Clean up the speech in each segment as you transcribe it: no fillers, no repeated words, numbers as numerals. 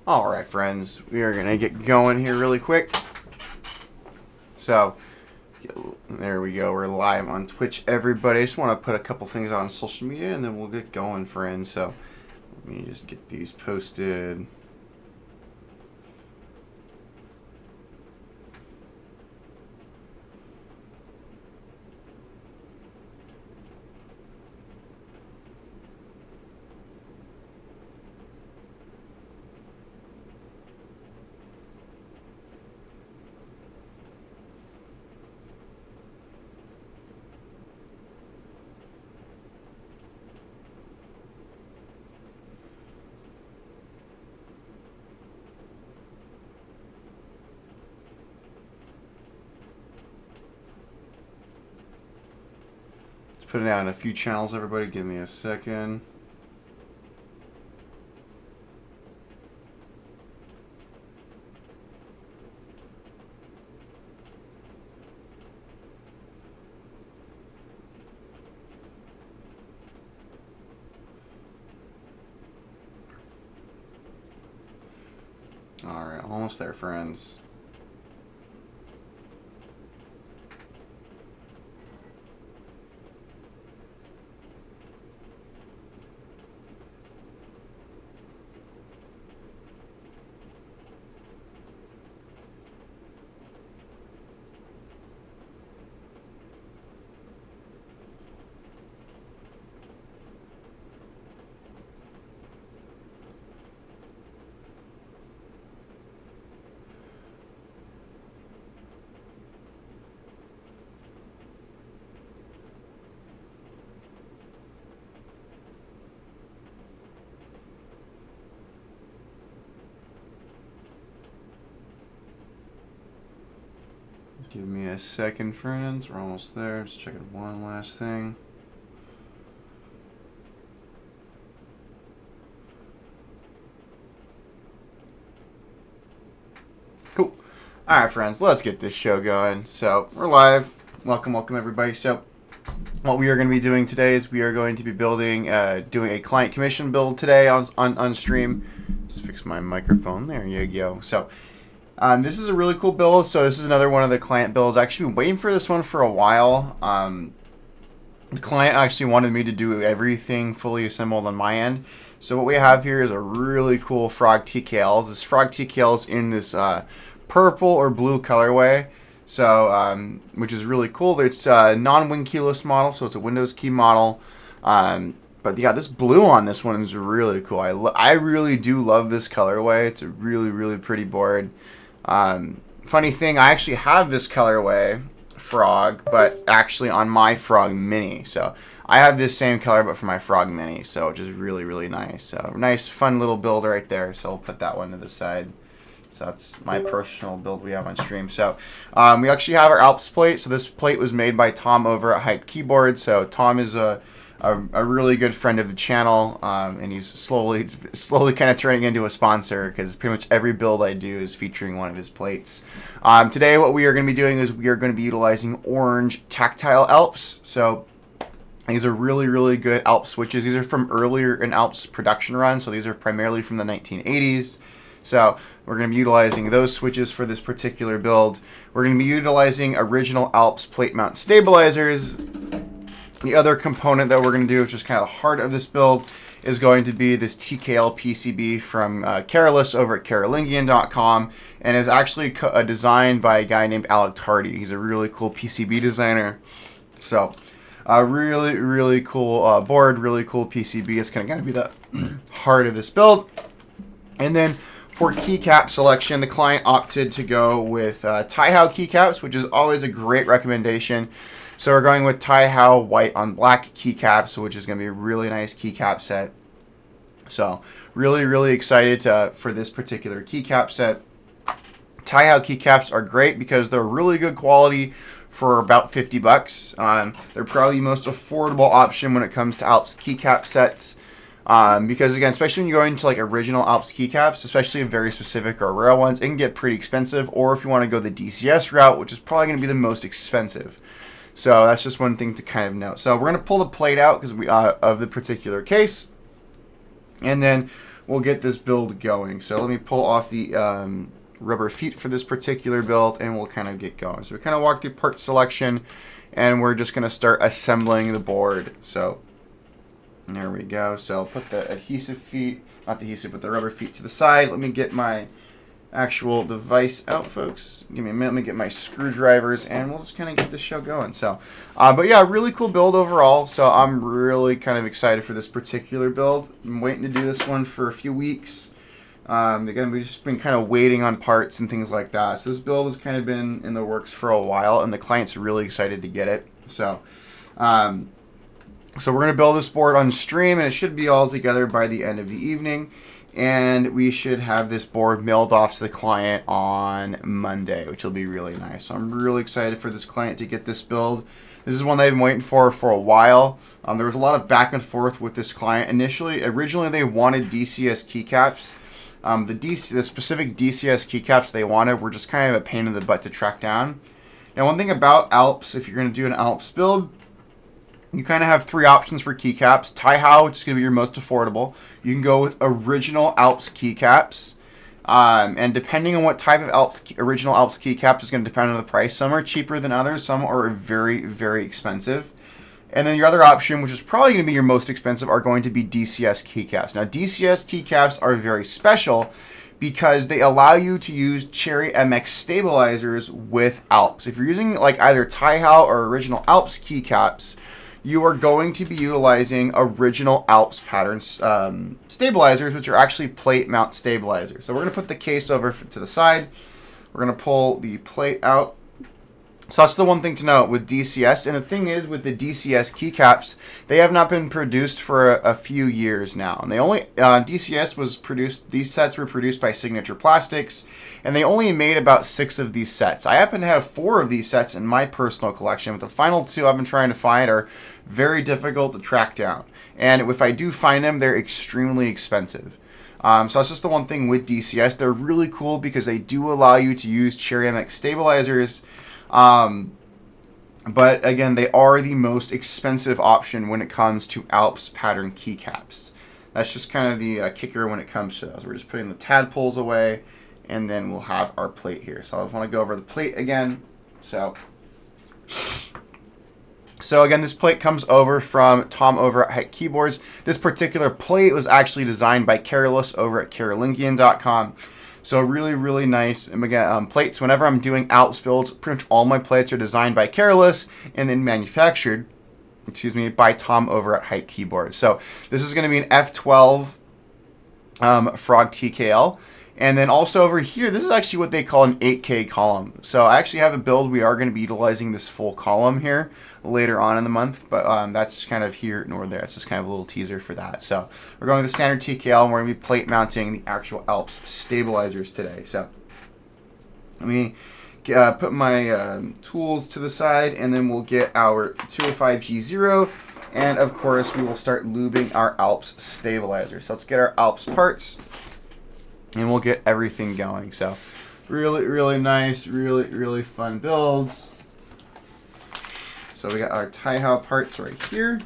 Alright friends, we are going to get going here really quick. So, there we go, we're live on Twitch everybody. I just want to put a couple things on social media and then we'll get going friends. So, let me just get these posted. Put it out in a few channels, everybody. Give me a second. Alright, almost there, friends. Give me a second, friends. We're almost there. Just checking one last thing. Cool. Alright, friends. Let's get this show going. So, we're live. Welcome everybody. So, what we are going to be doing today is we are going to be building, doing a client commission build today on stream. Let's fix my microphone. There you go. So, this is a really cool build. So this is another one of the client builds. I've actually been waiting for this one for a while. The client actually wanted me to do everything fully assembled on my end. So what we have here is a really cool Frog TKL. This Frog TKL is in this purple or blue colorway. So which is really cool. It's a non-wing keyless model, so it's a Windows key model. But yeah, this blue on this one is really cool. I really do love this colorway. It's a really pretty board. Funny thing, I actually have this colorway Frog, but actually on my Frog Mini. So I have this same color, but for my Frog Mini. So which is really nice. So nice, fun little build right there. So I'll put that one to the side. So that's my personal build we have on stream. So we actually have our Alps plate. So this plate was made by Tom over at Hype Keyboard. So Tom is a really good friend of the channel, and he's slowly kind of turning into a sponsor because pretty much every build I do is featuring one of his plates. Today what we are going to be doing is we are going to be utilizing orange tactile Alps. So these are really good Alps switches. These are from earlier in Alps production run, so these are primarily from the 1980s. So we're going to be utilizing those switches for this particular build. We're going to be utilizing original Alps plate mount stabilizers. The other component that we're going to do, which is kind of the heart of this build, is going to be this TKL PCB from Carolus over at Carolingian.com, and is actually designed by a guy named Alec Tardy. He's a really cool PCB designer. So, really cool board, really cool PCB. It's going to be the heart of this build. And then for keycap selection, the client opted to go with Taihao keycaps, which is always a great recommendation. So we're going with Taihao white on black keycaps, which is going to be a really nice keycap set. So really excited for this particular keycap set. Taihao keycaps are great because they're really good quality for about 50 bucks. They're probably the most affordable option when it comes to Alps keycap sets. Because again, especially when you go into like original Alps keycaps, especially very specific or rare ones, it can get pretty expensive. Or if you want to go the DCS route, which is probably going to be the most expensive. So that's just one thing to kind of note. So we're going to pull the plate out because of the particular case. And then we'll get this build going. So let me pull off the rubber feet for this particular build, and we'll kind of get going. So we kind of walk through part selection, and we're just going to start assembling the board. So there we go. So I'll put the adhesive feet, not the adhesive, but the rubber feet to the side. Let me get my actual device out, folks. Give me a minute. Let me get my screwdrivers, and we'll just kind of get this show going. So, but yeah, really cool build overall. So I'm really kind of excited for this particular build. I'm waiting to do this one for a few weeks. Again, we've just been kind of waiting on parts and things like that. So this build has kind of been in the works for a while, and the client's really excited to get it. So, so we're going to build this board on stream, and it should be all together by the end of the evening. And we should have this board mailed off to the client on Monday, which will be really nice. So I'm really excited for this client to get this build. This is one they've been waiting for a while. There was a lot of back and forth with this client. Originally they wanted DCS keycaps. The specific DCS keycaps they wanted were just kind of a pain in the butt to track down. Now, one thing about Alps, if you're going to do an Alps build, you kind of have three options for keycaps. Taihao, which is going to be your most affordable. You can go with original Alps keycaps. And depending on what type of original Alps keycaps is going to depend on the price. Some are cheaper than others. Some are very, very expensive. And then your other option, which is probably going to be your most expensive, are going to be DCS keycaps. Now, DCS keycaps are very special because they allow you to use Cherry MX stabilizers with Alps. If you're using like either Taihao or original Alps keycaps, you are going to be utilizing original Alps patterns stabilizers, which are actually plate mount stabilizers. So we're going to put the case over to the side. We're going to pull the plate out. So that's the one thing to note with DCS. And the thing is, with the DCS keycaps, they have not been produced for a few years now. And they only DCS was produced. These sets were produced by Signature Plastics, and they only made about 6 of these sets. I happen to have 4 of these sets in my personal collection, but the final 2 I've been trying to find are very difficult to track down. And if I do find them, they're extremely expensive. So that's just the one thing with DCS. They're really cool because they do allow you to use Cherry MX stabilizers. But again, they are the most expensive option when it comes to Alps pattern keycaps. That's just kind of the kicker when it comes to those. We're just putting the tadpoles away, and then we'll have our plate here. So I want to go over the plate again. So again, this plate comes over from Tom over at Hike Keyboards. This particular plate was actually designed by Carolus over at Carolingian.com. So really, really nice. And again, plates, whenever I'm doing Alps builds, pretty much all my plates are designed by Carolus and then manufactured, by Tom over at Hike Keyboards. So this is going to be an F12 Frog TKL. And then also over here, this is actually what they call an 8K column. So I actually have a build. We are going to be utilizing this full column here later on in the month, but that's kind of here nor there. It's just kind of a little teaser for that. So we're going with the standard TKL, and we're going to be plate mounting the actual Alps stabilizers today. So let me put my tools to the side, and then we'll get our 205G0, and of course we will start lubing our Alps stabilizer. So let's get our Alps parts, and we'll get everything going. So really, really nice, really, really fun builds. So we got our Taihao parts right here.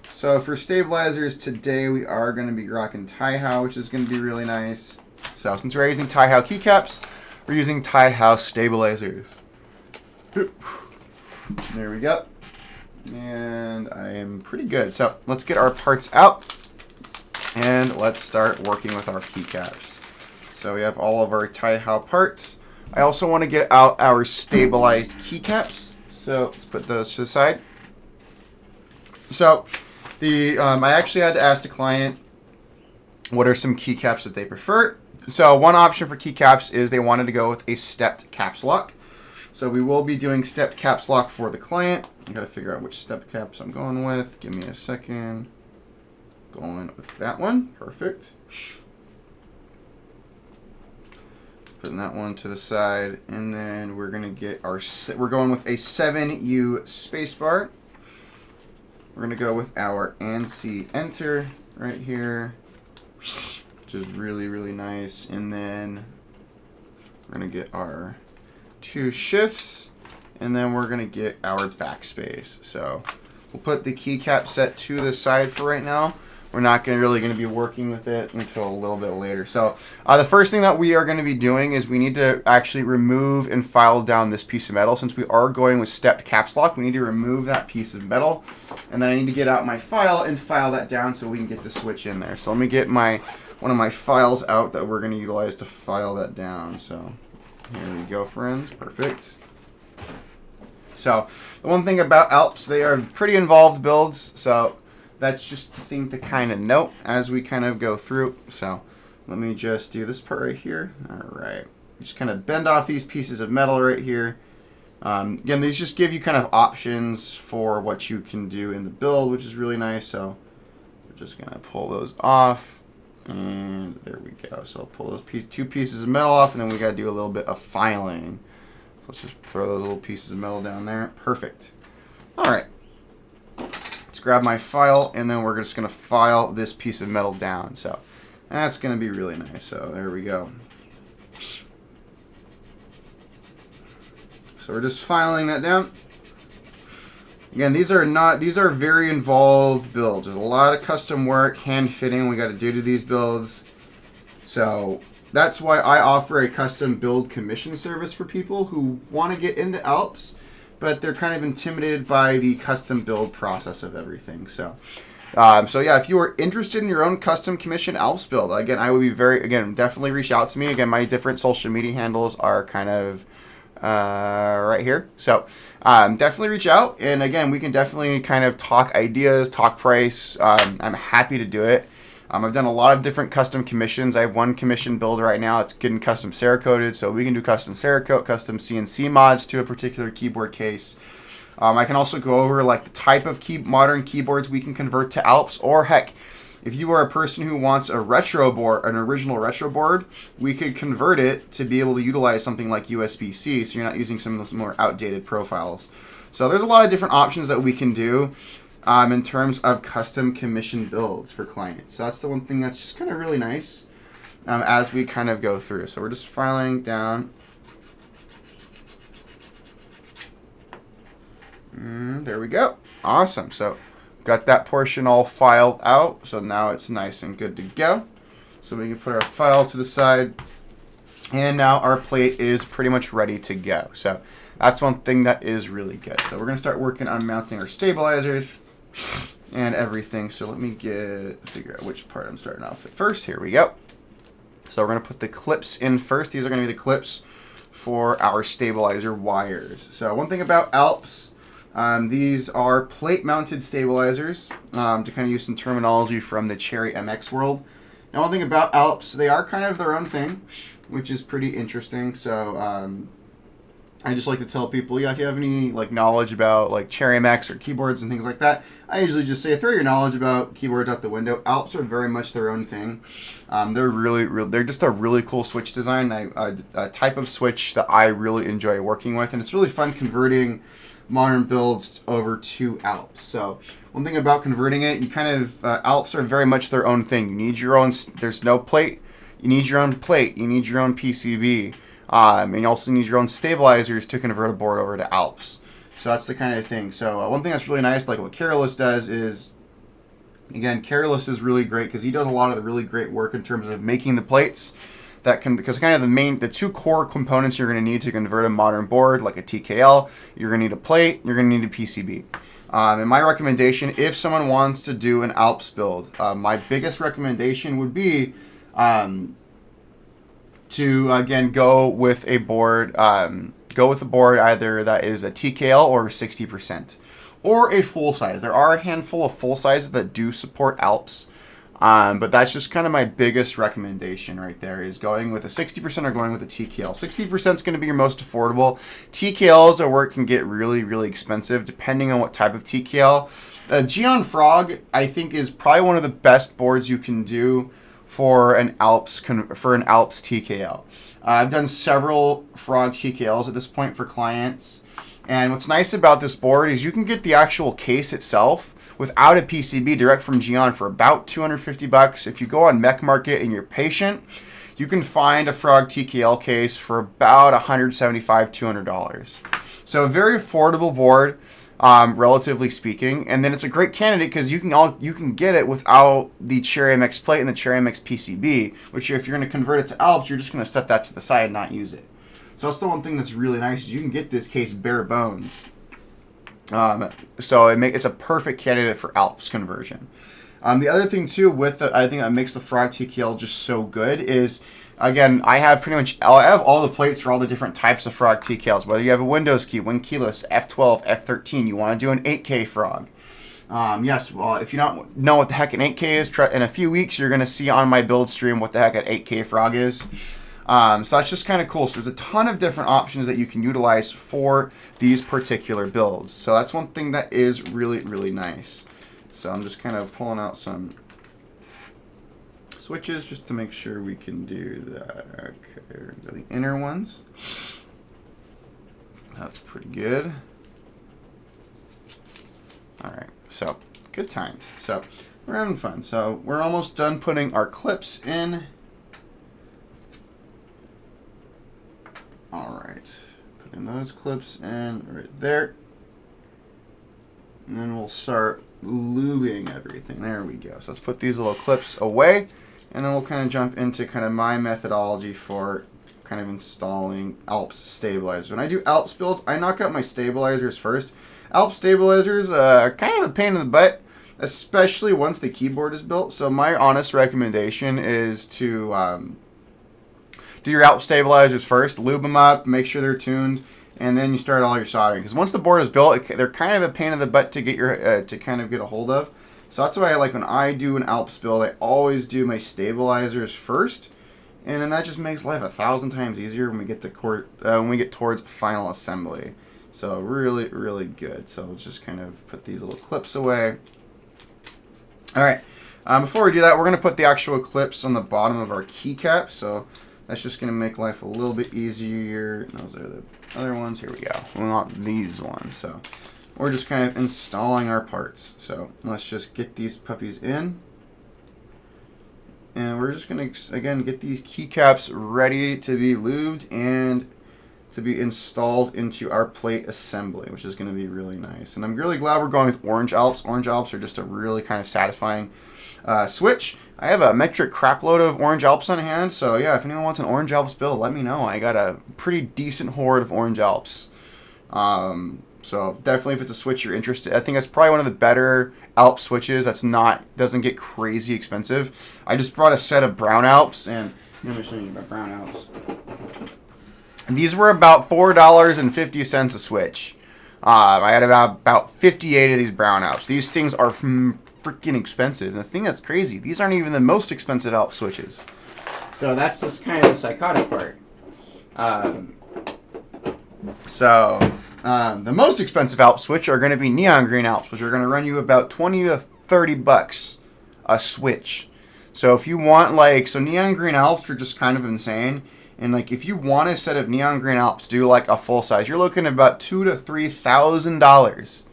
So for stabilizers today, we are going to be rocking Taihao, which is going to be really nice. So since we're using Taihao keycaps, we're using Taihao stabilizers. There we go. And I am pretty good. So let's get our parts out, and let's start working with our keycaps. So we have all of our Taihao parts. I also want to get out our stabilized keycaps. So let's put those to the side. So I actually had to ask the client what are some keycaps that they prefer. So one option for keycaps is they wanted to go with a stepped caps lock. So we will be doing stepped caps lock for the client. I gotta figure out which stepped caps I'm going with. Give me a second. Going with that one. Perfect. Putting that one to the side, and then we're gonna get we're going with a 7U spacebar. We're gonna go with our ANSI enter right here, which is really, really nice. And then we're gonna get our 2 shifts, and then we're gonna get our backspace. So we'll put the keycap set to the side for right now. we're not really going to be working with it until a little bit later. So the first thing that we are going to be doing is we need to actually remove and file down this piece of metal. Since we are going with stepped caps lock, we need to remove that piece of metal. And then I need to get out my file and file that down so we can get the switch in there. So let me get one of my files out that we're going to utilize to file that down. So here we go, friends. Perfect. So the one thing about Alps, they are pretty involved builds. So that's just the thing to kind of note as we kind of go through. So let me just do this part right here. All right. Just kind of bend off these pieces of metal right here. Again, these just give you kind of options for what you can do in the build, which is really nice. So we're just going to pull those off. And there we go. So I'll pull those two pieces of metal off, and then we got to do a little bit of filing. So let's just throw those little pieces of metal down there. Perfect. All right. Grab my file, and then we're just going to file this piece of metal down. So that's going to be really nice. So there we go. So we're just filing that down. Again, these are very involved builds. There's a lot of custom work, hand fitting we got to do to these builds. So that's why I offer a custom build commission service for people who want to get into Alps, but they're kind of intimidated by the custom build process of everything. So yeah, if you are interested in your own custom commission Alps build, again, I would be definitely reach out to me. Again, my different social media handles are kind of right here. So definitely reach out. And again, we can definitely kind of talk ideas, talk price. I'm happy to do it. I've done a lot of different custom commissions. I have one commission build right now. It's getting custom Cerakoted, so we can do custom Cerakote, custom CNC mods to a particular keyboard case. I can also go over like the type of modern keyboards we can convert to Alps, or heck, if you are a person who wants a retro board, an original retro board, we could convert it to be able to utilize something like USB-C, so you're not using some of those more outdated profiles. So there's a lot of different options that we can do. In terms of custom commission builds for clients. So that's the one thing that's just kind of really nice as we kind of go through. So we're just filing down. There we go. Awesome. So got that portion all filed out. So now it's nice and good to go. So we can put our file to the side. And now our plate is pretty much ready to go. So that's one thing that is really good. So we're going to start working on mounting our stabilizers and everything. So let me figure out which part I'm starting off with first. Here we go. So we're going to put the clips in first. These are going to be the clips for our stabilizer wires. So one thing about Alps, these are plate mounted stabilizers, to kind of use some terminology from the Cherry MX world. Now one thing about Alps, they are kind of their own thing, which is pretty interesting. So I just like to tell people, yeah, if you have any like knowledge about like Cherry MX or keyboards and things like that, I usually just say throw your knowledge about keyboards out the window. Alps are very much their own thing. They're just a really cool switch design, a type of switch that I really enjoy working with, and it's really fun converting modern builds over to Alps. So one thing about converting it, you kind of Alps are very much their own thing. You need your own. There's no plate. You need your own plate. You need your own PCB. And you also need your own stabilizers to convert a board over to Alps. So that's the kind of thing. So one thing that's really nice, like what Carolus does is, again, Carolus is really great because he does a lot of the really great work in terms of making the plates because kind of the two core components you're going to need to convert a modern board, like a TKL, you're going to need a plate, you're going to need a PCB. And my recommendation, if someone wants to do an Alps build, my biggest recommendation would be to again go with a board either that is a TKL or 60% or a full size. There are a handful of full sizes that do support Alps, but that's just kind of my biggest recommendation right there, is going with a 60% or going with a TKL. 60% is going to be your most affordable. TKLs are where it can get really, really expensive depending on what type of TKL. Geon Frog, I think, is probably one of the best boards you can do for an Alps TKL. I've done several Frog TKLs at this point for clients, and what's nice about this board is you can get the actual case itself without a PCB direct from Geon for about $250. If you go on Mech Market and you're patient, you can find a Frog TKL case for about $175, $200. So a very affordable board. relatively speaking. And then it's a great candidate because you can get it without the Cherry MX plate and the Cherry MX PCB, which if you're going to convert it to Alps, you're just going to set that to the side and not use it. So that's the one thing that's really nice is you can get this case bare bones. So it's a perfect candidate for Alps conversion. The other thing too with I think that makes the Frog TKL just so good is, again, I have all the plates for all the different types of Frog TKLs. Whether you have a Windows key, Win keyless, F12, F13, you want to do an 8K Frog. Yes, well, if you don't know what the heck an 8K is, in a few weeks you're going to see on my build stream what the heck an 8K Frog is. So that's just kind of cool. So there's a ton of different options that you can utilize for these particular builds. So that's one thing that is really, really nice. So I'm just kind of pulling out some switches just to make sure we can do that. Okay, the inner ones. That's pretty good. All right, so good times. So we're having fun. So we're almost done putting our clips in. All right, putting those clips in right there. And then we'll start lubing everything. There we go. So let's put these little clips away, and then we'll kind of jump into kind of my methodology for kind of installing Alps stabilizers. When I do Alps builds, I knock out my stabilizers first. Alps stabilizers are kind of a pain in the butt, especially once the keyboard is built. So my honest recommendation is to do your Alps stabilizers first, lube them up, make sure they're tuned, and then you start all your soldering. Because once the board is built, they're kind of a pain in the butt to get to kind of get a hold of. So that's why when I do an Alps build, I always do my stabilizers first, and then that just makes life 1,000 times easier when we get towards final assembly. So really, really good. So let's just kind of put these little clips away. All right. Before we do that, we're going to put the actual clips on the bottom of our keycap. So that's just going to make life a little bit easier. Those are the other ones. Here we go. We want these ones. So we're just kind of installing our parts. So let's just get these puppies in. And we're just going to, again, get these keycaps ready to be lubed and to be installed into our plate assembly, which is going to be really nice. And I'm really glad we're going with orange Alps. Orange Alps are just a really kind of satisfying switch. I have a metric crapload of orange Alps on hand, so yeah, if anyone wants an orange Alps build, let me know. I got a pretty decent horde of orange Alps. So definitely if it's a switch you're interested, I think that's probably one of the better Alps switches doesn't get crazy expensive. I just brought a set of brown Alps, and let me show you my brown Alps. And these were about $4.50 a switch. I had about 58 of these brown Alps. These things are freaking expensive. And the thing that's crazy, these aren't even the most expensive Alps switches. So that's just kind of the psychotic part. The most expensive Alps switch are going to be neon green Alps, which are going to run you about 20 to 30 bucks a switch. So if you want neon green Alps are just kind of insane. And if you want a set of neon green Alps, do a full size, you're looking at about $2,000 to $3,000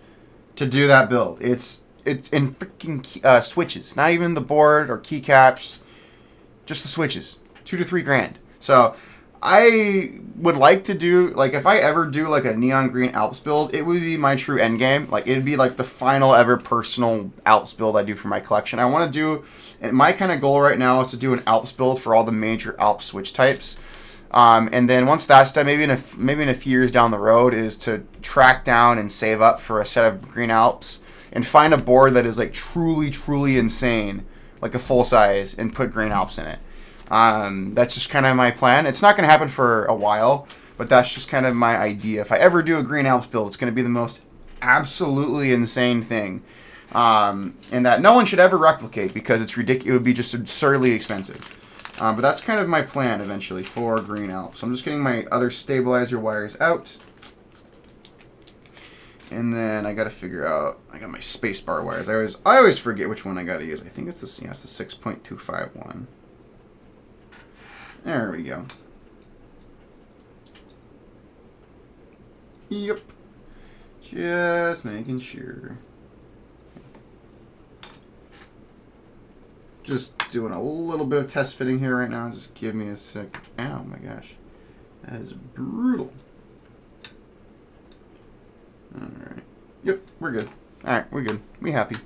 to do that build. It's in freaking switches, not even the board or keycaps, just the switches, $2,000 to $3,000. So I would like to do if I ever do a neon green Alps build, it would be my true end game. It'd be the final ever personal Alps build I do for my collection. I want to do, and my kind of goal right now is to do an Alps build for all the major Alps switch types. And then once that's done, maybe in a few years down the road, is to track down and save up for a set of green Alps and find a board that is truly, truly insane, a full size, and put green Alps in it. That's just kind of my plan. It's not going to happen for a while, but that's just kind of my idea. If I ever do a green Alps build, it's going to be the most absolutely insane thing, and that no one should ever replicate because it's ridiculous. It would be just absurdly expensive. But that's kind of my plan eventually for green Alps. So I'm just getting my other stabilizer wires out. And then I got to figure out, I got my spacebar wires. I always forget which one I got to use. I think it's it's the 6.25 one. There we go. Yep. Just making sure. Just doing a little bit of test fitting here right now. Just give me a sec. Oh my gosh. That is brutal. Alright. Yep, we're good. Alright, we're good. We happy.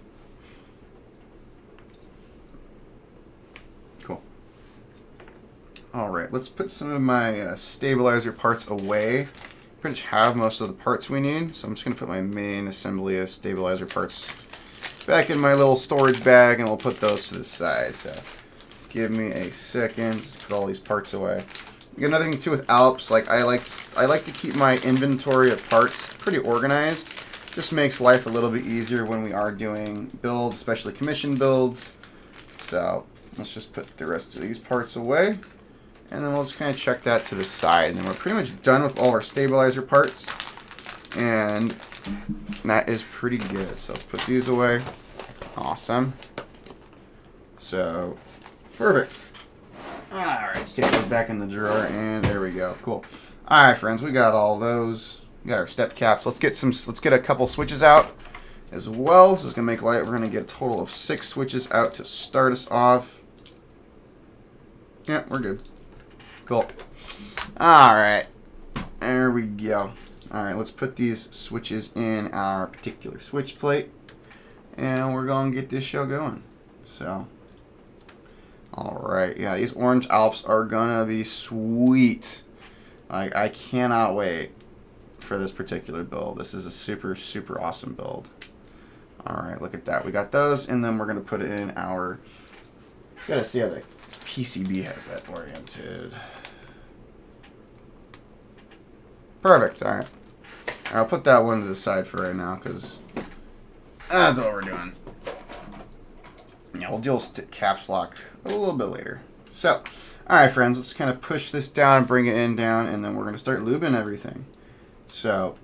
Cool. Alright, let's put some of my stabilizer parts away. Pretty much have most of the parts we need, so I'm just going to put my main assembly of stabilizer parts back in my little storage bag, and we'll put those to the side. So give me a second. Just put all these parts away. You got another thing too with Alps. Like I like to keep my inventory of parts pretty organized. Just makes life a little bit easier when we are doing builds, especially commission builds. So let's just put the rest of these parts away, and then we'll just kind of check that to the side. And then we're pretty much done with all our stabilizer parts, and that is pretty good. So let's put these away. Awesome. So, perfect. Alright, let's take those back in the drawer, and there we go. Cool. Alright, friends, we got all those. We got our step caps. Let's get a couple switches out as well. So it's gonna make light. We're gonna get a total of 6 switches out to start us off. Yeah, we're good. Cool. Alright. There we go. Alright, let's put these switches in our particular switch plate, and we're going to get this show going. So, alright, yeah, these orange Alps are going to be sweet. Like, I cannot wait for this particular build. This is a super, super awesome build. Alright, look at that. We got those, and then we're going to put it in our... Gotta see how the PCB has that oriented. Perfect, alright. I'll put that one to the side for right now, because that's what we're doing. Yeah, we'll deal with caps lock a little bit later. So, alright friends, let's kind of push this down, bring it in down, and then we're going to start lubing everything. So,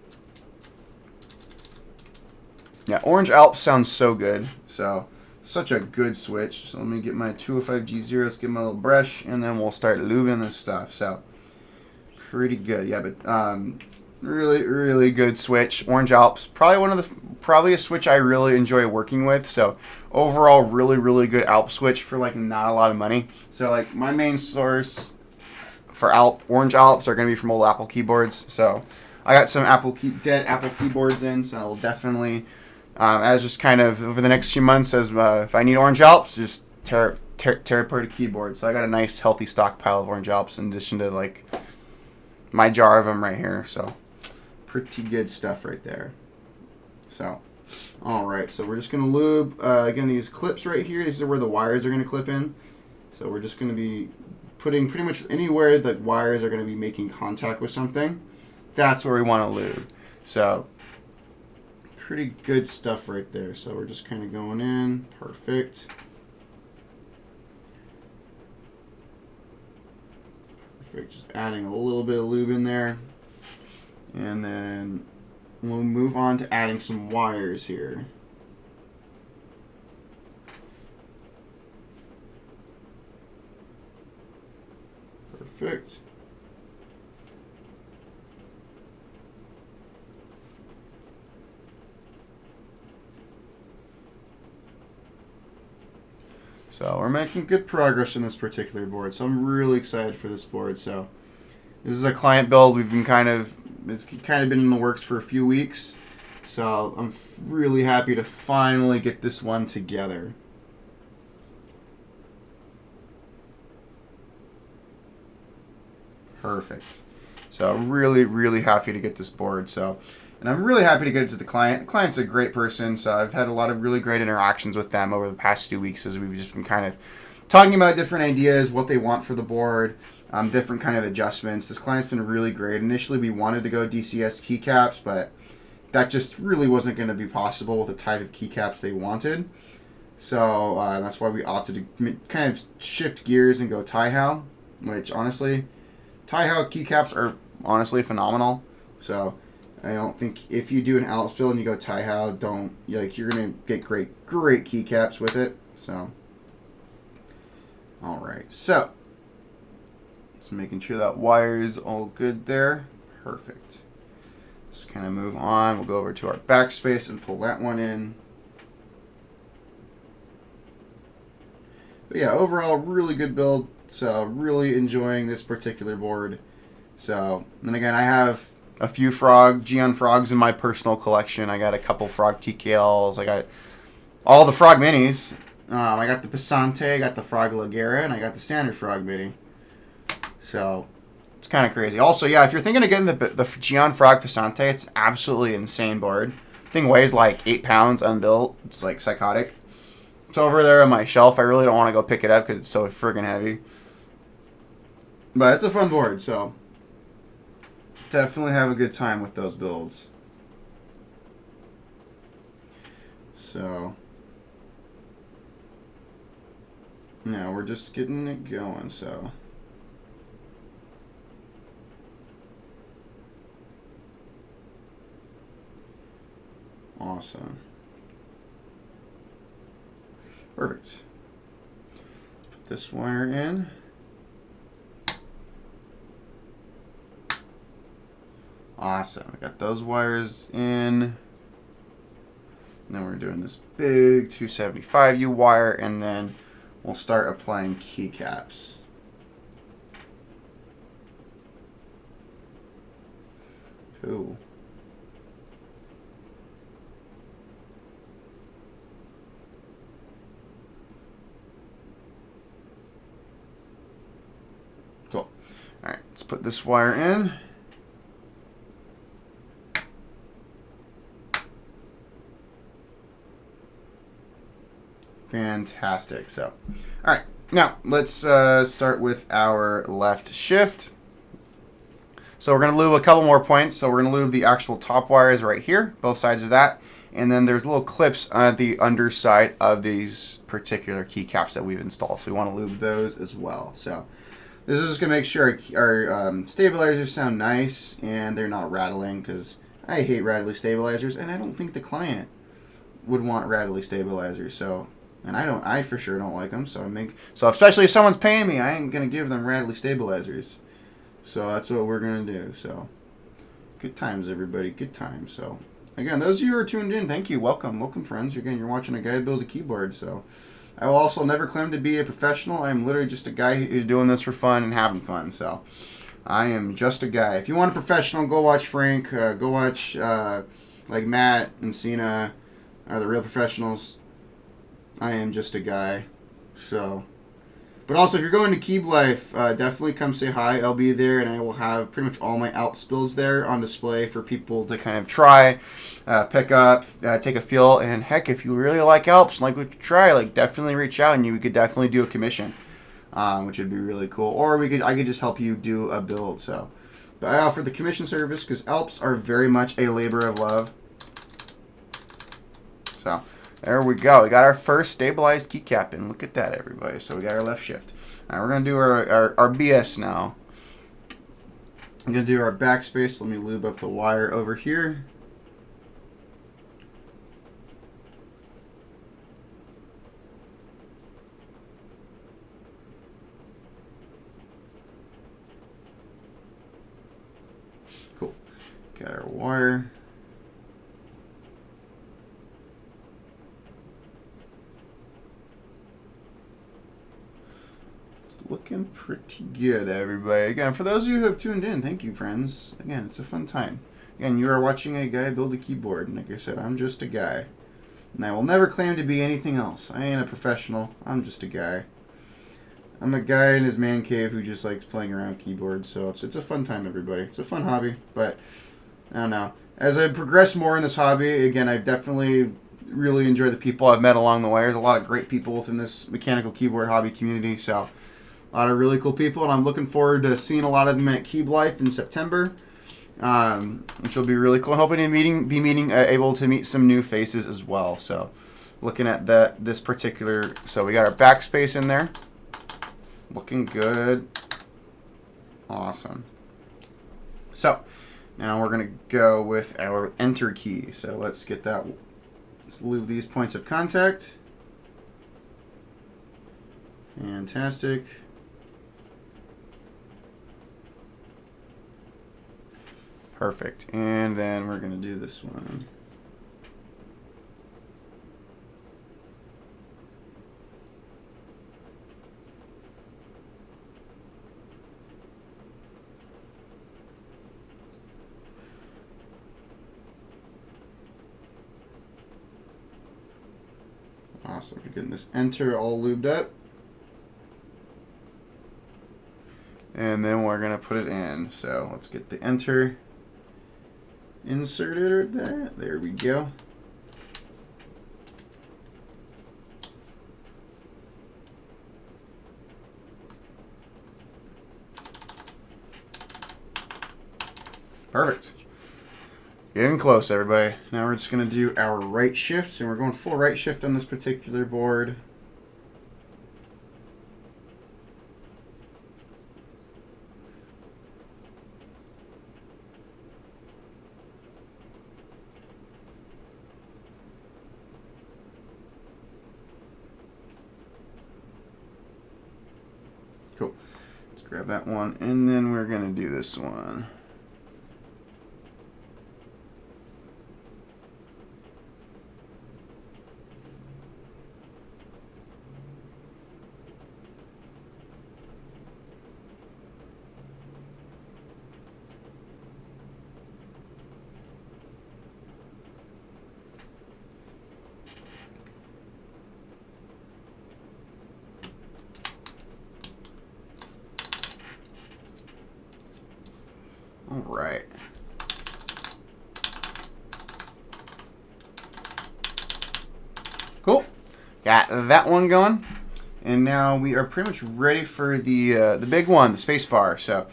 yeah, orange Alps sounds so good. So, such a good switch. So let me get my 205G0s, get my little brush, and then we'll start lubing this stuff. So, pretty good. Yeah, but really, really good switch. Orange Alps, probably a switch I really enjoy working with. So overall, really, really good Alp switch for like not a lot of money. So like my main source for orange Alps are going to be from old Apple keyboards. So I got some dead Apple keyboards in. So I'll definitely, as just kind of over the next few months, as if I need orange Alps, just tear apart a keyboard. So I got a nice healthy stockpile of orange Alps in addition to like my jar of them right here. So pretty good stuff right there. So, alright, so we're just going to lube, again, these clips right here. These are where the wires are going to clip in. So we're just going to be putting pretty much anywhere the wires are going to be making contact with something. That's where we want to lube. So, pretty good stuff right there. So we're just kind of going in. Perfect. Perfect. Just adding a little bit of lube in there. And then we'll move on to adding some wires here. Perfect. So we're making good progress in this particular board. So I'm really excited for this board. So this is a client build. We've been it's kind of been in the works for a few weeks. So I'm really happy to finally get this one together. Perfect. So really, really happy to get this board. So, and I'm really happy to get it to the client. The client's a great person, so I've had a lot of really great interactions with them over the past few weeks as we've just been kind of talking about different ideas, what they want for the board, different kind of adjustments. This client's been really great. Initially, we wanted to go DCS keycaps, but that just really wasn't going to be possible with the type of keycaps they wanted. So that's why we opted to kind of shift gears and go Taihao, which honestly, Taihao keycaps are honestly phenomenal. So I don't think if you do an Alps build and you go Taihao, you're gonna get great keycaps with it. So, all right. So, just making sure that wire is all good there. Perfect. Let's kind of move on. We'll go over to our backspace and pull that one in. But yeah, overall, really good build. So really enjoying this particular board. So, and again, I have a few Geon frogs in my personal collection. I got a couple frog TKLs. I got all the frog minis. I got the Passante, I got the Frog Lagera, and I got the standard frog mini. So it's kind of crazy. Also, yeah, if you're thinking of getting the Geon Frog Passante, it's absolutely insane board. Thing weighs like 8 pounds unbuilt. It's like psychotic. It's over there on my shelf. I really don't want to go pick it up because it's so friggin' heavy. But it's a fun board, so definitely have a good time with those builds. So now we're just getting it going, so awesome. Perfect. Let's put this wire in. Awesome. I got those wires in. And then we're doing this big 275U wire, and then we'll start applying keycaps. Cool. Cool. All right, let's put this wire in. Fantastic. So, all right, now let's start with our left shift. So we're going to lube a couple more points. So we're going to lube the actual top wires right here, both sides of that. And then there's little clips on the underside of these particular keycaps that we've installed. So we want to lube those as well. So this is just going to make sure our stabilizers sound nice and they're not rattling, because I hate rattly stabilizers, and I don't think the client would want rattly stabilizers. So, and I for sure don't like them. So especially if someone's paying me, I ain't going to give them rattly stabilizers. So that's what we're going to do. So good times, everybody. Good times. So again, those of you who are tuned in, thank you. Welcome. Welcome, friends. Again, you're watching a guy build a keyboard. So I will also never claim to be a professional. I'm literally just a guy who's doing this for fun and having fun. So I am just a guy. If you want a professional, go watch Frank. Go watch like Matt and Cena are the real professionals. I am just a guy. So, but also, if you're going to Keeb Life, definitely come say hi. I'll be there, and I will have pretty much all my Alps builds there on display for people to kind of try, pick up, take a feel. And heck, if you really like Alps and like what you try, like definitely reach out, and we could definitely do a commission, which would be really cool. Or I could just help you do a build. So, but I offer the commission service because Alps are very much a labor of love. So there we go. We got our first stabilized keycap in. Look at that, everybody. So we got our left shift. All right, we're going to do our BS now. I'm going to do our backspace. Let me lube up the wire over here. Cool. Got our wire. Looking pretty good, everybody. Again, for those of you who have tuned in, thank you, friends. Again, it's a fun time. Again, you are watching a guy build a keyboard. And like I said, I'm just a guy. And I will never claim to be anything else. I ain't a professional. I'm just a guy. I'm a guy in his man cave who just likes playing around keyboards. So it's a fun time, everybody. It's a fun hobby. But, I don't know. As I progress more in this hobby, again, I definitely really enjoy the people I've met along the way. There's a lot of great people within this mechanical keyboard hobby community. So a lot of really cool people, and I'm looking forward to seeing a lot of them at Keeb Life in September, which will be really cool. I'm hoping to able to meet some new faces as well. So, looking at this particular, so we got our backspace in there, looking good, awesome. So, now we're gonna go with our enter key. So let's get that. Let's lube these points of contact. Fantastic. Perfect. And then we're going to do this one. Awesome. We're getting this enter all lubed up. And then we're going to put it in. So let's get the enter inserted right there. There we go. Perfect. Getting close, everybody. Now we're just going to do our right shift, and we're going full right shift on this particular board. Cool. Let's grab that one, and then we're going to do this one. All right. Cool. Got that one going. And now we are pretty much ready for the big one, the space bar. So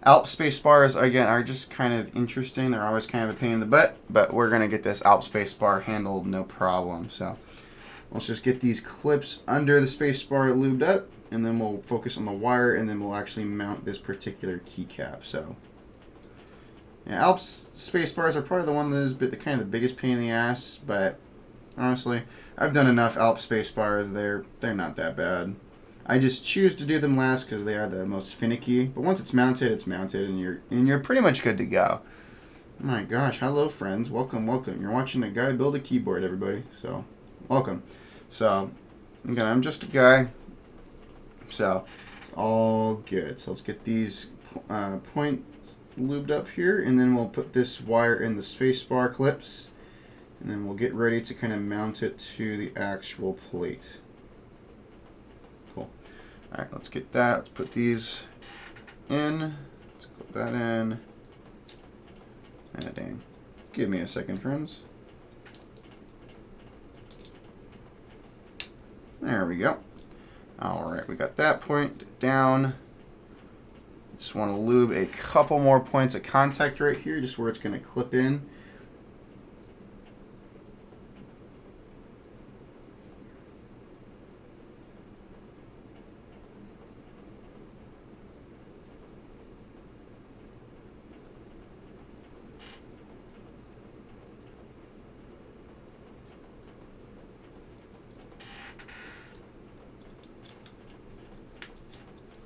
Alps space bars, again, are just kind of interesting. They're always kind of a pain in the butt, but we're going to get this Alps space bar handled no problem. So let's just get these clips under the space bar lubed up, and then we'll focus on the wire, and then we'll actually mount this particular keycap. So yeah, Alps space bars are probably the one that is the kind of the biggest pain in the ass, but honestly, I've done enough Alps space bars. They're not that bad. I just choose to do them last because they are the most finicky. But once it's mounted, and you're pretty much good to go. Oh my gosh, hello friends, welcome. You're watching a guy build a keyboard, everybody. So welcome. So again, I'm just a guy. So it's all good. So let's get these points lubed up here, and then we'll put this wire in the space bar clips, and then we'll get ready to kind of mount it to the actual plate. Cool. All right, let's get that. Let's put these in. Let's put that in. Ah, dang. Give me a second, friends. There we go. All right, we got that point down. Just want to lube a couple more points of contact right here, just where it's going to clip in.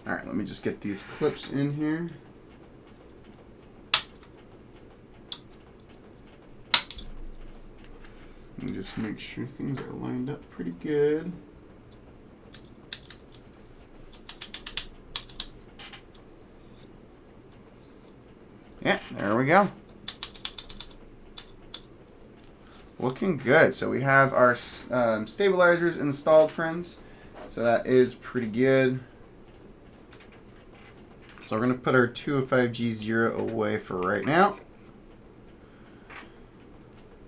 All right, let me just get these clips in here. And just make sure things are lined up pretty good. Yeah, there we go. Looking good. So we have our stabilizers installed, friends. So that is pretty good. So we're going to put our 205G0 away for right now.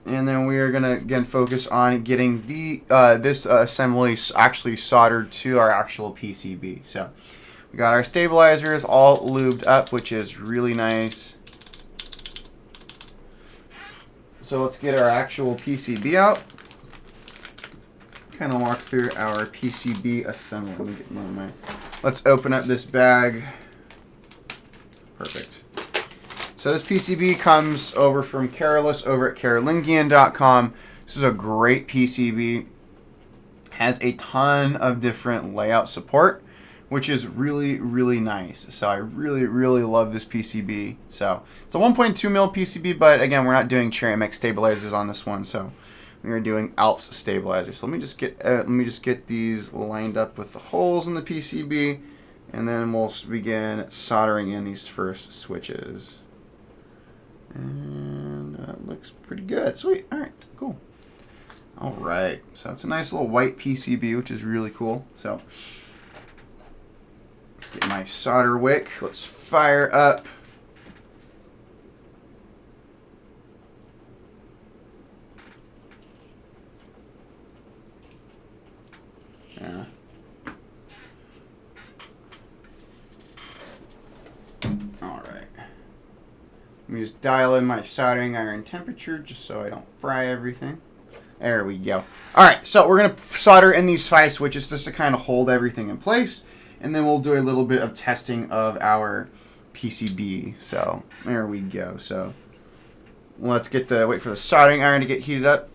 And then we are going to, again, focus on getting the this assembly actually soldered to our actual PCB. So we got our stabilizers all lubed up, which is really nice. So let's get our actual PCB out. Kind of walk through our PCB assembly. Let me get one of my. Let's open up this bag. Perfect. So this PCB comes over from Carolus over at Carolingian.com. This is a great PCB. Has a ton of different layout support, which is really, really nice. So I really, really love this PCB. So it's a 1.2 mil PCB, but again, we're not doing Cherry MX stabilizers on this one. So we are doing Alps stabilizers. So let me just get these lined up with the holes in the PCB. And then we'll begin soldering in these first switches. And that looks pretty good. Sweet. All right, cool. All right, so it's a nice little white PCB, which is really cool. So let's get my solder wick. Let's fire up. Yeah. All right. Let me just dial in my soldering iron temperature just so I don't fry everything. There we go. All right, so we're going to solder in these 5 switches just to kind of hold everything in place, and then we'll do a little bit of testing of our PCB. So there we go. So let's wait for the soldering iron to get heated up.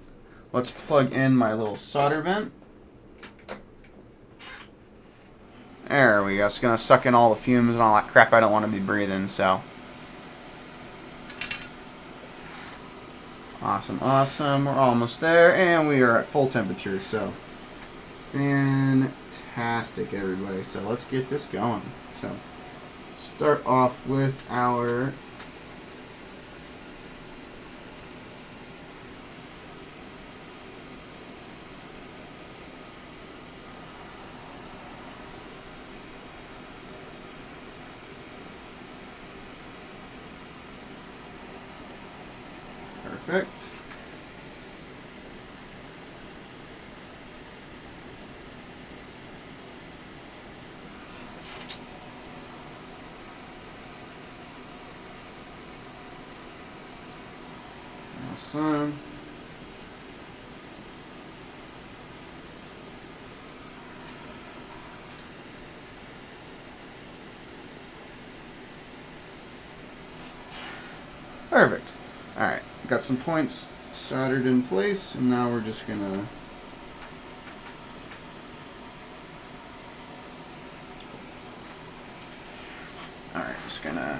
Let's plug in my little solder vent. There we go. It's going to suck in all the fumes and all that crap I don't want to be breathing, so. Awesome, awesome. We're almost there, and we are at full temperature, so fantastic, everybody. So let's get this going. So start off with our perfect. Awesome. Perfect. All right. Got some points soldered in place, and now we're just gonna just gonna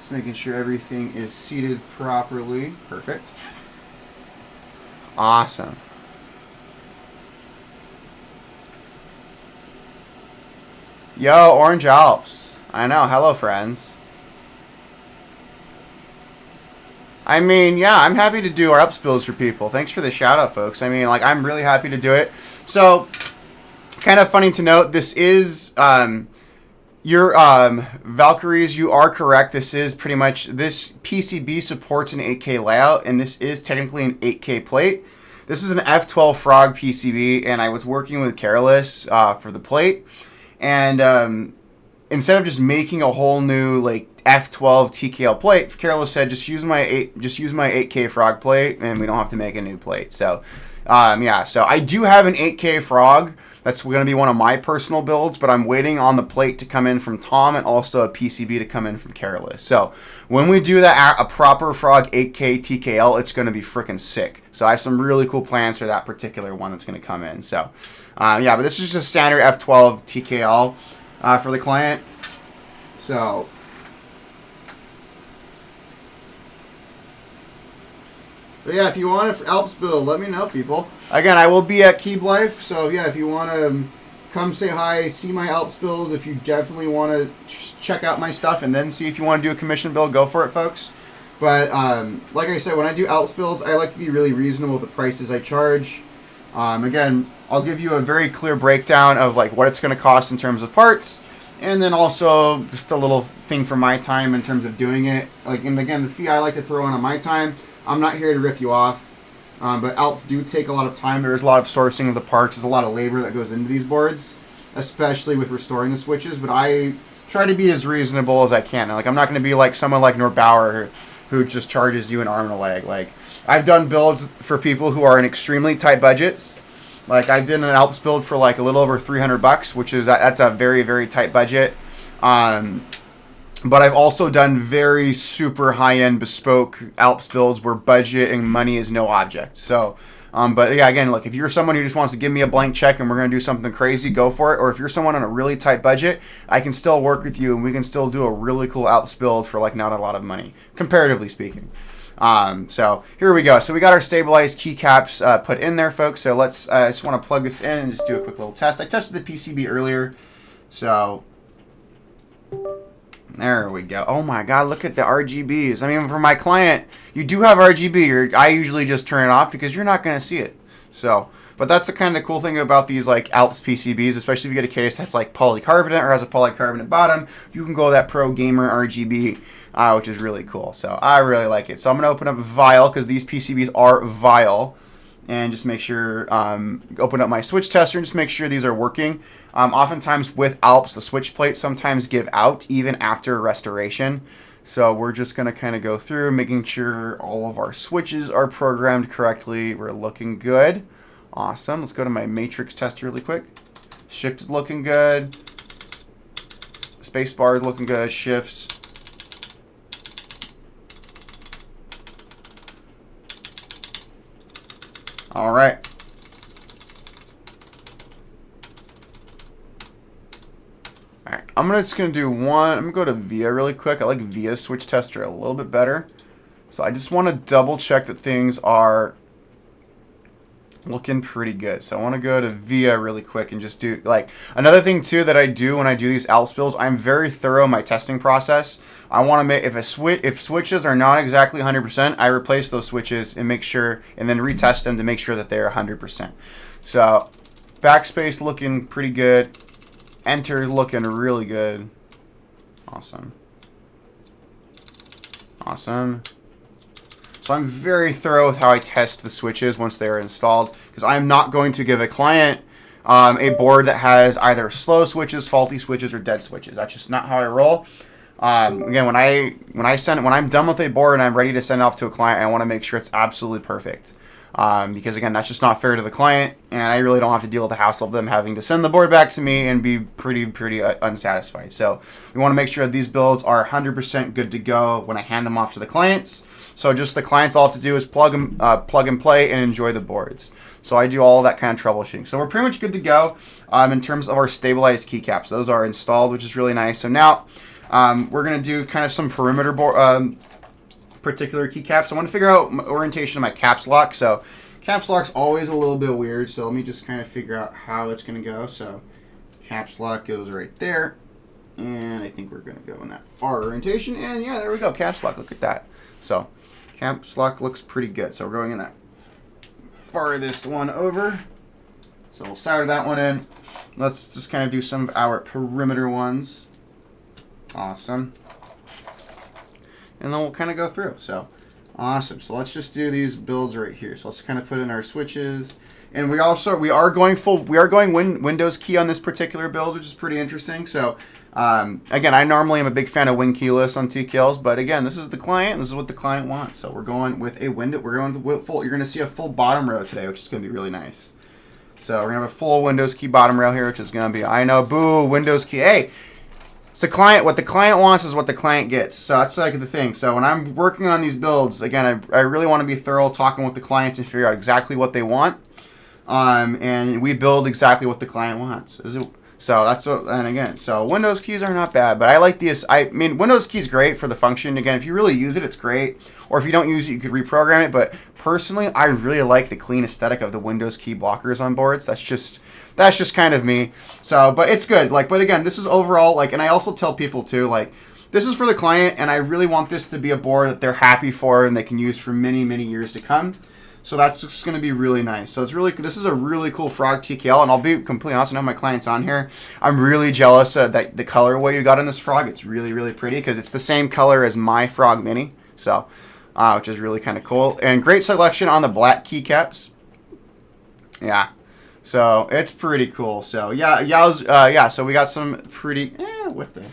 just making sure everything is seated properly. Perfect. Awesome. Yo, Orange Alps. I know. Hello, friends. I mean, yeah, I'm happy to do our Alps builds for people. Thanks for the shout out, folks. I mean, like, I'm really happy to do it. So, kind of funny to note, this is your Valkyries. You are correct. This is pretty much, this PCB supports an 8K layout, and this is technically an 8K plate. This is an F12 Frog PCB, and I was working with Careless for the plate. And instead of just making a whole new like F12 TKL plate, Careless said just use my 8K Frog plate, and we don't have to make a new plate. So yeah, so I do have an 8K Frog. That's going to be one of my personal builds, but I'm waiting on the plate to come in from Tom and also a PCB to come in from Careless. So when we do that, a proper Frog 8K TKL, it's going to be freaking sick. So I have some really cool plans for that particular one that's going to come in. So yeah, but this is just a standard F12 TKL for the client. So but yeah, if you want an Alps build, let me know, people. Again, I will be at Keeb Life, so yeah, if you want to come say hi, see my Alps builds, if you definitely want to check out my stuff and then see if you want to do a commission build, go for it, folks. But like I said, when I do Alps builds, I like to be really reasonable with the prices I charge. Again, I'll give you a very clear breakdown of like what it's going to cost in terms of parts, and then also just a little thing for my time in terms of doing it. Like, and again, the fee I like to throw in on my time. I'm not here to rip you off, but Alps do take a lot of time. There's a lot of sourcing of the parts. There's a lot of labor that goes into these boards, especially with restoring the switches. But I try to be as reasonable as I can. Like, I'm not going to be like someone like Norbauer who just charges you an arm and a leg. Like, I've done builds for people who are in extremely tight budgets. Like, I did an Alps build for like a little over $300, which is that's a very, very tight budget. But I've also done very super high-end bespoke Alps builds where budget and money is no object. So But yeah, again, look, if you're someone who just wants to give me a blank check and we're going to do something crazy, go for it. Or if you're someone on a really tight budget, I can still work with you and we can still do a really cool Alps build for like not a lot of money, comparatively speaking. So here we go. So we got our stabilized keycaps put in there, folks. So let's, I just want to plug this in and just do a quick little test. I tested the PCB earlier. So there we go. Oh my God, look at the RGBs. I mean, for my client, you do have RGB. I usually just turn it off because you're not going to see it. So, but that's the kind of cool thing about these like Alps PCBs, especially if you get a case that's like polycarbonate or has a polycarbonate bottom. You can go that Pro Gamer RGB, which is really cool. So I really like it. So I'm going to open up Vial because these PCBs are Vial. And just make sure, open up my switch tester and just make sure these are working. Oftentimes with Alps, the switch plates sometimes give out even after restoration. So we're just going to kind of go through making sure all of our switches are programmed correctly. We're looking good. Awesome. Let's go to my matrix tester really quick. Shift is looking good. Space bar is looking good. Shifts. All right. All right. I'm just gonna do one. I'm gonna go to VIA really quick. I like VIA switch tester a little bit better. So I just want to double check that things are looking pretty good. So I want to go to VIA really quick and just do like another thing too that I do when I do these Alps builds. I'm very thorough in my testing process. I want to make if switches are not exactly 100%, I replace those switches and make sure and then retest them to make sure that they're 100%. So backspace looking pretty good. Enter looking really good. Awesome. Awesome. So I'm very thorough with how I test the switches once they're installed because I'm not going to give a client a board that has either slow switches, faulty switches, or dead switches. That's just not how I roll. Again, when I'm done with a board and I'm ready to send it off to a client, I want to make sure it's absolutely perfect. Because again, that's just not fair to the client, and I really don't have to deal with the hassle of them having to send the board back to me and be pretty unsatisfied. So we want to make sure that these builds are 100% good to go when I hand them off to the clients. So just the clients all have to do is plug and play and enjoy the boards. So I do all that kind of troubleshooting. So we're pretty much good to go in terms of our stabilized keycaps. Those are installed, which is really nice. So now we're going to do kind of some perimeter particular keycaps. I want to figure out my orientation of my caps lock. So caps lock's always a little bit weird. So let me just kind of figure out how it's going to go. So caps lock goes right there. And I think we're going to go in that far orientation. And yeah, there we go. Caps lock. Look at that. So caps lock looks pretty good. So we're going in that farthest one over. So we'll solder that one in. Let's just kind of do some of our perimeter ones. Awesome. And then we'll kind of go through. So awesome. So let's just do these builds right here. So let's kind of put in our switches. And we are going Windows key on this particular build, which is pretty interesting. So again, I normally am a big fan of Win keyless on TKLs, but again, this is the client. This is what the client wants. So we're going with a window. We're going with full. You're going to see a full bottom row today, which is going to be really nice. So we're going to have a full Windows key bottom rail here, which is going to be, I know, boo, Windows key. Hey, it's the client. What the client wants is what the client gets. So that's like the thing. So when I'm working on these builds, again, I really want to be thorough, talking with the clients and figure out exactly what they want. And we build exactly what the client wants. So that's what, and again, so Windows keys are not bad, but I like these. I mean, Windows keys great for the function. Again, if you really use it, it's great. Or if you don't use it, you could reprogram it. But personally, I really like the clean aesthetic of the Windows key blockers on boards. That's just kind of me. So, but it's good. Like, but again, this is overall like, and I also tell people too, like, this is for the client, and I really want this to be a board that they're happy for and they can use for many, many years to come. So that's just going to be really nice. So this is a really cool Frog TKL, and I'll be completely honest, I know my client's on here. I'm really jealous that the colorway you got in this Frog. It's really, really pretty because it's the same color as my Frog Mini, so which is really kind of cool. And great selection on the black keycaps. Yeah, so it's pretty cool. So yeah, so we got some pretty. What the?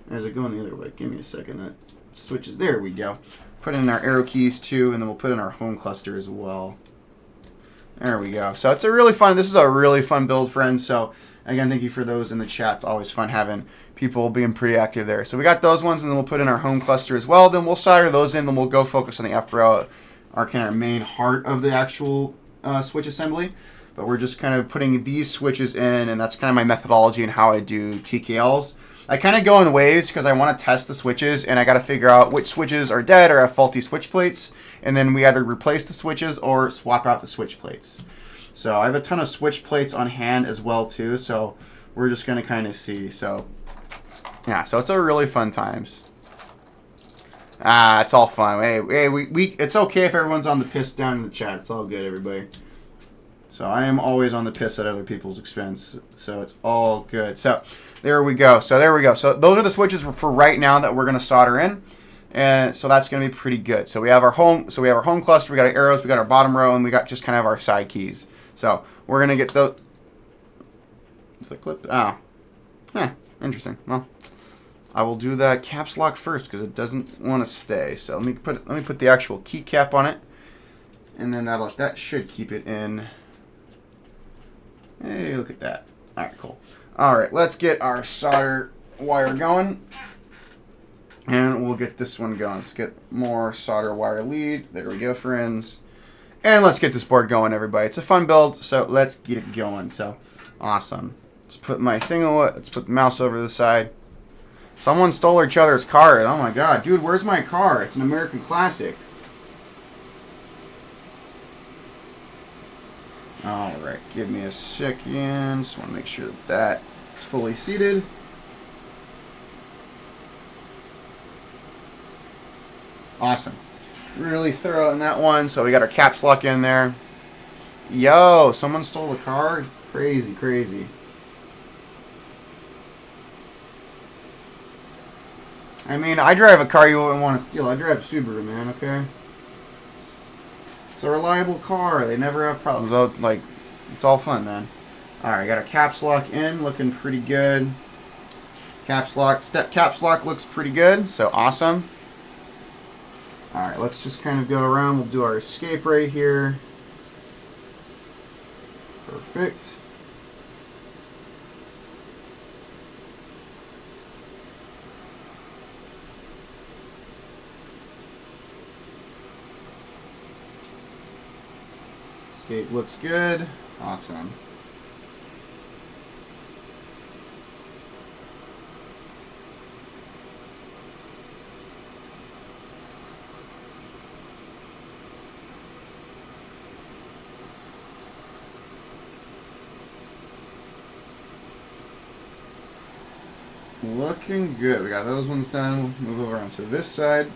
There's it going the other way. Give me a second. That switches. There we go. Put in our arrow keys too, and then we'll put in our home cluster as well. There we go. So it's a really fun, this is a really fun build, friends. So again, thank you for those in the chat. It's always fun having people being pretty active there. So we got those ones, and then we'll put in our home cluster as well. Then we'll solder those in, then we'll go focus on the F row, our kind of main heart of the actual switch assembly, but we're just kind of putting these switches in, and that's kind of my methodology and how I do TKLs. I kind of go in waves because I want to test the switches, and I got to figure out which switches are dead or have faulty switch plates, and then we either replace the switches or swap out the switch plates. So I have a ton of switch plates on hand as well too, so we're just going to kind of see. So yeah, so it's a really fun times. It's all fun. Hey, it's okay if everyone's on the piss down in the chat. It's all good, everybody. So I am always on the piss at other people's expense, so it's all good. So there we go. So those are the switches for right now that we're going to solder in, and so that's going to be pretty good. So we have our home. So we have our home cluster. We got our arrows. We got our bottom row, and we got just kind of our side keys. So we're going to get those. Is the clip? Oh, interesting. Well, I will do that caps lock first because it doesn't want to stay. So let me put the actual keycap on it, and then that should keep it in. Hey, look at that. All right, cool. All right, let's get our solder wire going, and we'll get this one going. Let's get more solder wire lead. There we go, friends. And let's get this board going, everybody. It's a fun build, so let's get it going. So awesome. Let's put my thing away. Let's put the mouse over to the side. Someone stole each other's car. Oh my god, dude, where's my car? It's an American classic. Alright, give me a second. Just want to make sure that it's fully seated. Awesome. Really thorough in that one. So we got our caps lock in there. Yo, someone stole the car? Crazy, crazy. I mean, I drive a car you wouldn't want to steal. I drive a Subaru, man, okay? It's a reliable car. They never have problems. So, like, it's all fun, man. Alright, got our caps lock in. Looking pretty good. Caps lock looks pretty good. So, awesome. Alright, let's just kind of go around. We'll do our escape right here. Perfect. Escape looks good. Awesome. Looking good. We got those ones done. We'll move over onto this side.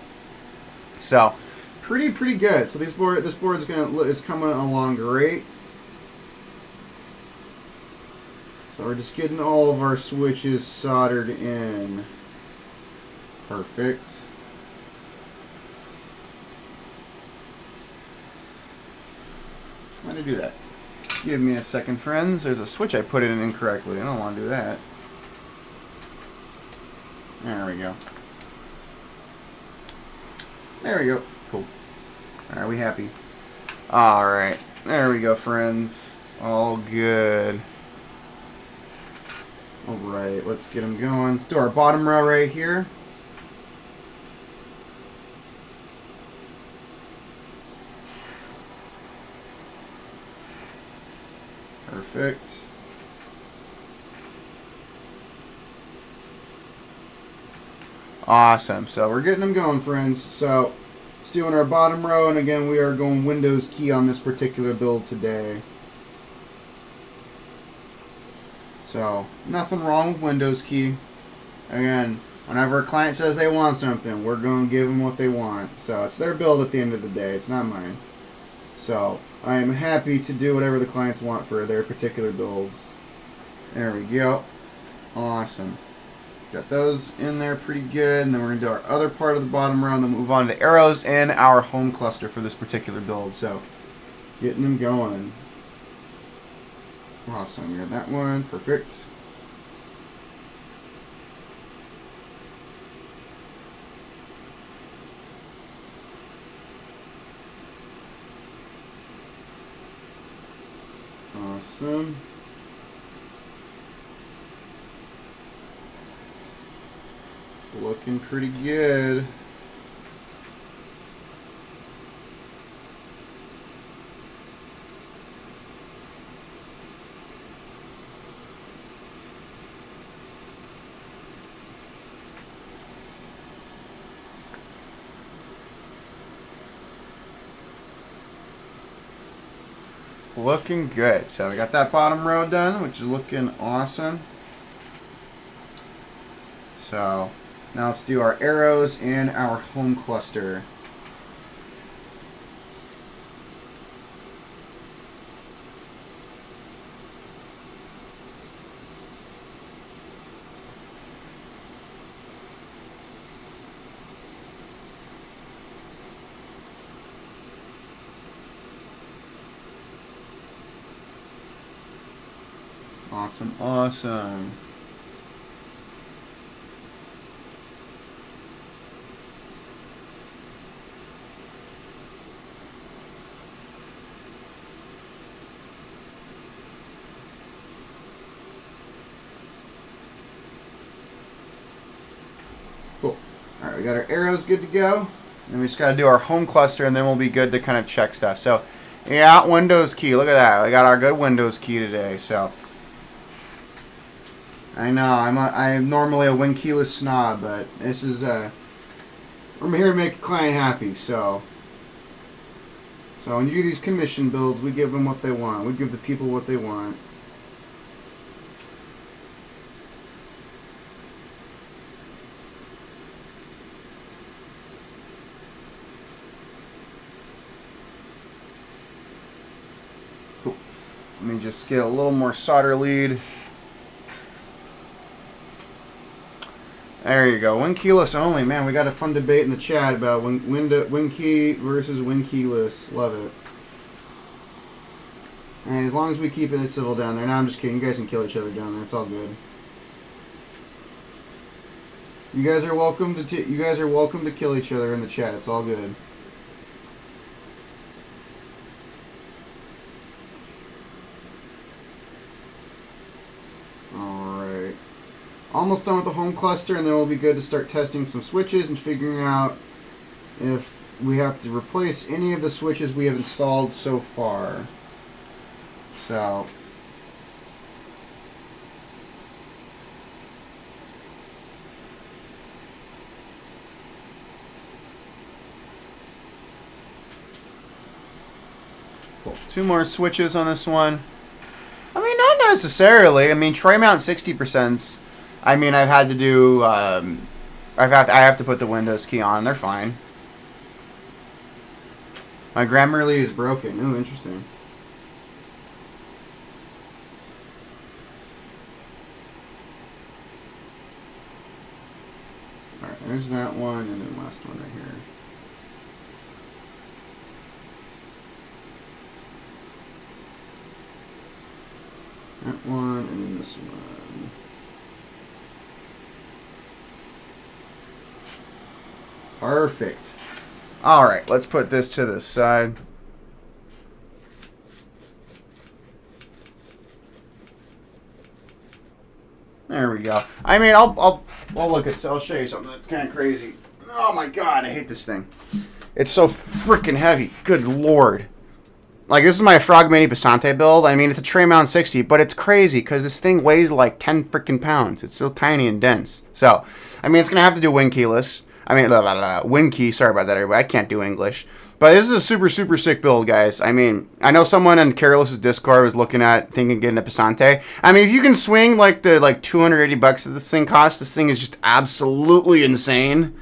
So, pretty good. So this board is coming along great. So we're just getting all of our switches soldered in. Perfect. How to do that? Give me a second, friends. There's a switch I put in incorrectly. I don't want to do that. There we go. There we go. Cool. Are we happy? Alright. There we go, friends. It's all good. Alright, let's get them going. Let's do our bottom row right here. Perfect. Awesome. So we're getting them going, friends. So let's do in our bottom row, and again, we are going Windows key on this particular build today. So nothing wrong with Windows key. Again, whenever a client says they want something, we're going to give them what they want. So it's their build at the end of the day. It's not mine. So I am happy to do whatever the clients want for their particular builds. There we go. Awesome. Got those in there pretty good, and then we're going to do our other part of the bottom row, and then move on to arrows and our home cluster for this particular build. So, getting them going. Awesome, we got that one, perfect. Awesome. Looking pretty good. looking good. So we got that bottom row done, which is looking awesome. So now let's do our arrows and our home cluster. Awesome, awesome. Cool. Alright, we got our arrows good to go. And we just got to do our home cluster, and then we'll be good to kind of check stuff. So, yeah, Windows key. Look at that. We got our good Windows key today. So, I know I'm normally a Win keyless snob, but this is I'm here to make the client happy. So when you do these commission builds, we give them what they want. We give the people what they want. Cool. Let me just get a little more solder lead. There you go. Win keyless only. Man, we got a fun debate in the chat about win key versus win keyless. Love it. And as long as we keep it civil down there. No, I'm just kidding. You guys can kill each other down there. It's all good. You guys are welcome to kill each other in the chat. It's all good. Almost done with the home cluster, and then we'll be good to start testing some switches and figuring out if we have to replace any of the switches we have installed so far. So, cool. 2 more switches on this one. I mean, not necessarily. I mean, tray mount 60%. I mean, I've had to do. I have to put the Windows key on. They're fine. My Grammarly is broken. Ooh, interesting. All right, there's that one, and then last one right here. That one, and then this one. Perfect. All right, let's put this to the side. There we go. I mean, I'll look at. I'll show you something that's kind of crazy. Oh my God, I hate this thing. It's so freaking heavy. Good Lord. Like, this is my Frog Mini Passante build. I mean, it's a tray mount 60, but it's crazy because this thing weighs like 10 freaking pounds. It's so tiny and dense. So, I mean, it's gonna have to do win keyless. I mean, win key. Sorry about that, everybody. I can't do English. But this is a super, super sick build, guys. I mean, I know someone in Careless's Discord was looking at thinking of getting a Passante. I mean, if you can swing like the $280 that this thing costs, this thing is just absolutely insane.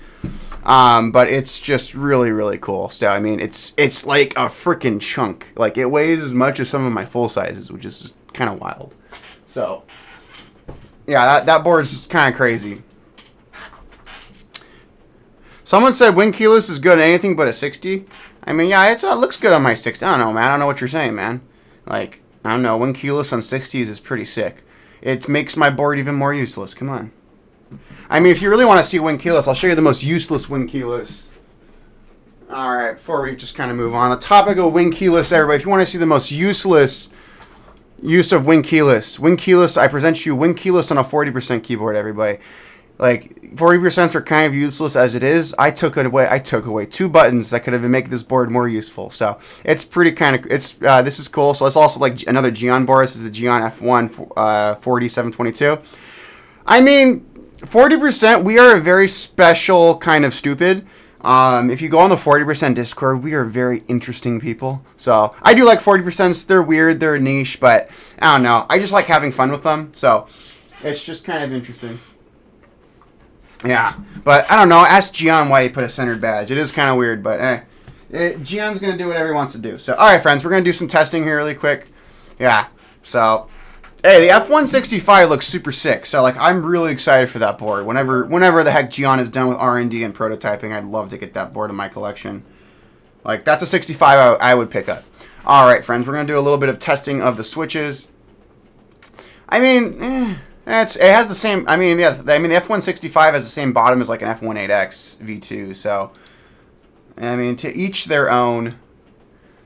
But it's just really, really cool. So, I mean, it's like a freaking chunk. Like, it weighs as much as some of my full sizes, which is kind of wild. So, yeah, that board's just kind of crazy. Someone said win keyless is good at anything but a 60. I mean, yeah, it looks good on my 60. I don't know, man. I don't know what you're saying, man. Like, I don't know. Win keyless on 60s is pretty sick. It makes my board even more useless. Come on. I mean, if you really want to see win keyless, I'll show you the most useless win keyless. All right, before we just kind of move on. The topic of win keyless, everybody. If you want to see the most useless use of win keyless, I present you win keyless on a 40% keyboard, everybody. Like, 40% are kind of useless as it is. I took away 2 buttons that could have made this board more useful. So it's pretty kind of this is cool. So it's also like another Geon board. This is the Geon F1 4722. I mean, 40%. We are a very special kind of stupid. If you go on the 40% Discord, we are very interesting people. So I do like 40%. They're weird, they're niche, but I don't know. I just like having fun with them. So it's just kind of interesting. Yeah, but I don't know. Ask Geon why he put a centered badge. It is kind of weird, but Geon's going to do whatever he wants to do. So, all right, friends, we're going to do some testing here really quick. Yeah, so, hey, the F-165 looks super sick. So, like, I'm really excited for that board. Whenever the heck Geon is done with R&D and prototyping, I'd love to get that board in my collection. Like, that's a 65 I would pick up. All right, friends, we're going to do a little bit of testing of the switches. I mean, it has the same. I mean, yeah. The F-165 has the same bottom as like an F-18X V2. So, I mean, to each their own.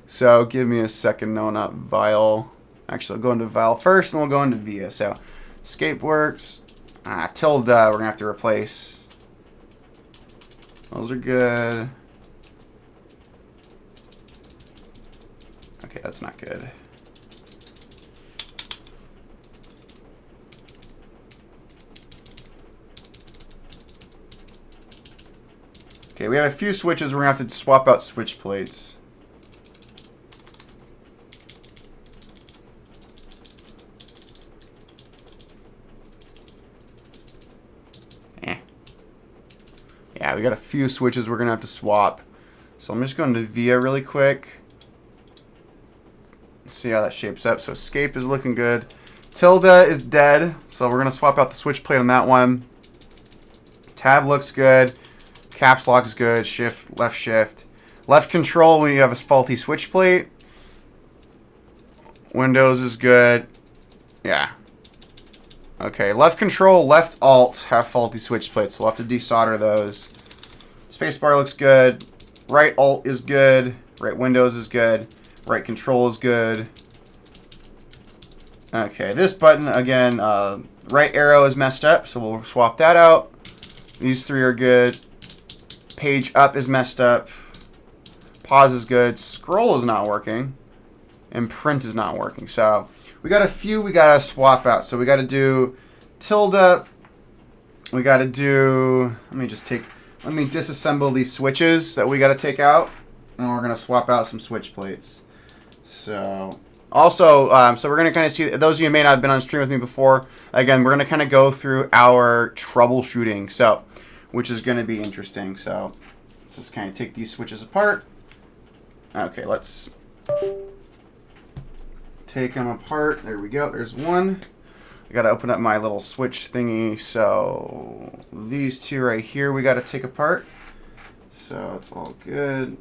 So, give me a second. No, not Vile. Actually, I'll go into Vile first, and we'll go into Via. So, Escape works. Tilde, we're gonna have to replace. Those are good. Okay, that's not good. Okay, we have a few switches. We're going to have to swap out switch plates. Yeah, we got a few switches we're going to have to swap. So I'm just going to Via really quick. Let's see how that shapes up. So Escape is looking good. Tilde is dead. So we're going to swap out the switch plate on that one. Tab looks good. Caps lock is good. Shift, left control when you have a faulty switch plate. Windows is good. Yeah. Okay, left control, left alt have faulty switch plates, so we'll have to desolder those. Spacebar looks good. Right alt is good. Right Windows is good. Right control is good. Okay, this button again, right arrow is messed up, so we'll swap that out. These three are good. Page up is messed up. Pause is good. Scroll is not working. And print is not working. So we got a few we got to swap out. So we got to do Tilde. We got to do, let me disassemble these switches that we got to take out. And we're going to swap out some switch plates. So also, so we're going to kind of see, those of you who may not have been on stream with me before, again, we're going to kind of go through our troubleshooting. So, which is going to be interesting. So let's just kind of take these switches apart. Okay, let's take them apart. There we go. There's one. I got to open up my little switch thingy. So these two right here we got to take apart. So it's all good.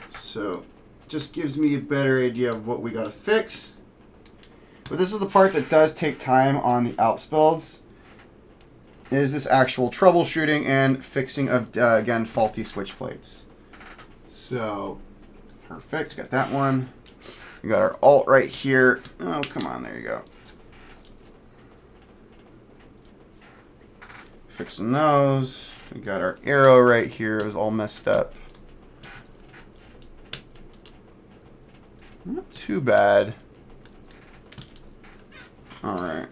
So just gives me a better idea of what we got to fix. But this is the part that does take time on the Alps builds. Is this actual troubleshooting and fixing of, again, faulty switch plates. So, perfect. Got that one. We got our alt right here. Oh, come on. There you go. Fixing those. We got our arrow right here. It was all messed up. Not too bad. All right.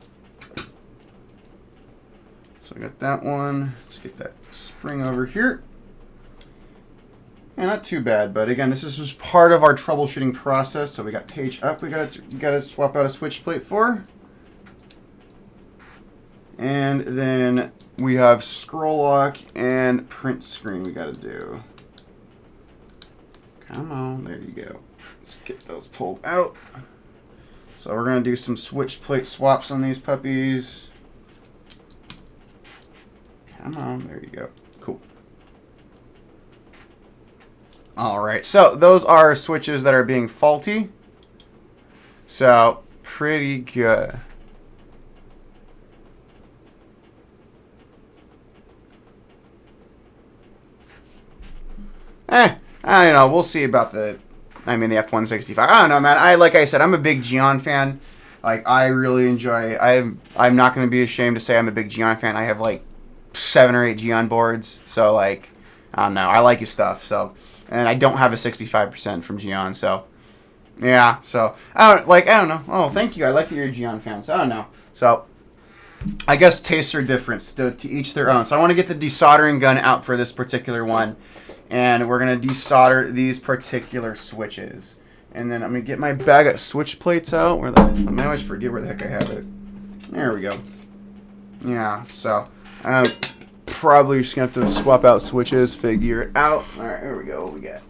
So I got that one. Let's get that spring over here. And not too bad, but again, this is just part of our troubleshooting process. So we got page up. We got to swap out a switch plate for. And then we have scroll lock and print screen we got to do. Come on, there you go. Let's get those pulled out. So we're going to do some switch plate swaps on these puppies. Come on, there you go. Cool. All right, so those are switches that are being faulty. So pretty good. I don't know. We'll see about the F-165. I don't know, man. Like I said, I'm a big Geon fan. Like, I really enjoy. I'm not going to be ashamed to say I'm a big Geon fan. I have like 7 or 8 Geon boards. So like, I don't know. I like his stuff. So, and I don't have a 65% from Geon. So, yeah. So I don't know. Oh, thank you. I like that you're a Geon fan. So I don't know. So, I guess tastes are different, to each their own. So I want to get the desoldering gun out for this particular one. And we're going to desolder these particular switches. And then I'm going to get my bag of switch plates out. I always forget where the heck I have it. There we go. Yeah, so I'm probably just going to have to swap out switches, figure it out. All right, here we go. What we got?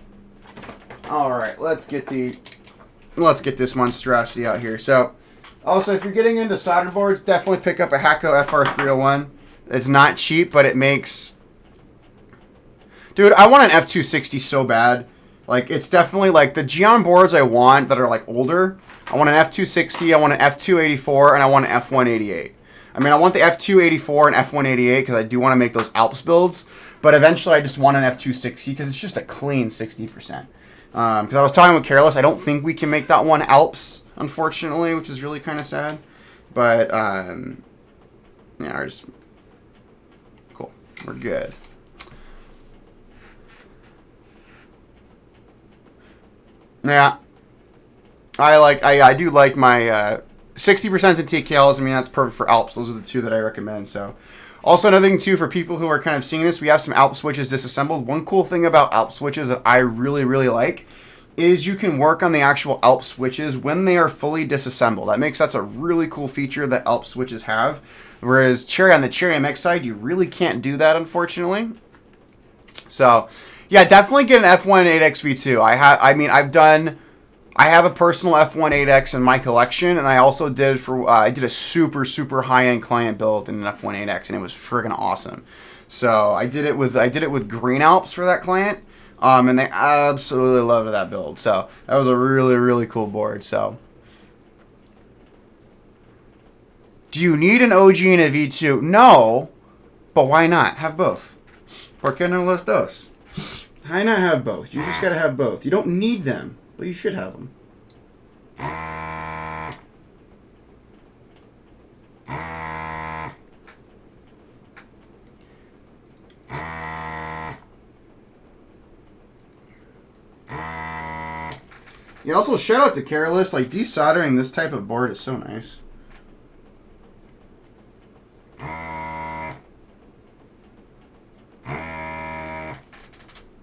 All right, let's get this monstrosity out here. So, also, if you're getting into solder boards, definitely pick up a Hakko FR301. It's not cheap, but it makes... Dude, I want an F260 so bad. Like, it's definitely, like, the Geon boards I want that are, like, older. I want an F260, I want an F284, and I want an F188. I mean, I want the F284 and F188 because I do want to make those Alps builds. But eventually, I just want an F260 because it's just a clean 60%. Because I was talking with Careless, I don't think we can make that one Alps, unfortunately, which is really kind of sad. But, yeah, we're just... Cool. We're good. Yeah, I do like my 60% in TKLs. I mean, that's perfect for Alps. Those are the two that I recommend. So, also another thing too for people who are kind of seeing this, we have some Alps switches disassembled. One cool thing about Alps switches that I really like is you can work on the actual Alps switches when they are fully disassembled. That's a really cool feature that Alps switches have. Whereas on the Cherry MX side, you really can't do that, unfortunately. So. Yeah, definitely get an F1.8X V2. I have a personal F1.8X in my collection, and I also did I did a super high-end client build in an F1.8X, and it was friggin' awesome. So I did it with Green Alps for that client, and they absolutely loved that build. So that was a really cool board. So, do you need an OG and a V2? No, but why not? Have both. ¿Por qué no los dos? Why not have both? You just gotta have both. You don't need them, but you should have them. Yeah, also shout out to Careless. Like, desoldering this type of board is so nice.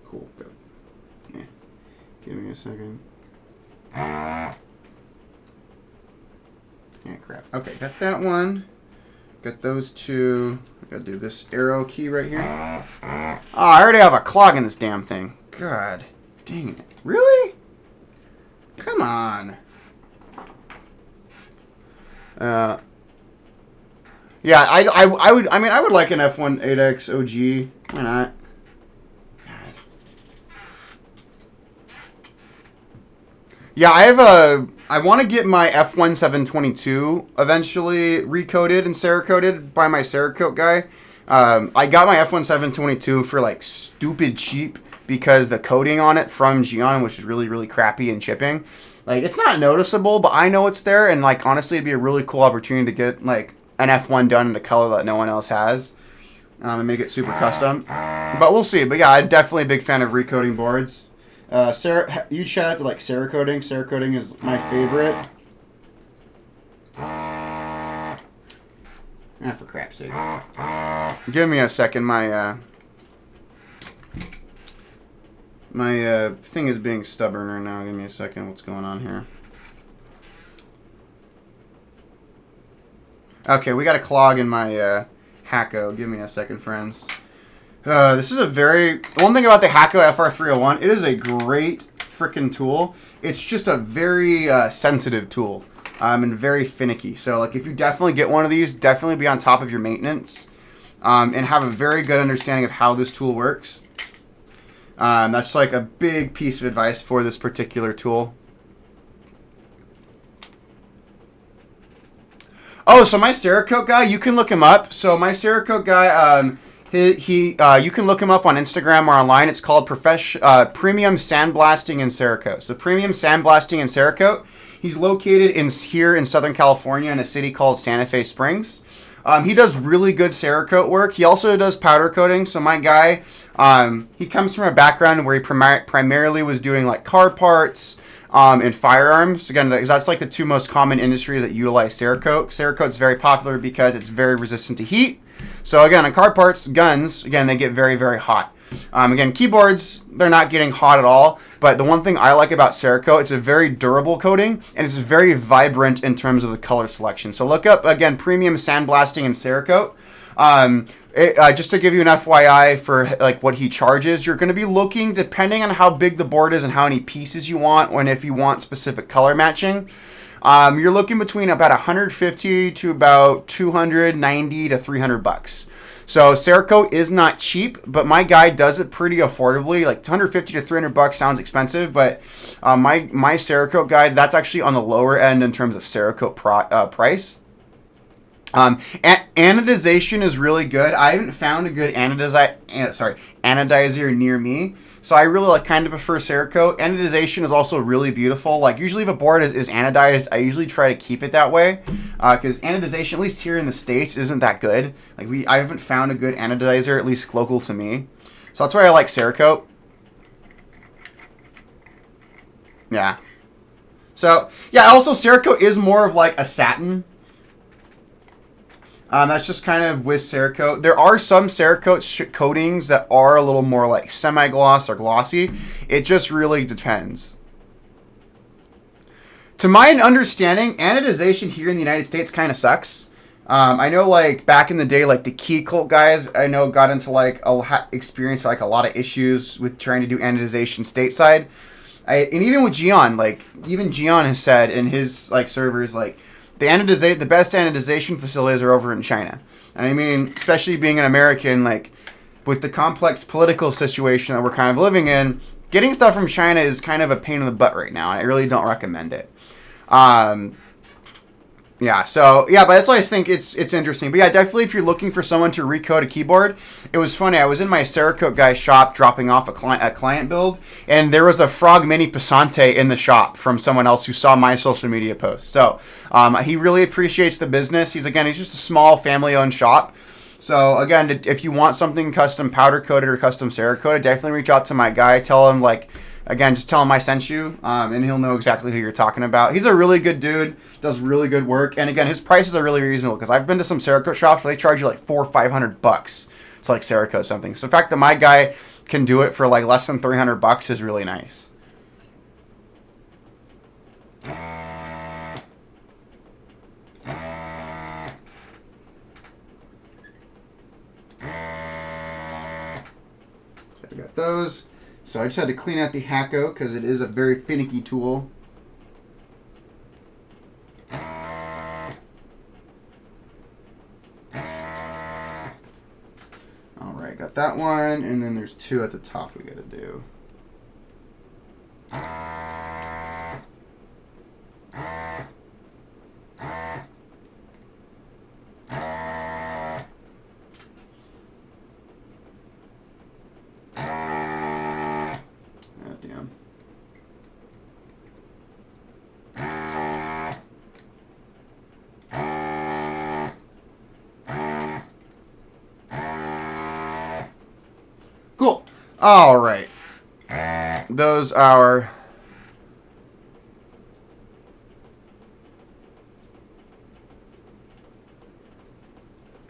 Cool. Yeah. Give me a second. Yeah, crap. Okay, got that one. Got those two. I gotta do this arrow key right here. Oh, I already have a clog in this damn thing. God dang it. Really? Come on. Yeah, I would like an F1.8X OG. Why not? Yeah, I want to get my F1722 eventually recoated and Cerakoted by my Cerakote guy. I got my F1722 for like stupid cheap because the coating on it from Geon, which is really crappy and chipping. Like, it's not noticeable, but I know it's there, and like honestly, it'd be a really cool opportunity to get like an F1 done in a color that no one else has, and make it super custom. But we'll see. But yeah, I'm definitely a big fan of recoating boards. Huge shout out to like Cerakoting. Cerakoting is my favorite. For crap's sake. Give me a second. My thing is being stubborn right now. Give me a second. What's going on here? Okay, we got a clog in my Hakko. Give me a second, friends. This is one thing about the Hakko FR301, it is a great freaking tool. It's just a very sensitive tool and very finicky. So, like, if you definitely get one of these, definitely be on top of your maintenance and have a very good understanding of how this tool works. That's like a big piece of advice for this particular tool. Oh, so my Cerakote guy, you can look him up. So my Cerakote guy, you can look him up on Instagram or online. It's called Premium Sandblasting and Cerakote. So Premium Sandblasting and Cerakote. He's located here in Southern California in a city called Santa Fe Springs. He does really good Cerakote work. He also does powder coating. So my guy, he comes from a background where he primarily was doing like car parts, in firearms. Again, that's like the two most common industries that utilize Cerakote. Cerakote's very popular because it's very resistant to heat. So again, on car parts, guns, again, they get very, very hot. Again, keyboards, they're not getting hot at all. But the one thing I like about Cerakote, it's a very durable coating, and it's very vibrant in terms of the color selection. So look up, again, premium sandblasting in Cerakote. Just to give you an FYI for like what he charges, you're going to be looking, depending on how big the board is and how many pieces you want, and if you want specific color matching, you're looking between about 150 to about 290 to 300 bucks. So Cerakote is not cheap, but my guy does it pretty affordably. Like 150 to 300 bucks sounds expensive, but my Cerakote guy, that's actually on the lower end in terms of Cerakote price. Anodization is really good. I haven't found a good anodizer near me, so I really kind of prefer Cerakote. Anodization is also really beautiful. Like usually if a board is anodized, I usually try to keep it that way, because anodization, at least here in the States, isn't that good. Like I haven't found a good anodizer, at least local to me. So that's why I like Cerakote. Yeah. So yeah, also Cerakote is more of like a satin. That's just kind of with Cerakote. There are some Cerakote coatings that are a little more like semi-gloss or glossy. It just really depends. To my understanding, anodization here in the United States kind of sucks. I know like back in the day, like the Key Cult guys, I know got into like experienced like a lot of issues with trying to do anodization stateside. And even with Geon, like even Geon has said in his like servers, like the best anodization facilities are over in China. And I mean, especially being an American, like with the complex political situation that we're kind of living in, getting stuff from China is kind of a pain in the butt right now. And I really don't recommend it. Yeah, so, yeah, but that's why I think it's interesting. But yeah, definitely if you're looking for someone to recode a keyboard, it was funny. I was in my Cerakote guy's shop dropping off a client build, and there was a Frog Mini Passante in the shop from someone else who saw my social media post. So he really appreciates the business. He's just a small family-owned shop. So, again, if you want something custom powder-coated or custom Cerakote, definitely reach out to my guy. Tell him, like, again, just tell him I sent you, and he'll know exactly who you're talking about. He's a really good dude, does really good work, and again, his prices are really reasonable, because I've been to some Cerakote shops where they charge you like $400 or $500 to like Cerakote something. So the fact that my guy can do it for like less than $300 is really nice. Okay, we got those. So I just had to clean out the Hacko because it is a very finicky tool. Alright, got that one, and then there's two at the top we gotta do. Cool. All right. Those are...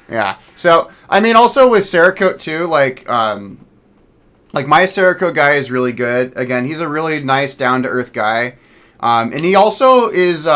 Yeah. So, I mean, also with Cerakote too, like my Cerakote guy is really good. Again, he's a really nice, down-to-earth guy. And he also is...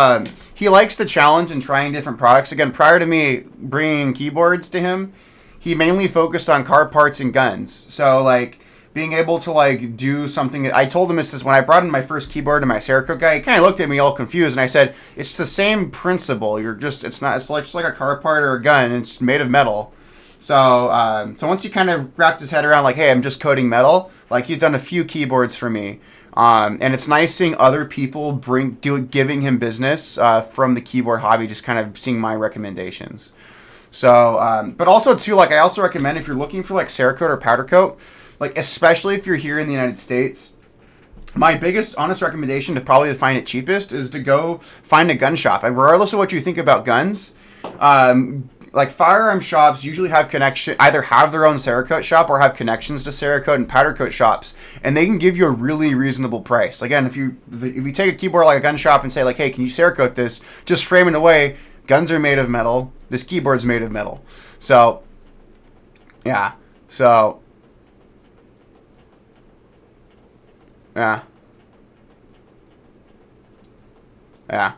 he likes the challenge and trying different products. Again, prior to me bringing keyboards to him, he mainly focused on car parts and guns. So, like, being able to, like, do something... I told him it's this... When I brought in my first keyboard to my Cerakote guy, he kind of looked at me all confused, and I said, it's the same principle. You're just... It's not... It's like just like a car part or a gun. It's made of metal. So, so once he kind of wrapped his head around, like, hey, I'm just coating metal, like, he's done a few keyboards for me. And it's nice seeing other people giving him business from the keyboard hobby, just kind of seeing my recommendations. So, but also too, like, I also recommend if you're looking for like Cerakote or powder coat, like especially if you're here in the United States, my biggest honest recommendation to probably find it cheapest is to go find a gun shop. And regardless of what you think about guns, like like firearm shops usually have either have their own Cerakote shop or have connections to Cerakote and powder coat shops, and they can give you a really reasonable price. Again, if you take a keyboard like a gun shop and say like, hey, can you Cerakote this? Just frame it away. Guns are made of metal. This keyboard's made of metal. So, yeah. So, yeah. Yeah.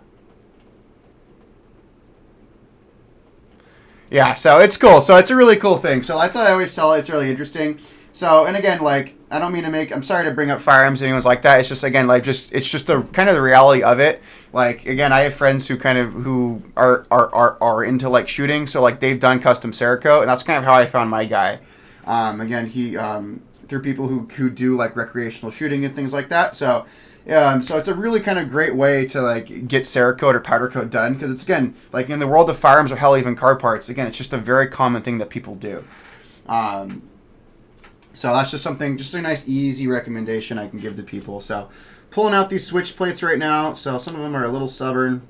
Yeah, so it's cool. So it's a really cool thing. So that's why I always tell it. It's really interesting. So, and again, like, I don't mean to I'm sorry to bring up firearms, anyone's like that. It's just, again, like, it's just the kind of the reality of it. Like, again, I have friends who are into, like, shooting. So, like, they've done custom Cerakote, and that's kind of how I found my guy. Again, through people who do, like, recreational shooting and things like that. So, so it's a really kind of great way to like get Cerakote or powder coat done, because it's, again, like in the world of firearms or hell even car parts, again, it's just a very common thing that people do. So that's just a nice easy recommendation I can give to people. So pulling out these switch plates right now. So some of them are a little stubborn.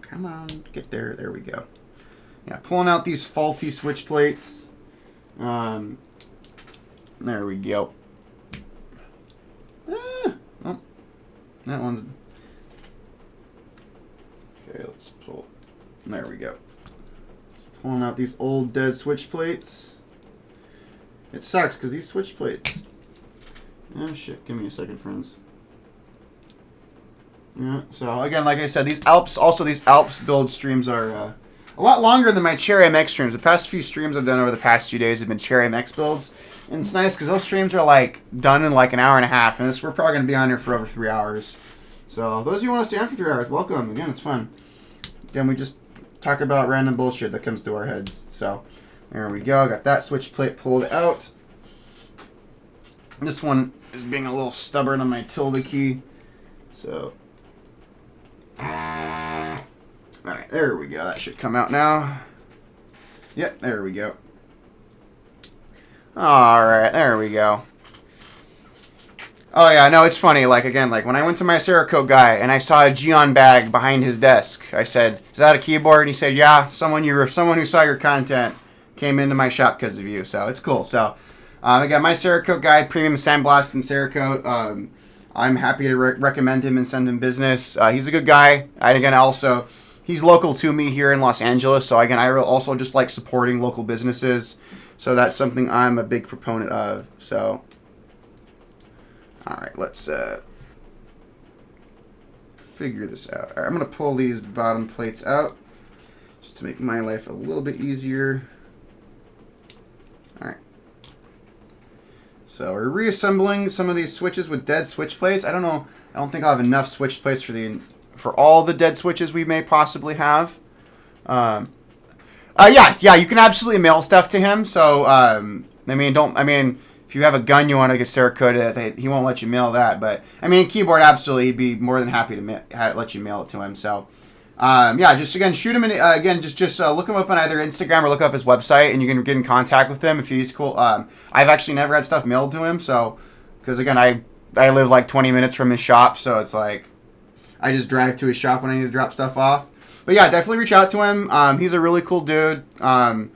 Come on, get there. There we go. Yeah, pulling out these faulty switch plates. There we go. Oh, that one's... Okay, let's pull... There we go. Just pulling out these old dead switch plates. It sucks, because these switch plates... Oh, shit. Give me a second, friends. Yeah, so, again, like I said, these Alps build streams are a lot longer than my Cherry MX streams. The past few streams I've done over the past few days have been Cherry MX builds. And it's nice because those streams are like done in like an hour and a half, and we're probably going to be on here for over 3 hours. So those of you who want to stay on for 3 hours, welcome. Again, it's fun. Again, we just talk about random bullshit that comes to our heads. So there we go. Got that switch plate pulled out. This one is being a little stubborn on my tilde key. So, all right, there we go. That should come out now. Yep, there we go. Alright, there we go. Oh yeah, no, it's funny, like, again, like, when I went to my Cerakote guy and I saw a Geon bag behind his desk, I said, is that a keyboard? And he said, yeah, someone who saw your content came into my shop because of you, so it's cool. So, again, my Cerakote guy, Premium Sandblast and Cerakote, I'm happy to recommend him and send him business. He's a good guy, and again, also, he's local to me here in Los Angeles, so again, I also just like supporting local businesses. So that's something I'm a big proponent of. So, all right, let's figure this out. All right, I'm going to pull these bottom plates out just to make my life a little bit easier. All right. So we're reassembling some of these switches with dead switch plates. I don't know. I don't think I'll have enough switch plates for all the dead switches we may possibly have. Yeah, you can absolutely mail stuff to him. So, if you have a gun you want to get Cerakote, he won't let you mail that. But, keyboard, absolutely, he'd be more than happy to let you mail it to him. So, yeah, just, again, shoot him, just look him up on either Instagram or look up his website, and you can get in contact with him if he's cool. I've actually never had stuff mailed to him, so, because, again, I live like 20 minutes from his shop, so it's like, I just drive to his shop when I need to drop stuff off. But yeah, definitely reach out to him. He's a really cool dude. Again,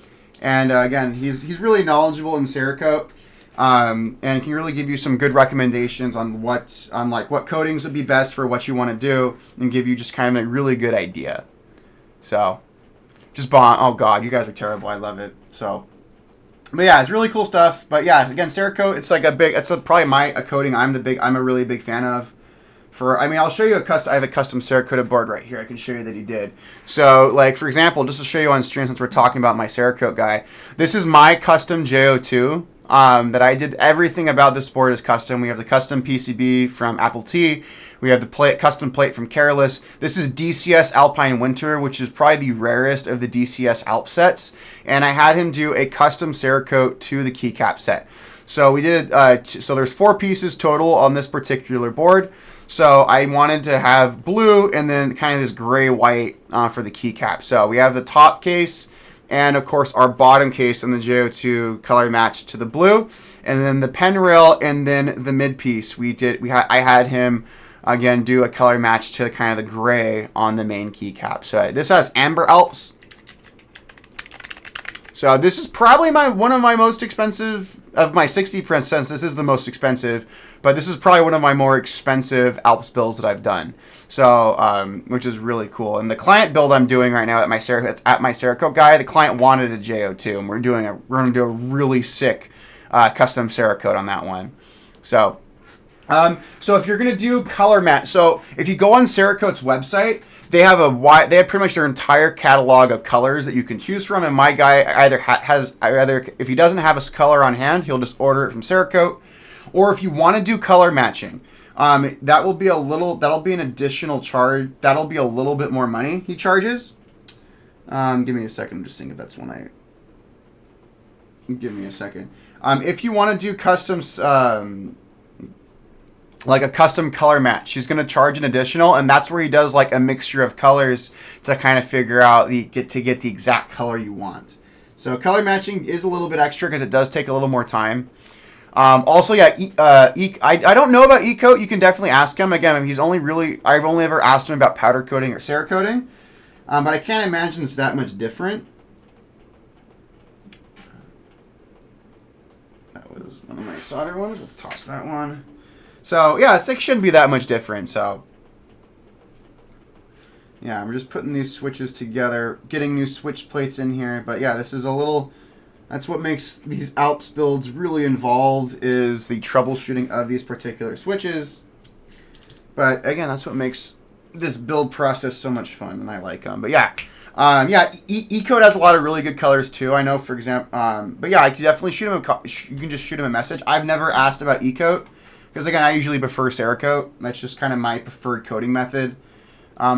he's really knowledgeable in Cerakote. And can really give you some good recommendations on what coatings would be best for what you want to do, and give you just kind of a really good idea. So, just bomb. Oh God, you guys are terrible. I love it. So, but yeah, it's really cool stuff. But yeah, again, Cerakote, it's probably a coating I'm a really big fan of. I'll show you I have a custom Cerakote board right here. I can show you that he did. So, like, for example, just to show you on stream, since we're talking about my Cerakote guy, this is my custom JO2 that I did. Everything about this board is custom. We have the custom PCB from Apple T. We have the custom plate from Careless. This is DCS Alpine Winter, which is probably the rarest of the DCS Alp sets. And I had him do a custom Cerakote to the keycap set. So we did, so there's 4 pieces total on this particular board. So I wanted to have blue and then kind of this gray-white for the keycap. So we have the top case and, of course, our bottom case in the JO2 color matched to the blue. And then the pen rail and then the mid piece. I had him, again, do a color match to kind of the gray on the main keycap. So this has amber Alps. So this is probably one of my most expensive of my 60 prints, since this is the most expensive, but this is probably one of my more expensive Alps builds that I've done. So, which is really cool. And the client build I'm doing right now at my Cerakote guy, the client wanted a JO2, and we're going to do a really sick custom Cerakote on that one. So, so if you're going to do color match, so if you go on Cerakote's website, they have pretty much their entire catalog of colors that you can choose from. And my guy either if he doesn't have a color on hand, he'll just order it from Cerakote. Or if you want to do color matching, that'll be an additional charge. That'll be a little bit more money he charges. Give me a second. I'm just thinking if that's one give me a second. If you want to do customs, like a custom color match, he's going to charge an additional, and that's where he does like a mixture of colors to kind of figure out get the exact color you want. So color matching is a little bit extra because it does take a little more time. Also, yeah, I don't know about E-coat. You can definitely ask him. Again, I've only ever asked him about powder coating or Cerakoting, but I can't imagine it's that much different. That was one of my solder ones. We'll toss that one. So, yeah, it shouldn't be that much different. So, yeah, I'm just putting these switches together, getting new switch plates in here. But, yeah, this is that's what makes these Alps builds really involved, is the troubleshooting of these particular switches. But, again, that's what makes this build process so much fun, and I like them. But, yeah. E-Coat has a lot of really good colors, too. I know, for example. But, yeah, I can definitely shoot him you can just shoot him a message. I've never asked about E-Coat, because, again, I usually prefer Cerakote. That's just kind of my preferred coating method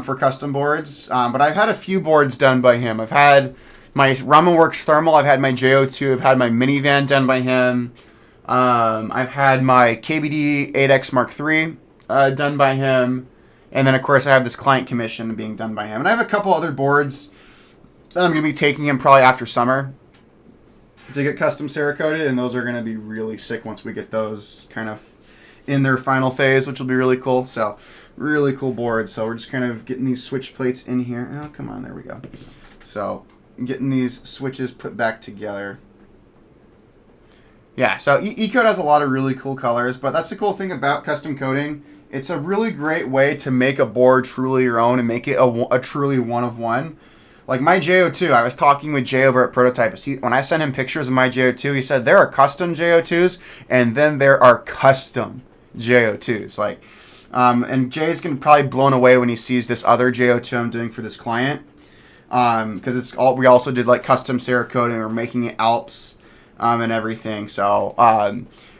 for custom boards. But I've had a few boards done by him. I've had my Ramen Works Thermal. I've had my JO2. I've had my minivan done by him. I've had my KBD 8X Mark III done by him. And then, of course, I have this client commission being done by him. And I have a couple other boards that I'm going to be taking him probably after summer to get custom Cerakoted. And those are going to be really sick once we get those kind of in their final phase, which will be really cool. So, really cool board. So, we're just kind of getting these switch plates in here. Oh, come on. There we go. So, getting these switches put back together. Yeah, so E-Coat has a lot of really cool colors, but that's the cool thing about custom coating. It's a really great way to make a board truly your own and make it a truly one-of-one. Like my JO2, I was talking with Jay over at Prototypist. When I sent him pictures of my JO2, he said there are custom JO2s and then there are custom JO2s. Like, and Jay's gonna probably be blown away when he sees this other JO2 I'm doing for this client, because we also did like custom Cerakoting, or making it Alps, and everything. So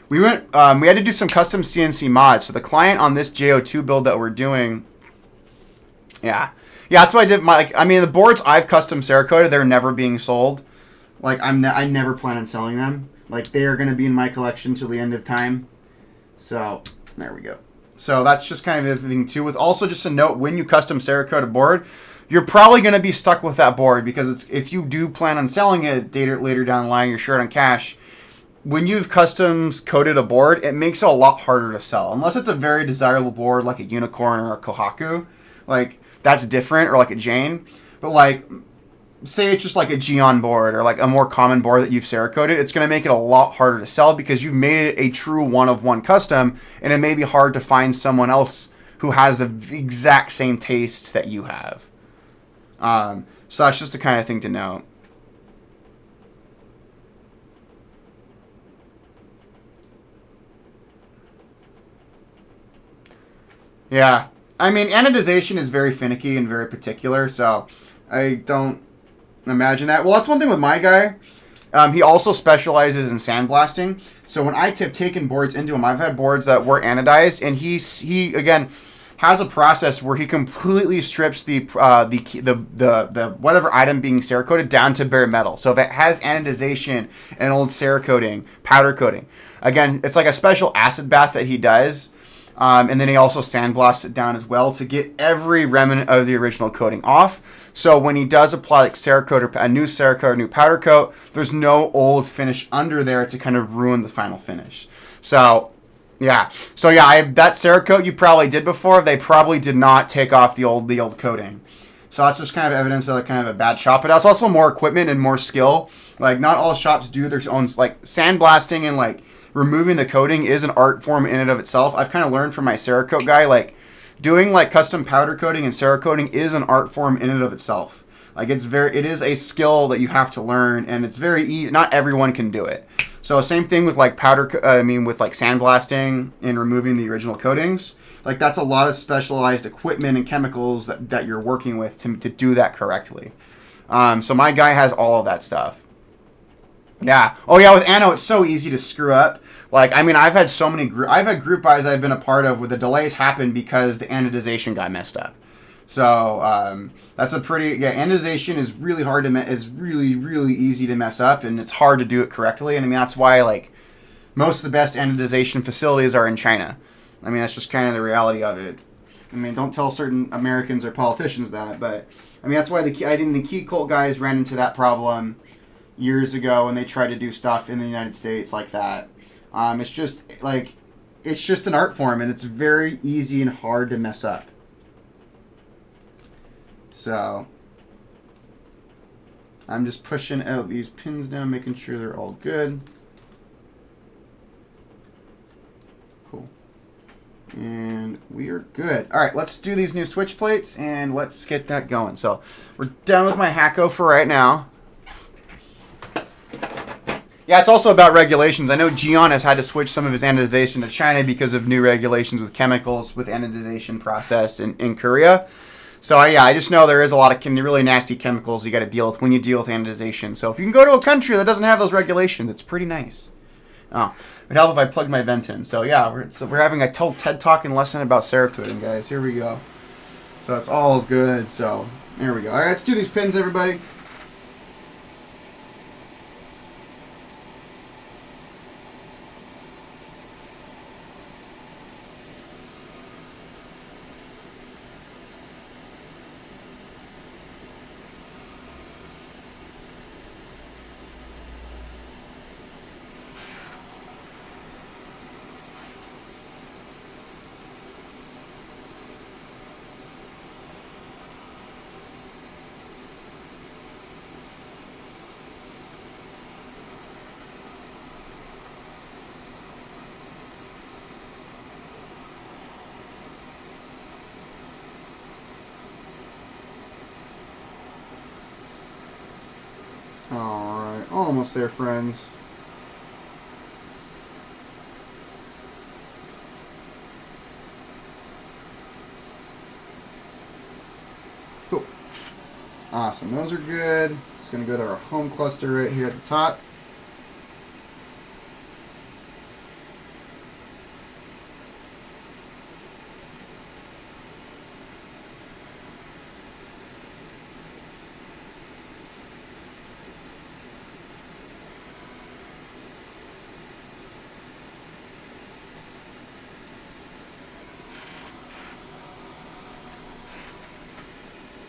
we had to do some custom CNC mods. So the client on this JO2 build that we're doing, yeah, that's what I did. The boards I've custom Cerakoted, they're never being sold. Like I never plan on selling them. Like they are going to be in my collection till the end of time. So there we go. So that's just kind of the thing too. With also just a note, when you custom Cerakote a board, you're probably going to be stuck with that board, because if you do plan on selling it later down the line, you're short on cash. When you've custom coated a board, it makes it a lot harder to sell, unless it's a very desirable board like a Unicorn or a Kohaku. Like that's different, or like a Jane. But like, say it's just like a Geon board, or like a more common board that you've Cerakoted, it's going to make it a lot harder to sell, because you've made it a true one-of-one custom, and it may be hard to find someone else who has the exact same tastes that you have. So that's just the kind of thing to note. Yeah. I mean, anodization is very finicky and very particular, so I don't imagine that. Well, that's one thing with my guy. He also specializes in sandblasting. So when I have taken boards into him, I've had boards that were anodized, and he again has a process where he completely strips the whatever item being Cerakoted down to bare metal. So if it has anodization and old Cerakoting, powder coating, again, it's like a special acid bath that he does. And then he also sandblasts it down as well to get every remnant of the original coating off. So when he does apply like Cerakote, a new Cerakote, a new powder coat, there's no old finish under there to kind of ruin the final finish. So yeah, that Cerakote you probably did before, they probably did not take off the old coating. So that's just kind of evidence of like kind of a bad shop. But that's also more equipment and more skill. Like not all shops do their own, like sandblasting and like removing the coating is an art form in and of itself. I've kind of learned from my Cerakote guy, like doing like custom powder coating and Cerakoting is an art form in and of itself. Like it is a skill that you have to learn, and it's very easy. Not everyone can do it. So same thing with like with like sandblasting and removing the original coatings. Like that's a lot of specialized equipment and chemicals that you're working with to do that correctly. So my guy has all of that stuff. Yeah. Oh yeah, with Anno, it's so easy to screw up. Like, I mean, I've had so many I've had group buys I've been a part of where the delays happen because the anodization guy messed up. So that's a pretty anodization is really hard to is really easy to mess up, and it's hard to do it correctly. And I mean that's why like most of the best anodization facilities are in China. I mean that's just kind of the reality of it. I mean don't tell certain Americans or politicians that, but I mean that's why I think the Key Cult guys ran into that problem years ago when they tried to do stuff in the United States like that. It's just like it's just an art form, and it's very easy and hard to mess up. So I'm just pushing out these pins down, making sure they're all good. Cool. And we are good. All right, let's do these new switch plates, and let's get that going. So we're done with my Hacko for right now. Yeah, it's also about regulations. I know Geon has had to switch some of his anodization to China because of new regulations with chemicals with anodization process in Korea. So yeah, I just know there is a lot of really nasty chemicals you got to deal with when you deal with anodization. So if you can go to a country that doesn't have those regulations, it's pretty nice. Oh, it would help if I plugged my vent in. So yeah, we're having a TED Talking lesson about Cerakoting, guys. Here we go. So it's all good. So there we go. All right, let's do these pins, everybody. Alright, almost there, friends. Cool. Awesome, those are good. It's going to go to our home cluster right here at the top.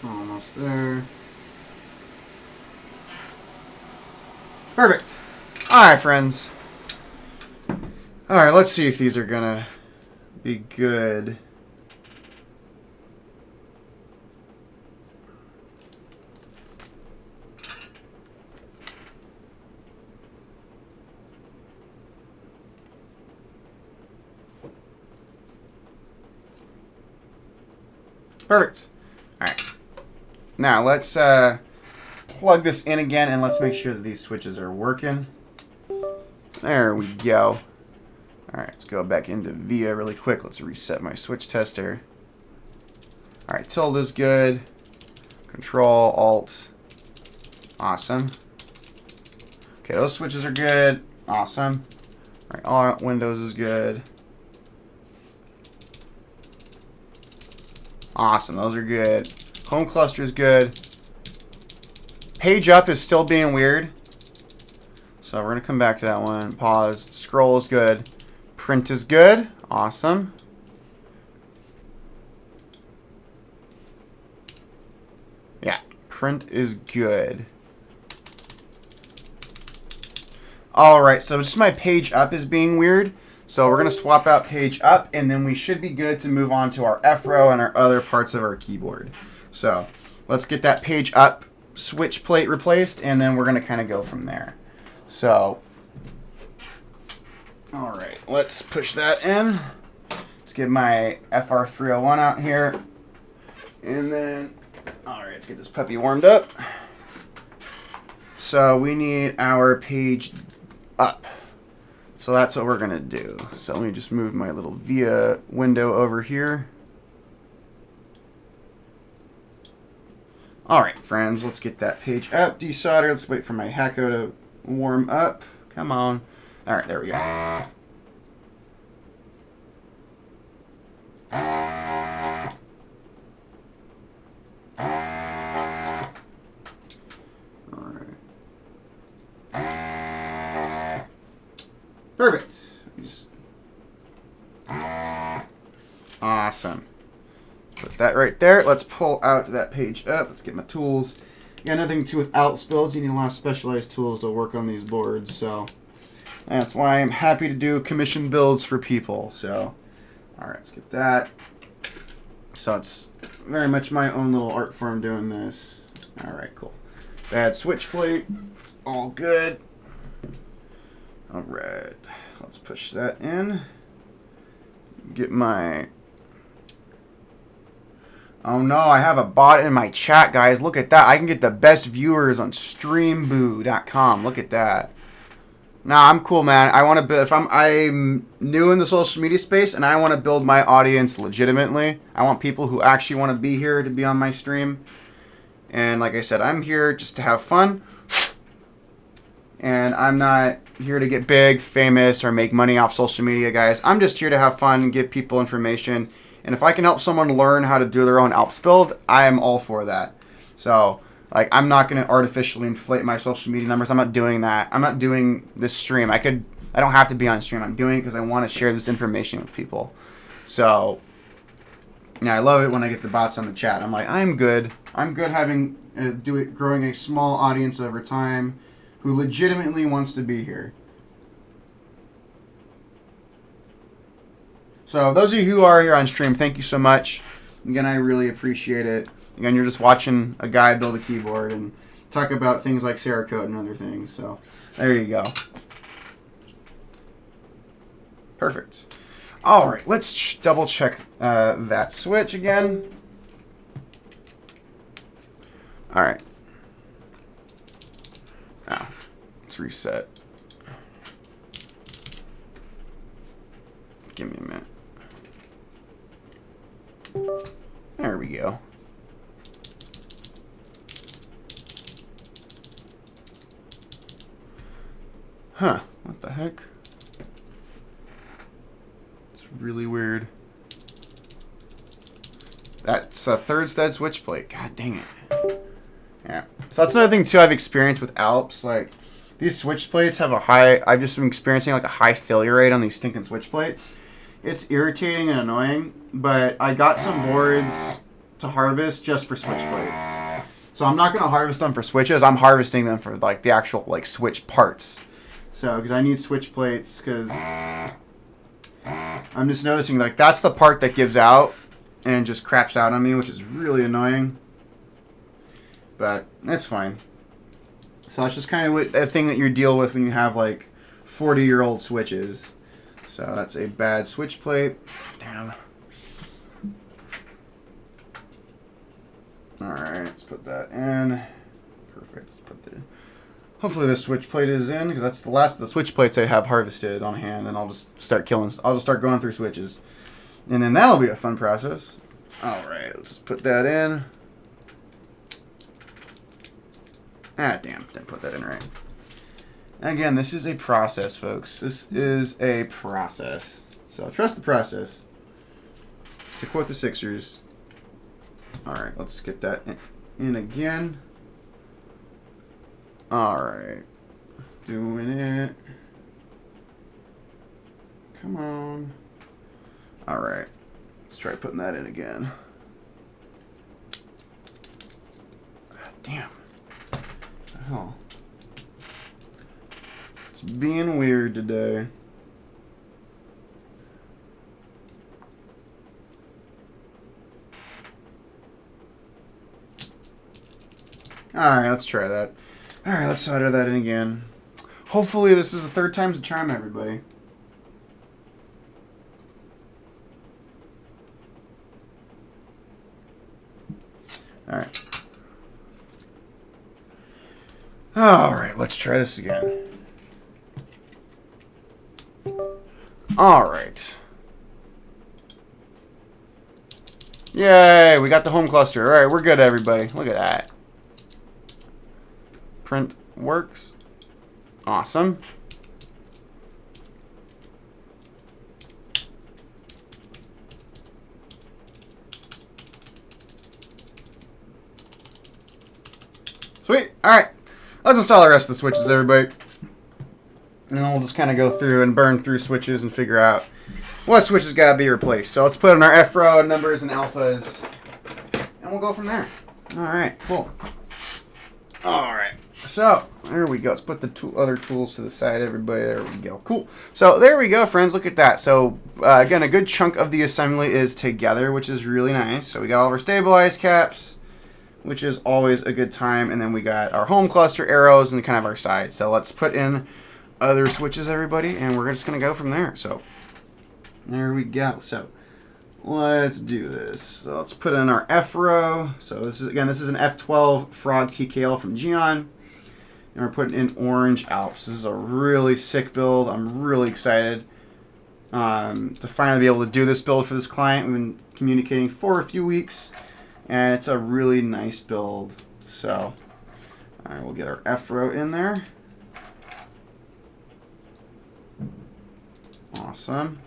Almost there. Perfect. Alright, friends. Alright, let's see if these are gonna be good. Perfect. Alright. Now let's plug this in again, and let's make sure that these switches are working. There we go. Alright, let's go back into VIA really quick. Let's reset my switch tester. Alright, tilde is good. Control, Alt. Awesome. Okay, those switches are good. Awesome. Alright, all Windows is good. Awesome, those are good. Home cluster is good. Page up is still being weird. So we're going to come back to that one. Pause. Scroll is good. Print is good. Awesome. Yeah, print is good. Alright, so just my page up is being weird. So we're going to swap out page up, and then we should be good to move on to our F row and our other parts of our keyboard. So let's get that page up switch plate replaced, and then we're going to kind of go from there. So, all right, let's push that in. Let's get my FR301 out here. And then, all right, let's get this puppy warmed up. So we need our page up. So that's what we're going to do. So let me just move my little VIA window over here. All right, friends, let's get that page up, desolder. Let's wait for my Hacko to warm up. Come on. All right, there we go. All right. Perfect. Awesome. Put that right there. Let's pull out that page up. Let's get my tools. Got nothing to do with Alps builds. You need a lot of specialized tools to work on these boards. So that's why I'm happy to do commission builds for people. So, all right, let's get that. So it's very much my own little art form doing this. All right, cool. Bad switch plate. It's all good. All right, let's push that in. Get my... Oh no, I have a bot in my chat, guys. Look at that. I can get the best viewers on streamboo.com. Look at that. Nah, I'm cool, man. I want to build, if I'm new in the social media space and I want to build my audience legitimately. I want people who actually want to be here to be on my stream. And like I said, I'm here just to have fun. And I'm not here to get big, famous, or make money off social media, guys. I'm just here to have fun, give people information. And if I can help someone learn how to do their own Alps build, I am all for that. So, like, I'm not going to artificially inflate my social media numbers. I'm not doing that. I'm not doing this stream. I don't have to be on stream. I'm doing it because I want to share this information with people. So, yeah, I love it when I get the bots on the chat. I'm like, I'm good. I'm good having growing a small audience over time who legitimately wants to be here. So those of you who are here on stream, thank you so much. Again, I really appreciate it. Again, you're just watching a guy build a keyboard and talk about things like Cerakote and other things. So there you go. Perfect. All right, let's double check that switch again. All right. Now, let's reset. Give me a minute. There we go. Huh, what the heck? It's really weird. That's a third stud switch plate. God dang it. Yeah. So that's another thing too I've experienced with Alps. Like, these switch plates have a high, I've just been experiencing like a high failure rate on these stinking switch plates. It's irritating and annoying, but I got some boards to harvest just for switch plates. So I'm not going to harvest them for switches. I'm harvesting them for like the actual like switch parts. So, because I need switch plates, because I'm just noticing like that's the part that gives out and just craps out on me, which is really annoying. But that's fine. So that's just kind of a thing that you deal with when you have like 40-year-old switches. So that's a bad switch plate. Damn. Alright, let's put that in. Perfect. Let's put the... Hopefully this switch plate is in, because that's the last of the switch plates I have harvested on hand, and I'll just start going through switches. And then that'll be a fun process. Alright, let's put that in. Ah, damn, didn't put that in right. Again, this is a process, folks. This is a process. So trust the process. To quote the Sixers. Alright, let's get that in again. Alright. Doing it. Come on. Alright. Let's try putting that in again. God damn. What the hell? It's being weird today. Alright, let's try that. Alright, let's solder that in again. Hopefully this is the third time's a charm, everybody. Alright. Alright, let's try this again. Alright. Yay, we got the home cluster. Alright, we're good, everybody. Look at that. Print works. Awesome. Sweet. Alright. Let's install the rest of the switches, everybody. And then we'll just kind of go through and burn through switches and figure out what switches got to be replaced. So let's put in our F-row numbers and alphas. And we'll go from there. Alright, cool. Alright. So, there we go. Let's put the other tools to the side, everybody. There we go. Cool. So, there we go, friends. Look at that. So, again, a good chunk of the assembly is together, which is really nice. So, we got all of our stabilized caps, which is always a good time. And then we got our home cluster arrows and kind of our sides. So, let's put in other switches, everybody, and we're just going to go from there. So, there we go. So, let's do this. So, let's put in our F row. So, this is an F12 Frog TKL from Geon. And we're putting in orange Alps. This is a really sick build. I'm really excited to finally be able to do this build for this client. We've been communicating for a few weeks, and it's a really nice build. So, all right, we'll get our F row in there. Awesome.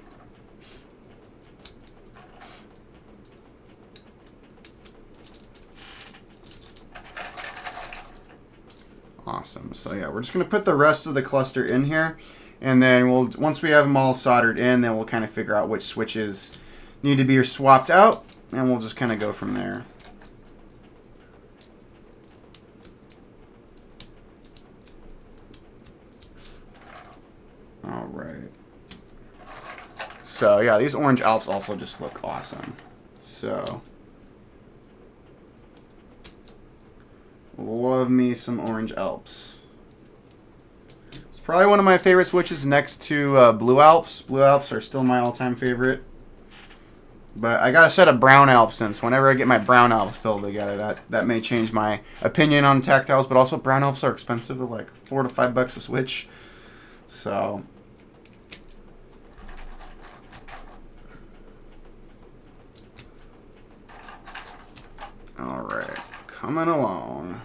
Awesome. So yeah, we're just going to put the rest of the cluster in here, and then once we have them all soldered in, then we'll kind of figure out which switches need to be swapped out, and we'll just kind of go from there. All right. So yeah, these orange Alps also just look awesome. So love me some orange Alps. It's probably one of my favorite switches next to blue Alps. Blue Alps are still my all-time favorite. But I got a set of brown Alps, since whenever I get my brown Alps build together, that may change my opinion on tactiles. But also brown Alps are expensive. They're like $4 to $5 a switch. So all right, coming along.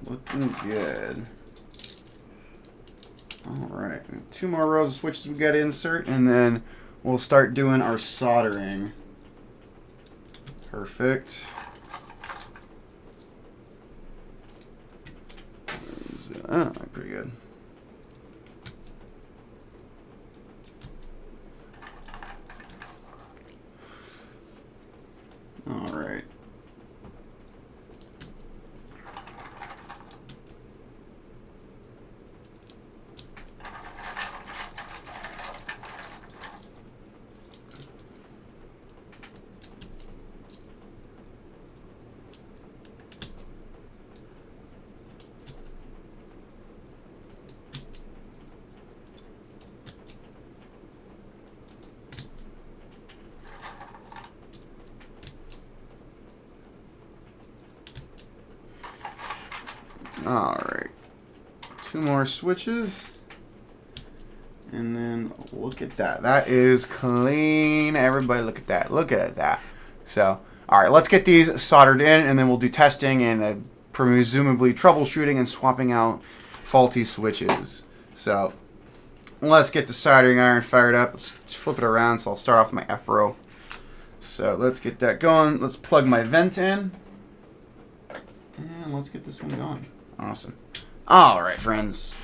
Looking good. Alright, 2 more rows of switches we got to insert, and then we'll start doing our soldering. Perfect. Oh, pretty good. Alright. Alright, 2 more switches, and then look at that. That is clean. Everybody look at that. Look at that. So, alright, let's get these soldered in, and then we'll do testing and presumably troubleshooting and swapping out faulty switches. So, let's get the soldering iron fired up. Let's flip it around, so I'll start off with my F row. So, let's get that going. Let's plug my vent in, and let's get this one going. Awesome. All right, friends.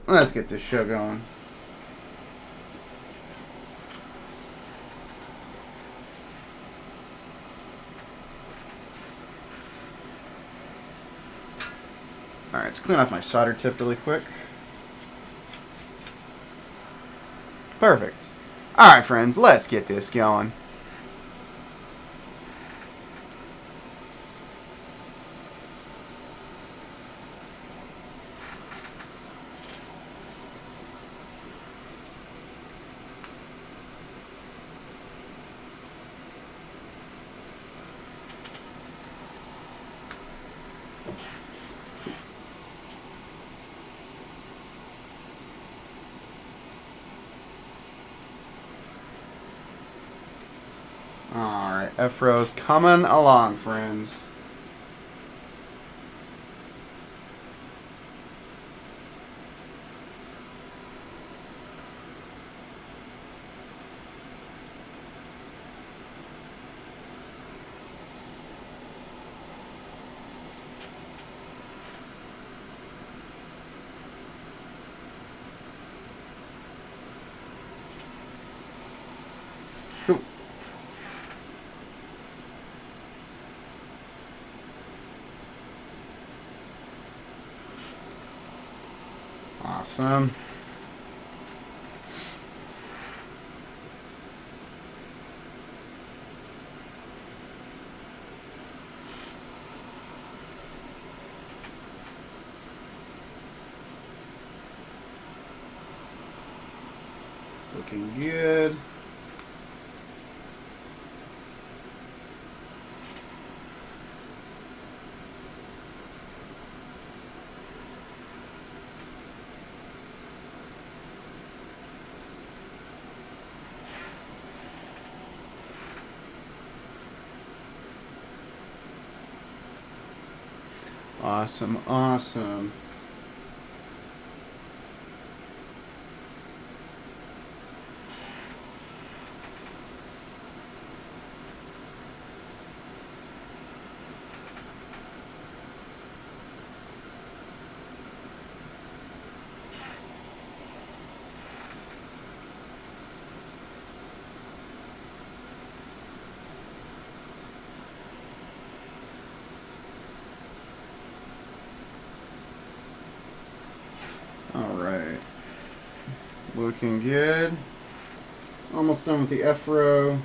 Let's get this show going. All right, let's clean off my solder tip really quick. Perfect. All right, friends. Let's get this going. Alright, F-Row's coming along, friends. Awesome. Looking good. Awesome, awesome. Alright. Looking good. Almost done with the F-Row.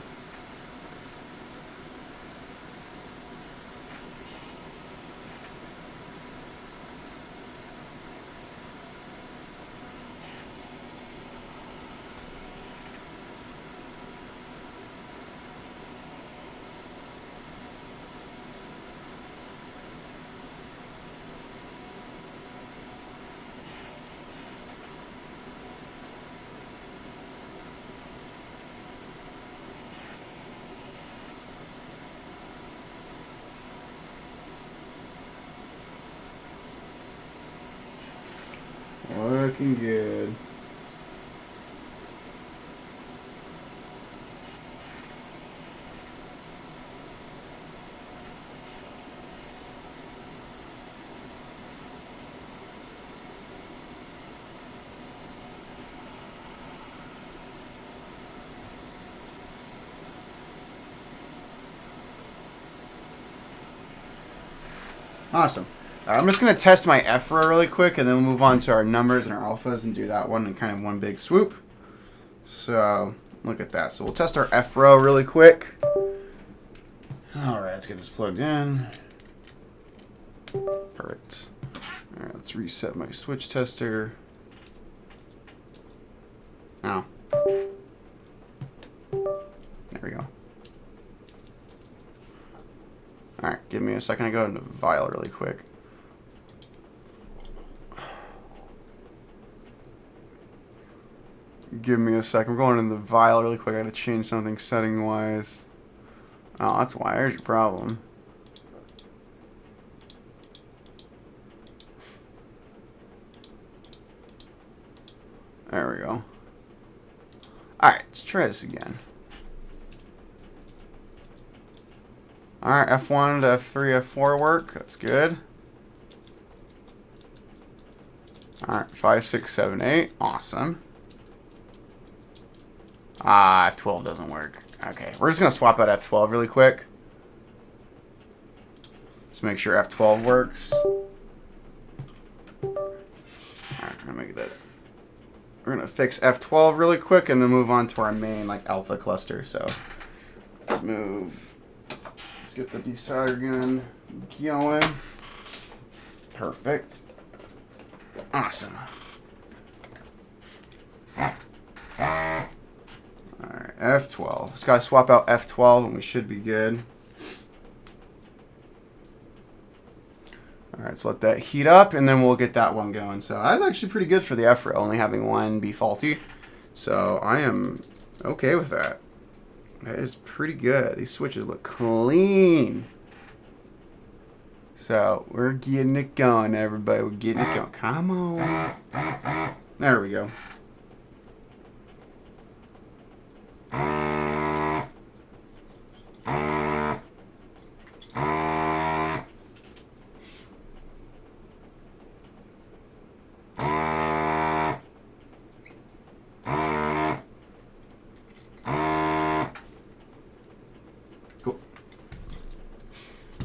Looking good. Awesome. I'm just going to test my F-Row really quick, and then we'll move on to our numbers and our alphas and do that one in kind of one big swoop. So, look at that. So we'll test our F-Row really quick. Alright, let's get this plugged in. Perfect. Alright, let's reset my switch tester. Oh. There we go. Alright, give me a second. I go into Vial really quick. Give me a sec. I'm going in the Vial really quick. I gotta change something setting wise. Oh, that's why. There's your problem. There we go. Alright, let's try this again. Alright, F1 to F3, F4 work. That's good. Alright, 5, 6, 7, 8. Awesome. F12 doesn't work. Okay, we're just going to swap out F12 really quick. Let's make sure F12 works. Alright, we're going to make that. We're going to fix F12 really quick and then move on to our main like alpha cluster. So let's move. Let's get the desolder gun going. Perfect. Awesome. Alright, F12. Just gotta swap out F12 and we should be good. All right, so let that heat up, and then we'll get that one going. So that's actually pretty good for the F-row, only having one be faulty. So I am okay with that. That is pretty good. These switches look clean. So we're getting it going, everybody. We're getting it going. Come on. There we go. Cool.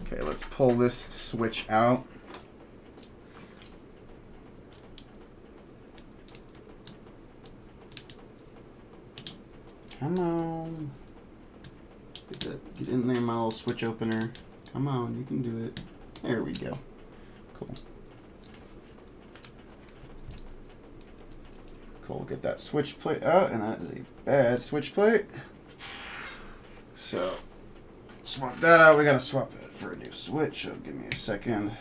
Okay, let's pull this switch out. Come on. Get in there, my little switch opener. Come on, you can do it. There we go. Cool. Cool, get that switch plate out, and that is a bad switch plate. So, swap that out. We gotta swap it for a new switch. So give me a second.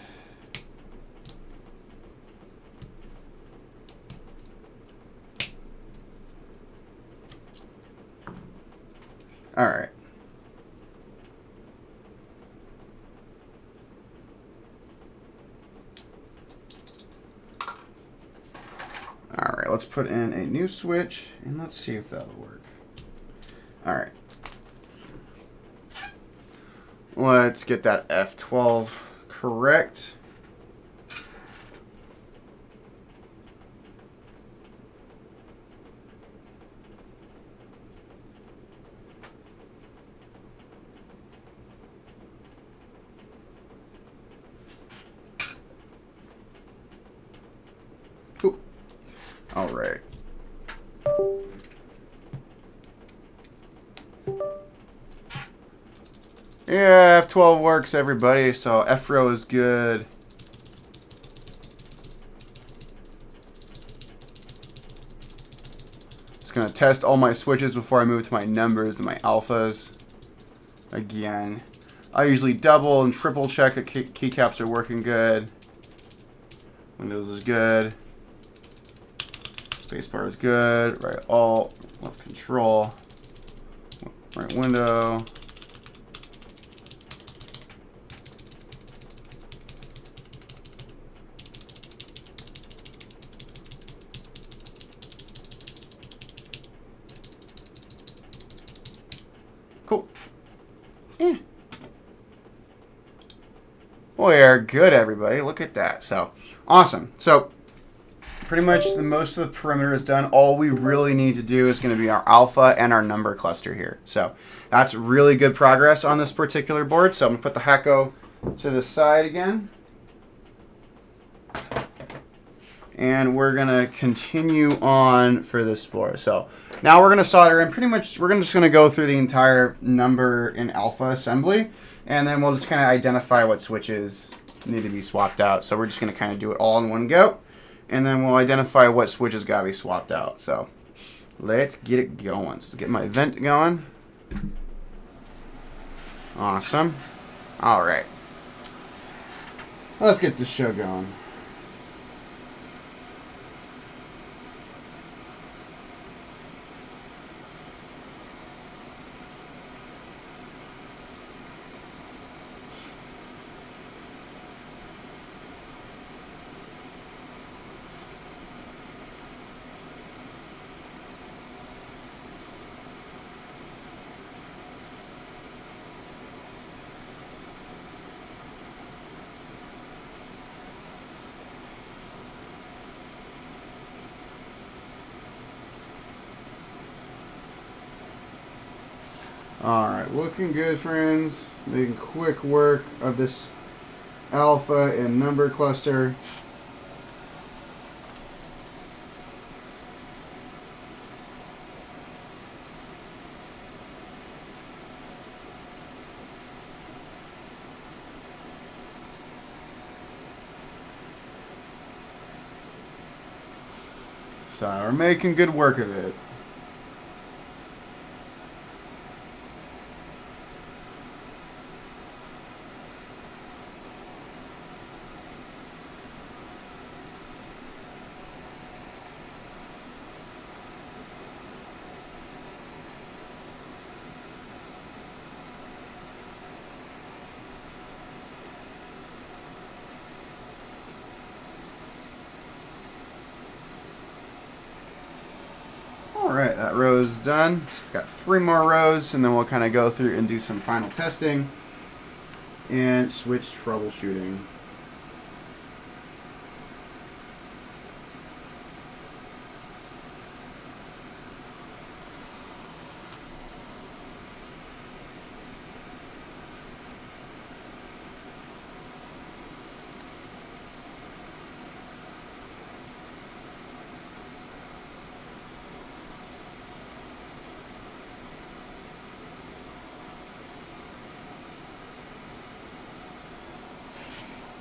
All right. All right, let's put in a new switch, and let's see if that'll work. All right. Let's get that F12 correct. Cool. All right. Yeah, F12 works, everybody. So F-row is good. Just gonna test all my switches before I move to my numbers and my alphas. Again, I usually double and triple check that keycaps are working good. Windows is good. Spacebar is good. Right alt, left control. Right window. Cool. Yeah. We are good, everybody. Look at that. So, awesome. So, pretty much most of the perimeter is done. All we really need to do is going to be our alpha and our number cluster here. So, that's really good progress on this particular board. So, I'm going to put the Hacko to the side again. And we're going to continue on for this board. So, now we're going to solder in. Pretty much, we're just going to go through the entire number and alpha assembly. And then we'll just kind of identify what switches need to be swapped out. So, we're just going to kind of do it all in one go. And then we'll identify what switches got to be swapped out. So, let's get it going. So, let's get my vent going. Awesome. All right. Let's get this show going. Alright, looking good, friends. Making quick work of this alpha and number cluster. So we're making good work of it. that row is done. It's got 3 more rows, and then we'll kind of go through and do some final testing and switch troubleshooting.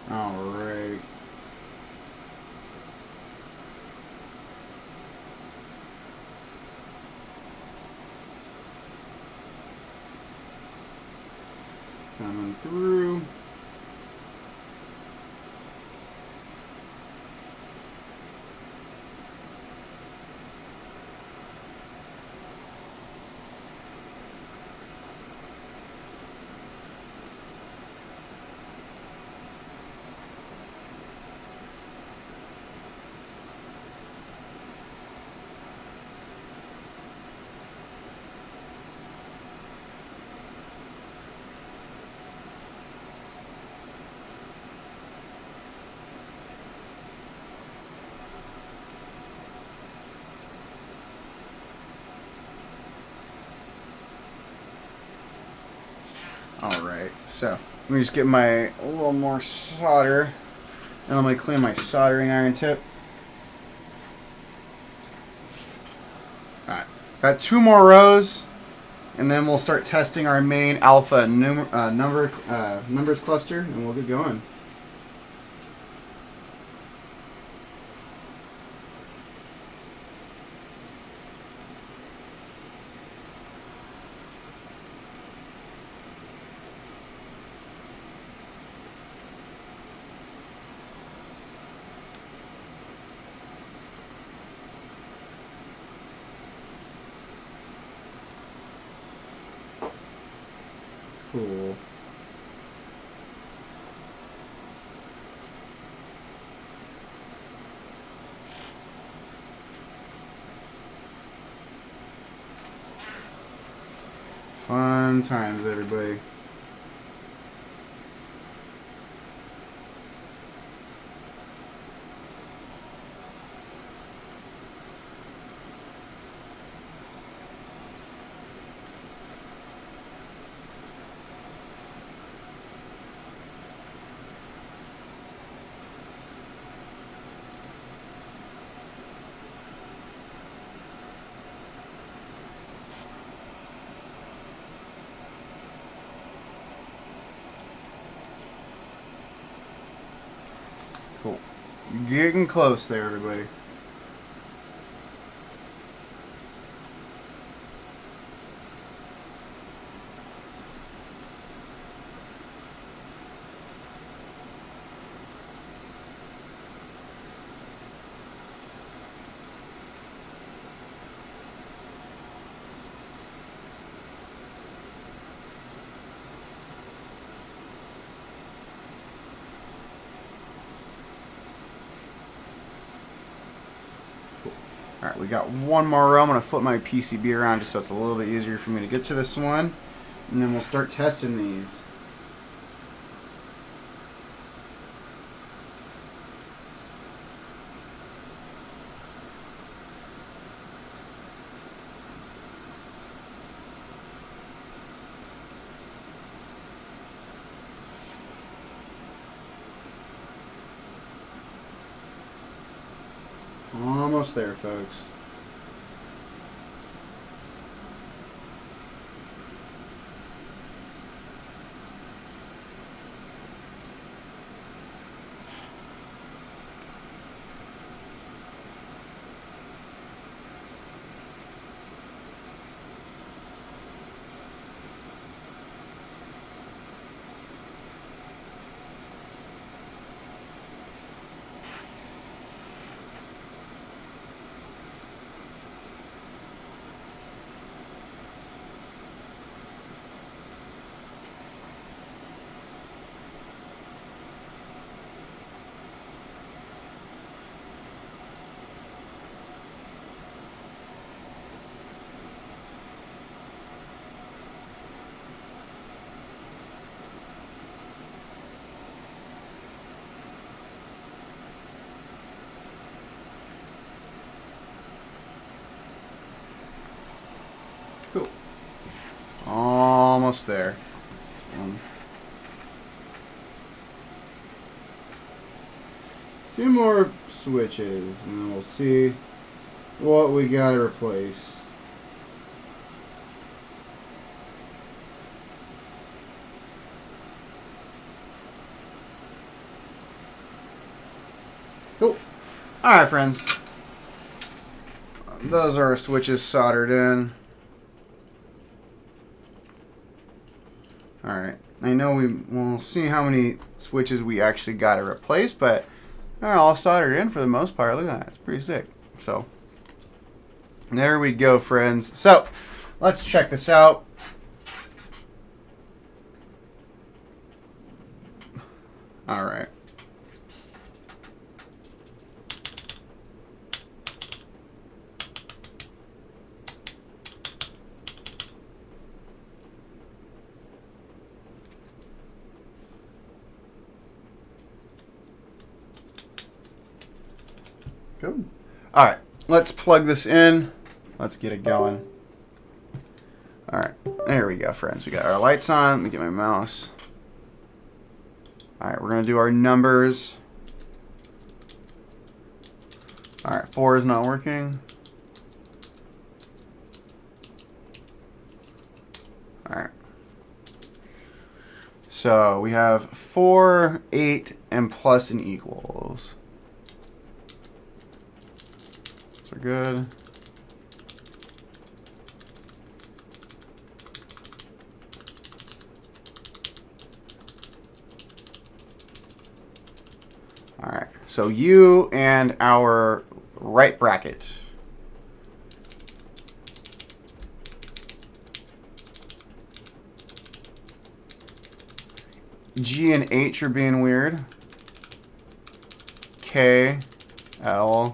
All right. Coming through. Alright, so let me just get a little more solder, and I'm going to clean my soldering iron tip. Alright, got 2 more rows, and then we'll start testing our main alpha numbers cluster, and we'll get going. Cool. Fun times, everybody. Cool. Getting close there, everybody. Alright, we got 1 more row. I'm going to flip my PCB around just so it's a little bit easier for me to get to this one. And then we'll start testing these. Almost there, folks. almost there. 2 more switches, and then we'll see what we gotta replace. Cool. Alright, friends. Those are our switches soldered in. Alright. I know we'll see how many switches we actually got to replace, but they're all soldered in for the most part. Look at that. It's pretty sick. So, there we go, friends. So, let's check this out. Alright. Cool. Alright, let's plug this in. Let's get it going. Alright, there we go, friends. We got our lights on. Let me get my mouse. Alright, we're going to do our numbers. Alright, 4 is not working. Alright. So we have 4, 8, and plus and equals. So good. Alright, so U and our right bracket. G and H are being weird. K, L.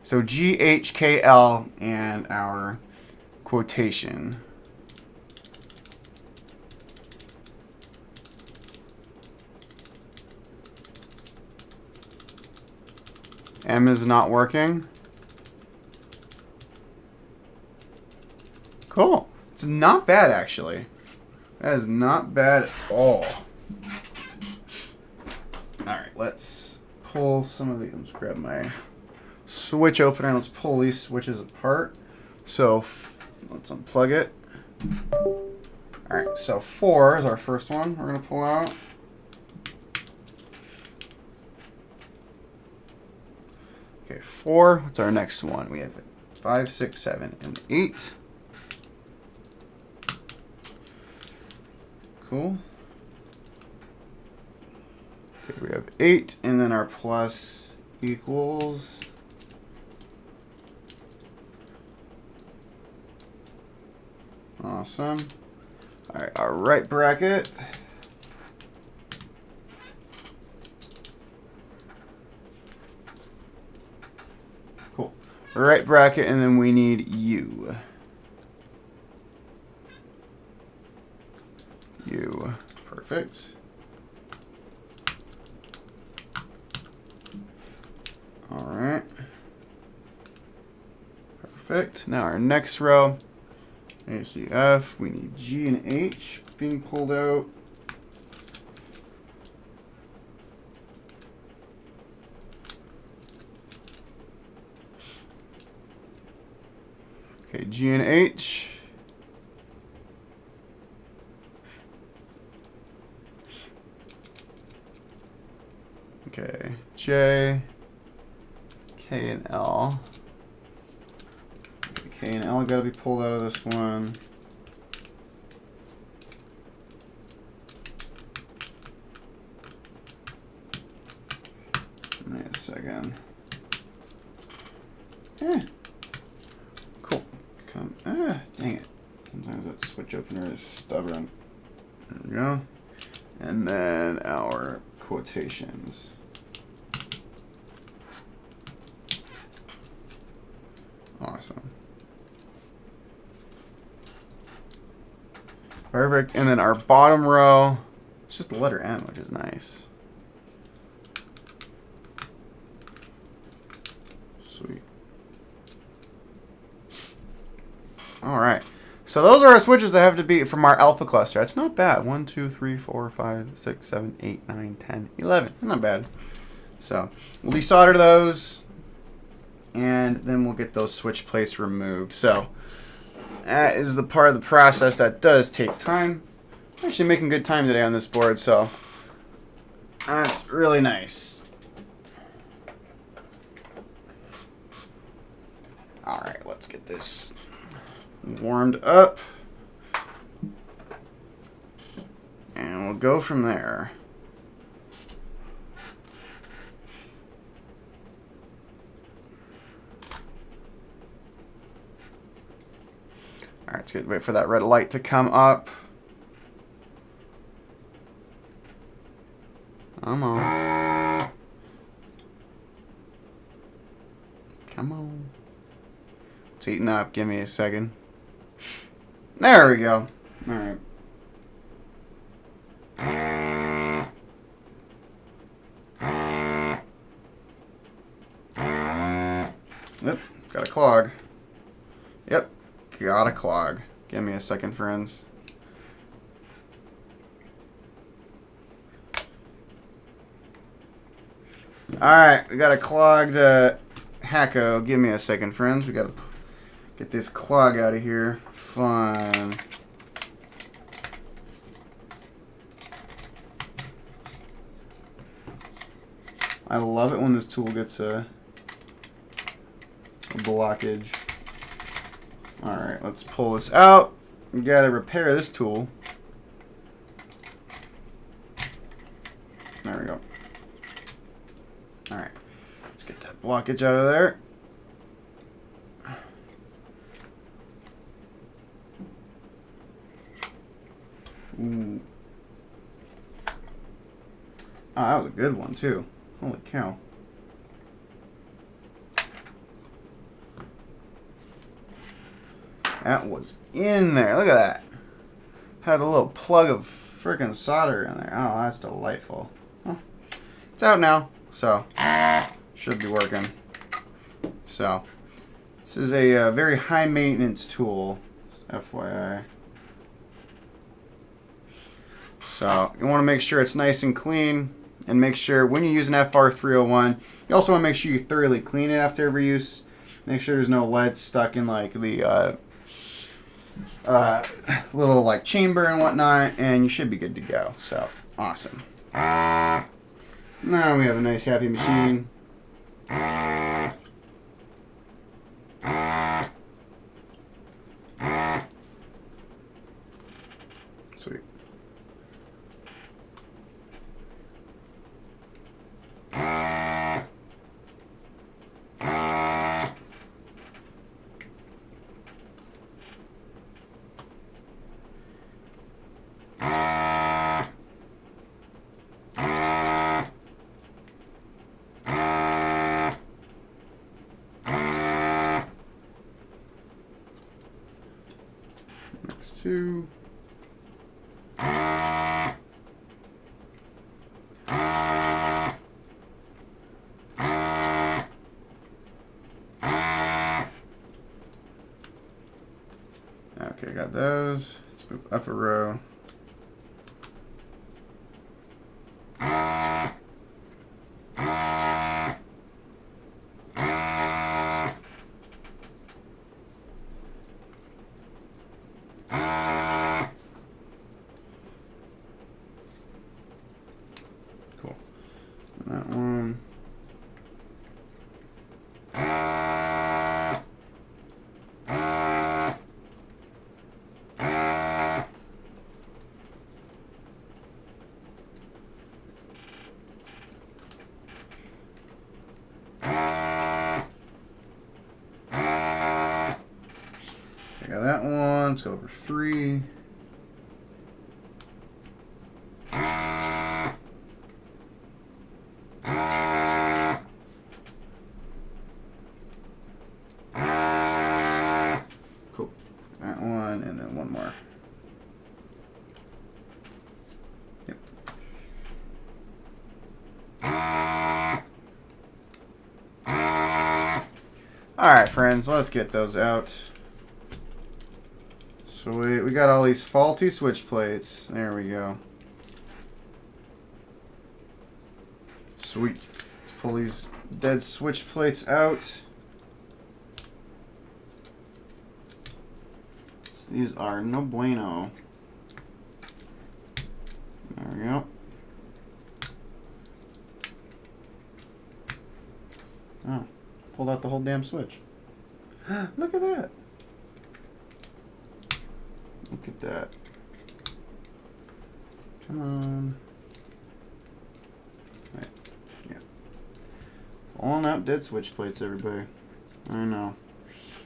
So G, H, K, L, and our quotation. M is not working. Cool. It's not bad, actually. That is not bad at all. Alright, let's pull some of these. Let's grab my switch opener. Let's pull these switches apart. So, let's unplug it. Alright, so 4 is our first one we're going to pull out. Okay, 4. What's our next one? We have 5, 6, 7, and 8. Cool. Okay, we have 8, and then our plus equals. Awesome. All right, our right bracket. Cool. Right bracket, and then we need U. U. Perfect. All right. Perfect. Now our next row. ACF, we need G and H being pulled out. Okay, G and H. Okay, J, K, and L. K and L got to be pulled out of this one. Wait a second. Cool. Dang it. Sometimes that switch opener is stubborn. There we go. And then our quotations. Awesome. Perfect. And then our bottom row, it's just the letter M, which is nice. Sweet. All right. So those are our switches that have to be from our alpha cluster. That's not bad. 1, 2, 3, 4, 5, 6, 7, 8, 9, 10, 11. Not bad. So we'll desolder those, and then we'll get those switch plates removed. So that is the part of the process that does take time. I'm actually making good time today on this board, so that's really nice. Alright, let's get this warmed up. And we'll go from there. Alright, it's good. Wait for that red light to come up. Come on. Come on. It's heating up. Give me a second. There we go. Alright. Yep, got a clog. Yep, got a clog. Give me a second, friends. Alright, we got a clogged Hacko. Give me a second, friends. We gotta get this clog out of here. Fun. I love it when this tool gets a blockage. Alright, let's pull this out. We gotta repair this tool. There we go. Alright, let's get that blockage out of there. Ooh. Oh, that was a good one too. Holy cow. That was in there. Look at that. Had a little plug of freaking solder in there. Oh, that's delightful. Well, it's out now, so should be working. So this is a very high maintenance tool, FYI. So you want to make sure it's nice and clean, and make sure when you use an FR301, you also want to make sure you thoroughly clean it after every use. Make sure there's no lead stuck in like the little like chamber and whatnot, and you should be good to go. So awesome. Now we have a nice happy machine. Sweet. Next two. Okay, got those. Let's move up a row. Cool. And that one. I got that one. Let's go over 3. Cool. That one, and then one more. Yep. Alright, friends, let's get those out. So we got all these faulty switch plates. There we go. Sweet. Let's pull these dead switch plates out. So these are no bueno. There we go. Oh, pulled out the whole damn switch. Look at that. Look at that. Come on. Right. Yeah. Pulling out dead switch plates, everybody. I know.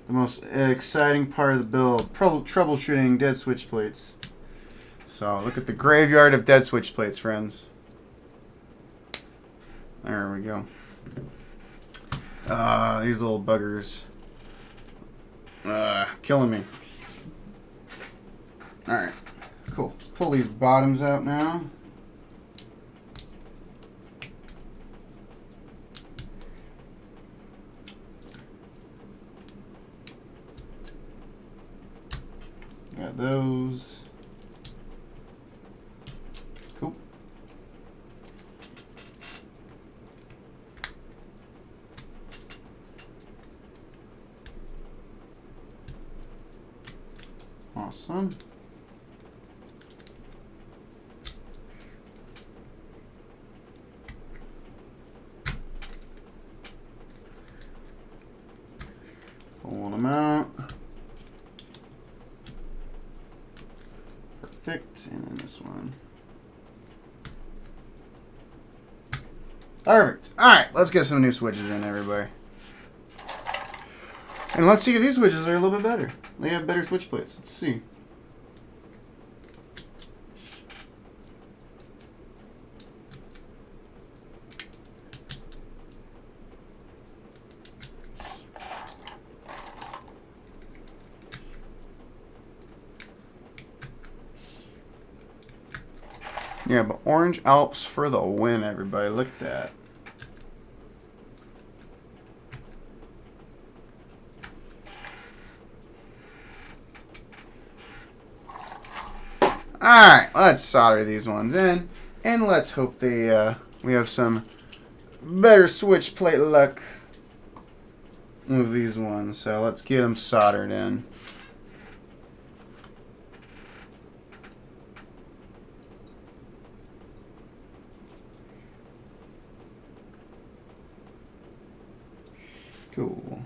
The most exciting part of the build. Troubleshooting dead switch plates. So, look at the graveyard of dead switch plates, friends. There we go. These little buggers. Killing me. Alright, cool. Let's pull these bottoms out now. Got those. Cool. Awesome. Pulling them out. Perfect. And then this one. Perfect. Alright, let's get some new switches in, everybody. And let's see if these switches are a little bit better. They have better switch plates. Let's see. Yeah, but orange Alps for the win, everybody. Look at that. Alright, let's solder these ones in. And let's hope they we have some better switch plate luck with these ones. So let's get them soldered in. Cool.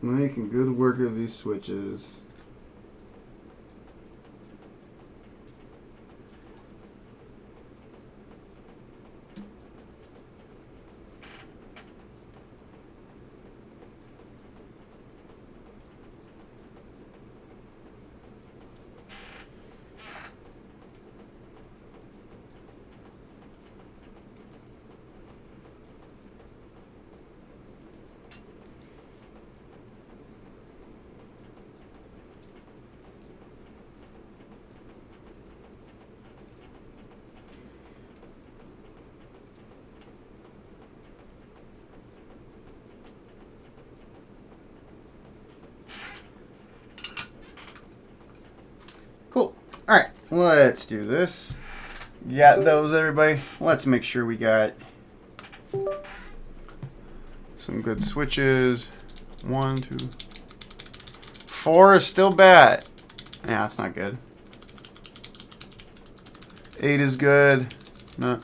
Making good work of these switches. Cool. Alright, let's do this. Got those, everybody. Let's make sure we got some good switches. 1, 2, 4 is still bad. Yeah, that's not good. 8 is good. No.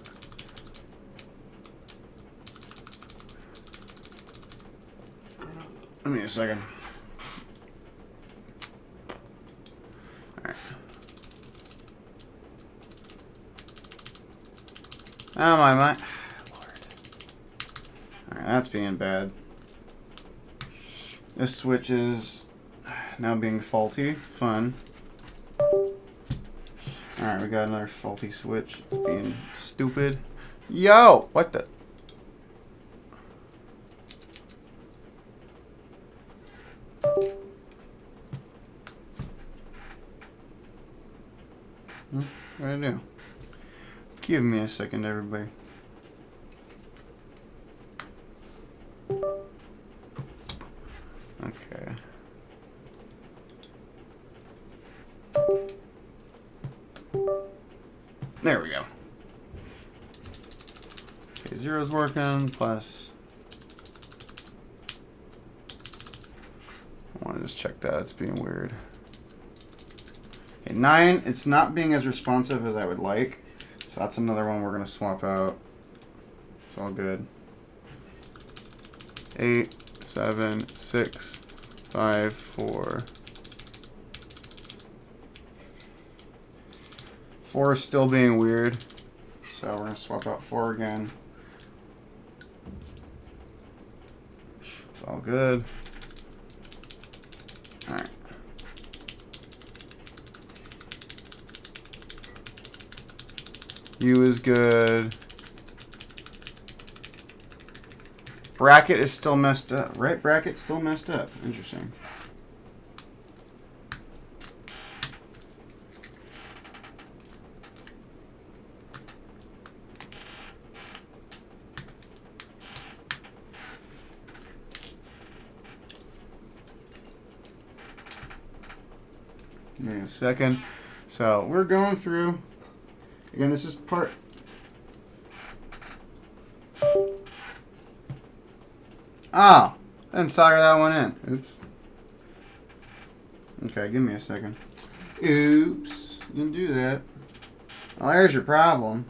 Give me a second. Alright. Oh my Lord. Alright, that's being bad. This switch is now being faulty. Fun. Alright, we got another faulty switch. It's being stupid. Yo! What the? What did I do? Give me a second, everybody. Okay. There we go. Okay, zero's working, plus. I want to just check that, it's being weird. Okay, 9, it's not being as responsive as I would like. So that's another one we're going to swap out. It's all good. 8, 7, 6, 5, 4. 4 is still being weird. So we're going to swap out 4 again. It's all good. Alright. U is good. Bracket is still messed up. Right bracket's still messed up. Interesting. Give me a second. So we're going through. Again, this is part. Ah, I didn't solder that one in. Oops. Okay, give me a second. Oops, didn't do that. Well, there's your problem.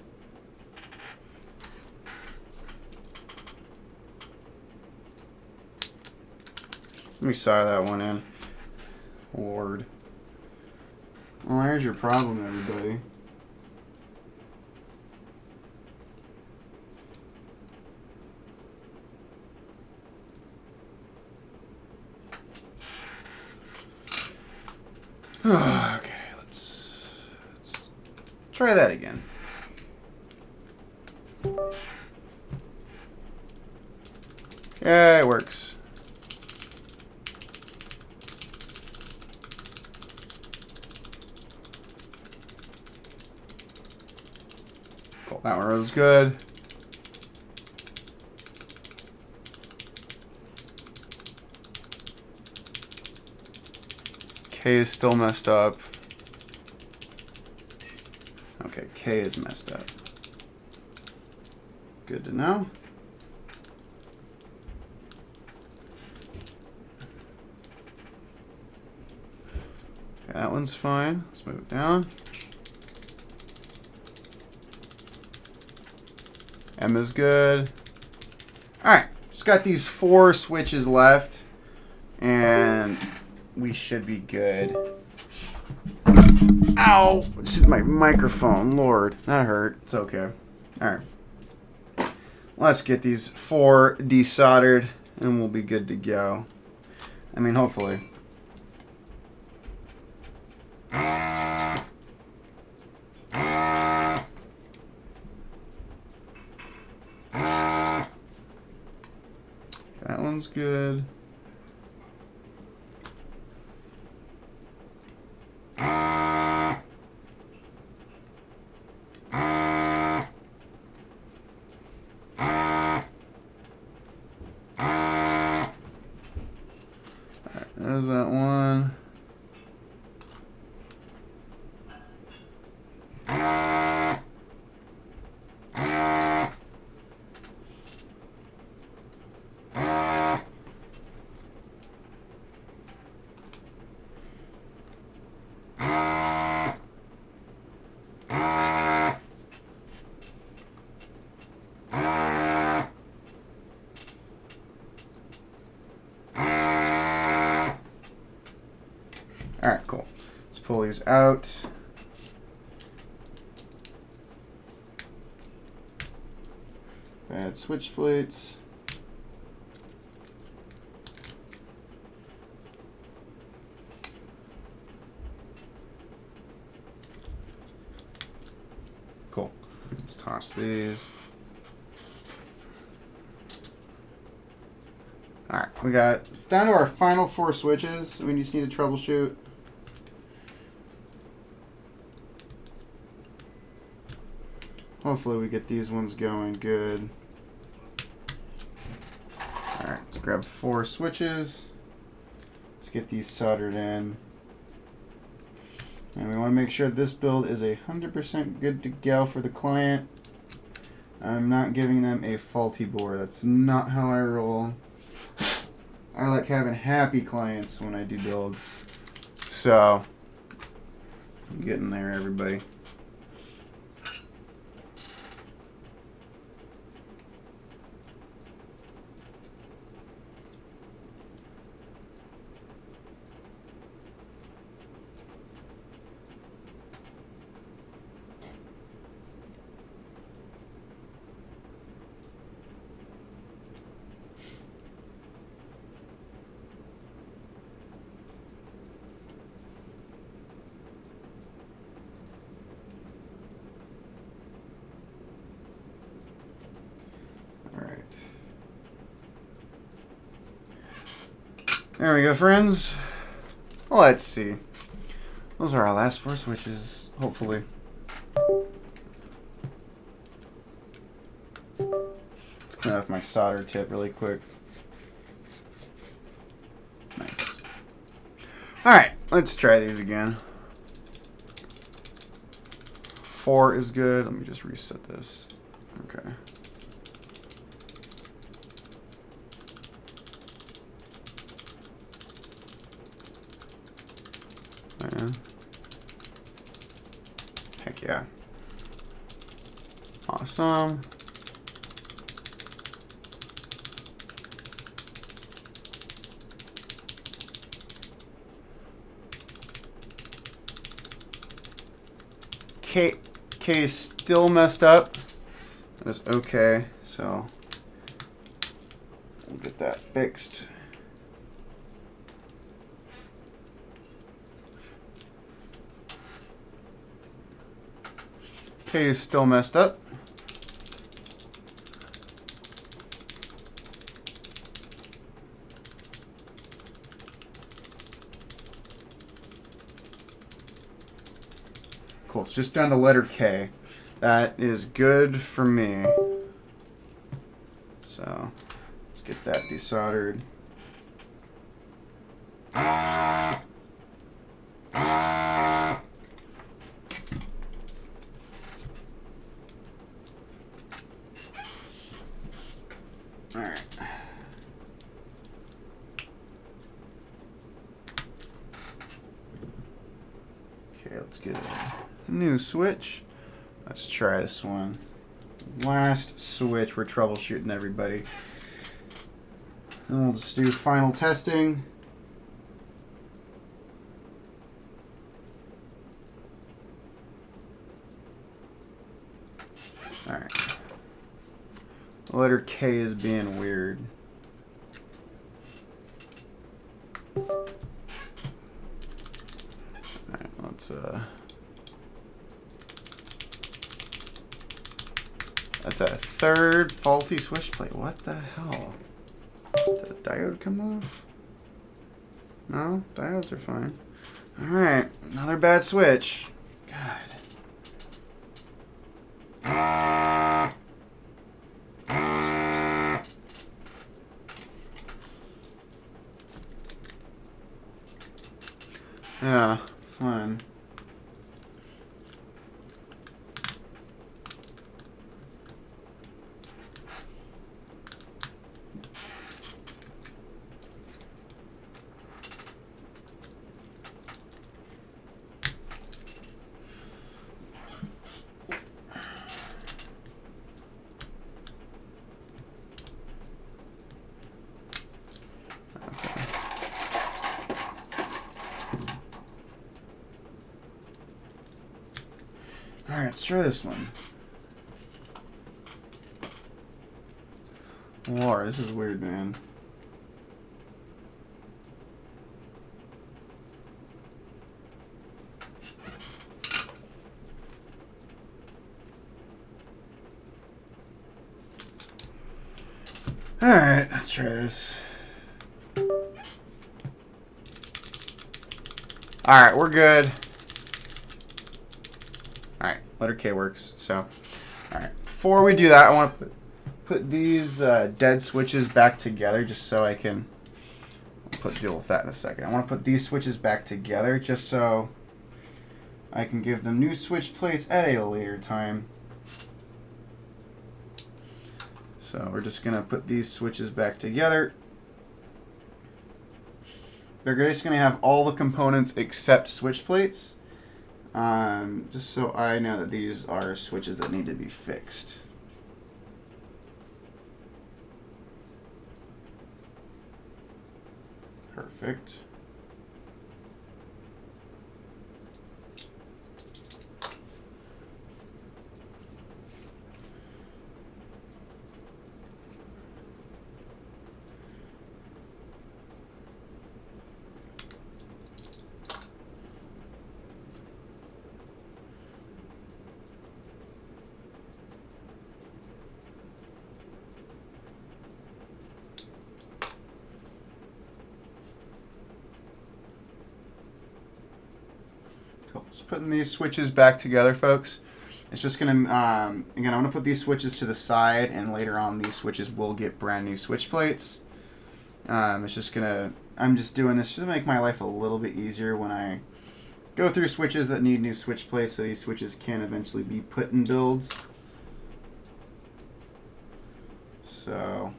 Let me solder that one in. Lord. Well, there's your problem, everybody. Okay, let's try that again. Yeah, it works. Cool, that one was good. K is still messed up. Okay, K is messed up. Good to know. Okay, that one's fine. Let's move it down. M is good. Alright, just got these 4 switches left. And we should be good. Ow! This is my microphone. Lord, that hurt. It's okay. Alright. Let's get these 4 desoldered and we'll be good to go. I mean, hopefully. That one's good. There's that one. Alright, cool. Let's pull these out. Add switch plates. Cool. Let's toss these. Alright, we got down to our final 4 switches. We just need to troubleshoot. Hopefully we get these ones going good. Alright, let's grab 4 switches. Let's get these soldered in. And we want to make sure this build is 100% good to go for the client. I'm not giving them a faulty board. That's not how I roll. I like having happy clients when I do builds. So, I'm getting there, everybody. There we go, friends. Let's see. Those are our last 4 switches, hopefully. Let's clean off my solder tip really quick. Nice. Alright, let's try these again. 4 is good. Let me just reset this. Okay. Yeah. Heck yeah. Awesome. K is still messed up. That is okay, so we'll get that fixed. K is still messed up. Cool, it's just down to letter K. That is good for me. So, let's get that desoldered. Alright. Okay, let's get a new switch. Let's try this one. Last switch, we're troubleshooting everybody. Then we'll just do final testing. Alright. Letter K is being weird. Alright, let's that's a 3rd faulty switch plate. What the hell? Did the diode come off? No, diodes are fine. Alright, another bad switch. God. Yeah, fine. Alright, let's try this one. Lord, this is weird, man. Alright, let's try this. Alright, we're good. Alright, letter K works. So, alright. Before we do that, I want to put these dead switches back together just so I can deal with that in a second. I want to put these switches back together just so I can give them new switch plates at a later time. So we're just going to put these switches back together. They're just going to have all the components except switch plates. Just so I know that these are switches that need to be fixed. Perfect. Cool. Just putting these switches back together, folks. It's just going to, again, I'm going to put these switches to the side, and later on these switches will get brand new switch plates. It's just going to, I'm just doing this just to make my life a little bit easier when I go through switches that need new switch plates, so these switches can eventually be put in builds. So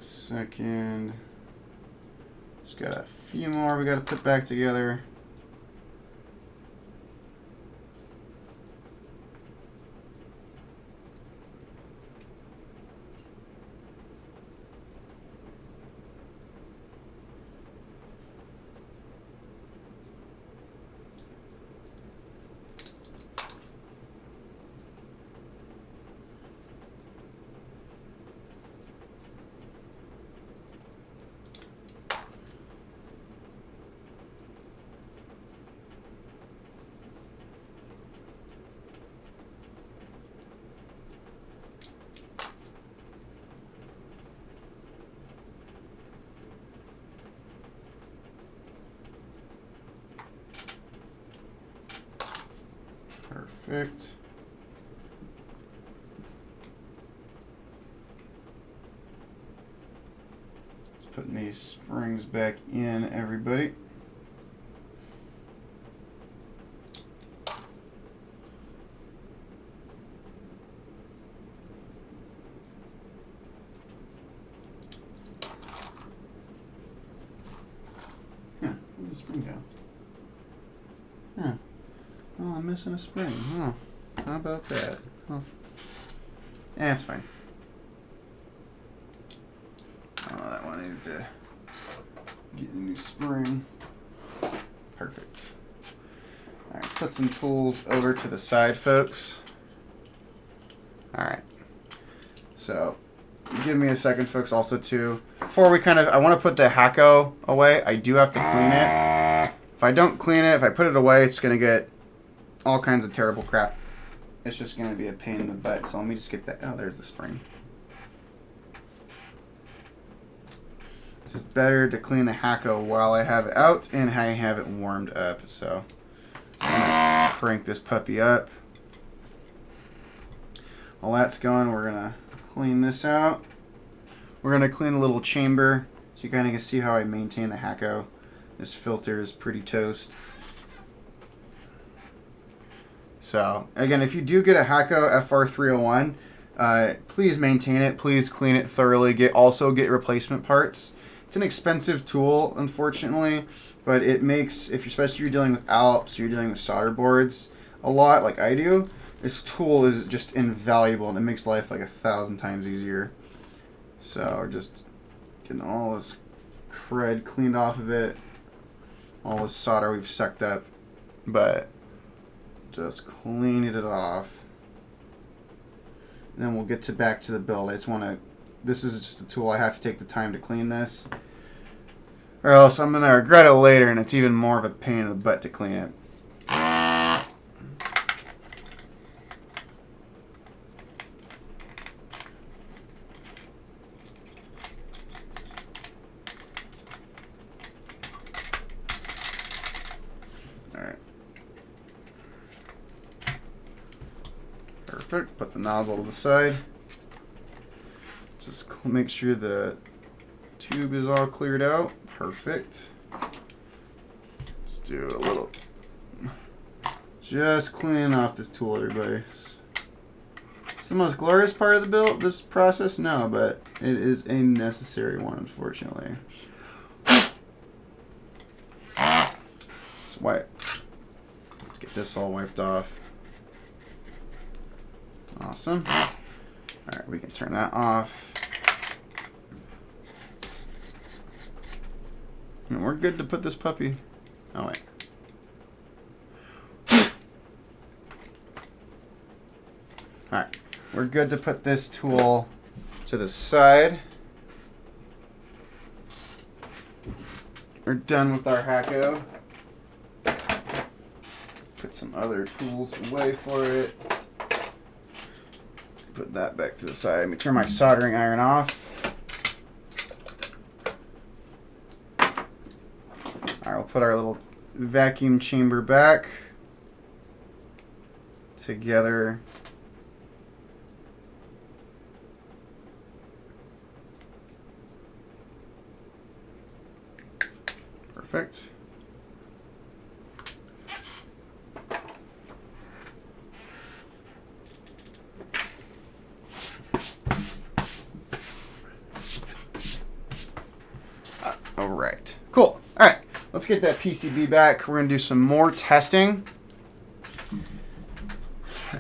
second, just got a few more we got to put back together. Perfect. Just putting these springs back in, everybody. Huh, where'd the spring go? Huh. Oh, I'm missing a spring. Huh. How about that? Huh. Yeah, it's fine. Oh, that one needs to get a new spring. Perfect. Alright, let's put some tools over to the side, folks. Alright. So, give me a second, folks, also, too. Before we I want to put the Hacko away. I do have to clean it. If I don't clean it, if I put it away, it's going to get all kinds of terrible crap. It's just going to be a pain in the butt. So let me just get that. Oh, there's the spring. It's just better to clean the Hacko while I have it out and I have it warmed up. So I'm going to crank this puppy up. While that's going, we're going to clean this out. We're going to clean the little chamber so you kind of can see how I maintain the Hacko. This filter is pretty toast. So, again, if you do get a Hacko FR301, please maintain it. Please clean it thoroughly. Also get replacement parts. It's an expensive tool, unfortunately, but it makes, especially if you're dealing with Alps, you're dealing with solder boards a lot, like I do, this tool is just invaluable, and it makes life like 1,000 times easier. So, we're just getting all this crud cleaned off of it. All this solder we've sucked up. But just clean it off. And then we'll get back to the build. I just want to, this is just a tool. I have to take the time to clean this, or else I'm going to regret it later, and it's even more of a pain in the butt to clean it. Perfect. Put the nozzle to the side. Just make sure the tube is all cleared out. Perfect. Let's do a little. Just cleaning off this tool, everybody. It's the most glorious part of the build, this process? No, but it is a necessary one, unfortunately. Let's wipe. Let's get this all wiped off. Awesome. Alright, we can turn that off. And we're good to put this puppy. Oh, wait. Alright, we're good to put this tool to the side. We're done with our hacko. Put some other tools away for it. Put that back to the side. Let me turn my soldering iron off. Alright, we'll put our little vacuum chamber back together. Perfect. Alright, cool. Alright, let's get that PCB back. We're going to do some more testing.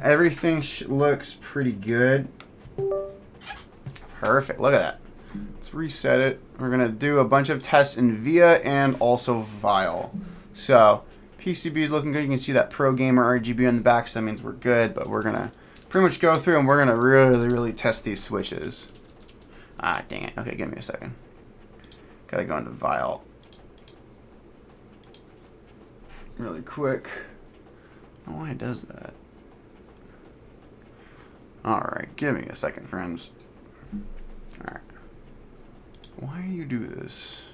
Everything looks pretty good. Perfect, look at that. Let's reset it. We're going to do a bunch of tests in VIA and also Vial. So, PCB is looking good. You can see that Pro Gamer RGB on the back, so that means we're good. But we're going to pretty much go through and we're going to really test these switches. Ah, dang it. Okay, give me a second. Gotta go into Vial really quick. I don't know why it does that. Alright, give me a second, friends. Alright. Why do you do this?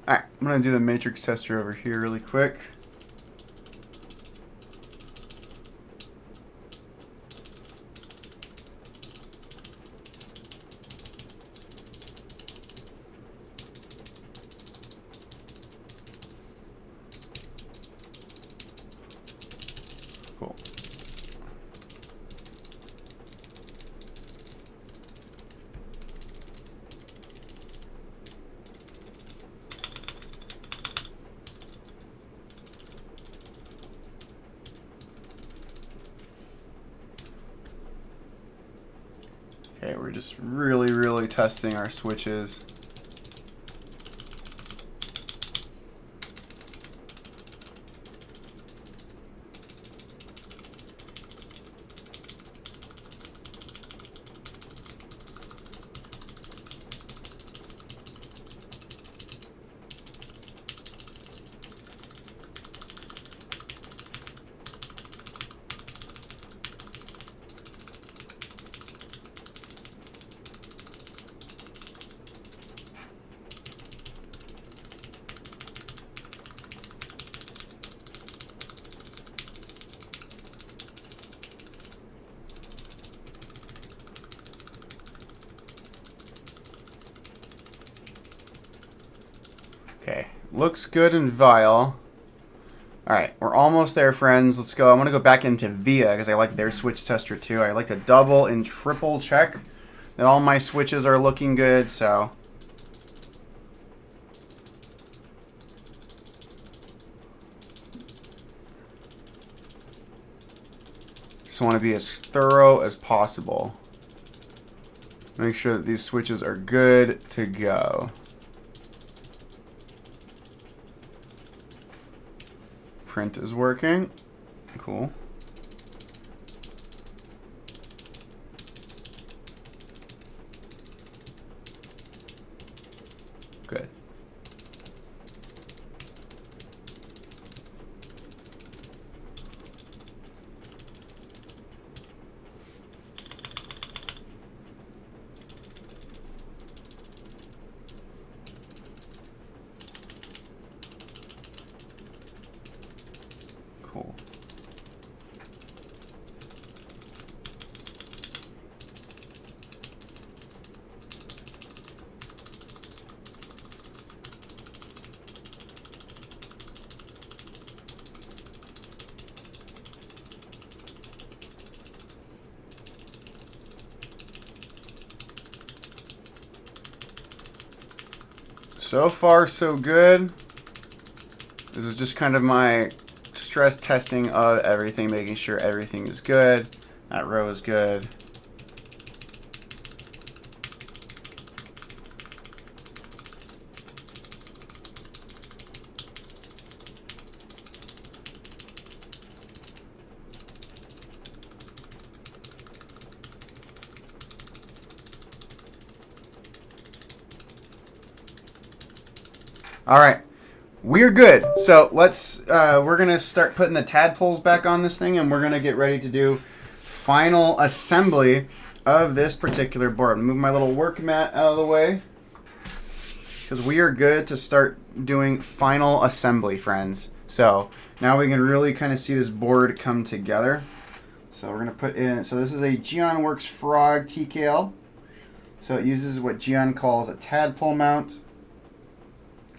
Alright, I'm going to do the matrix tester over here really quick. Cool. Okay, we're just really testing our switches. Okay, looks good in Vial. Alright, we're almost there, friends. Let's go. I'm going to go back into VIA because I like their switch tester too. I like to double and triple check that all my switches are looking good, so. want to be as thorough as possible. Make sure that these switches are good to go. Print is working. Cool. Good. Cool. So far, so good. This is just kind of my stress testing of everything, making sure everything is good. That row is good. All right, we're good. So let's, we're gonna start putting the tadpoles back on this thing, and we're gonna get ready to do final assembly of this particular board. Move my little work mat out of the way, because we are good to start doing final assembly, friends. So now we can really kind of see this board come together. So we're gonna put in, so this is a Geon Works Frog TKL. So it uses what Geon calls a tadpole mount.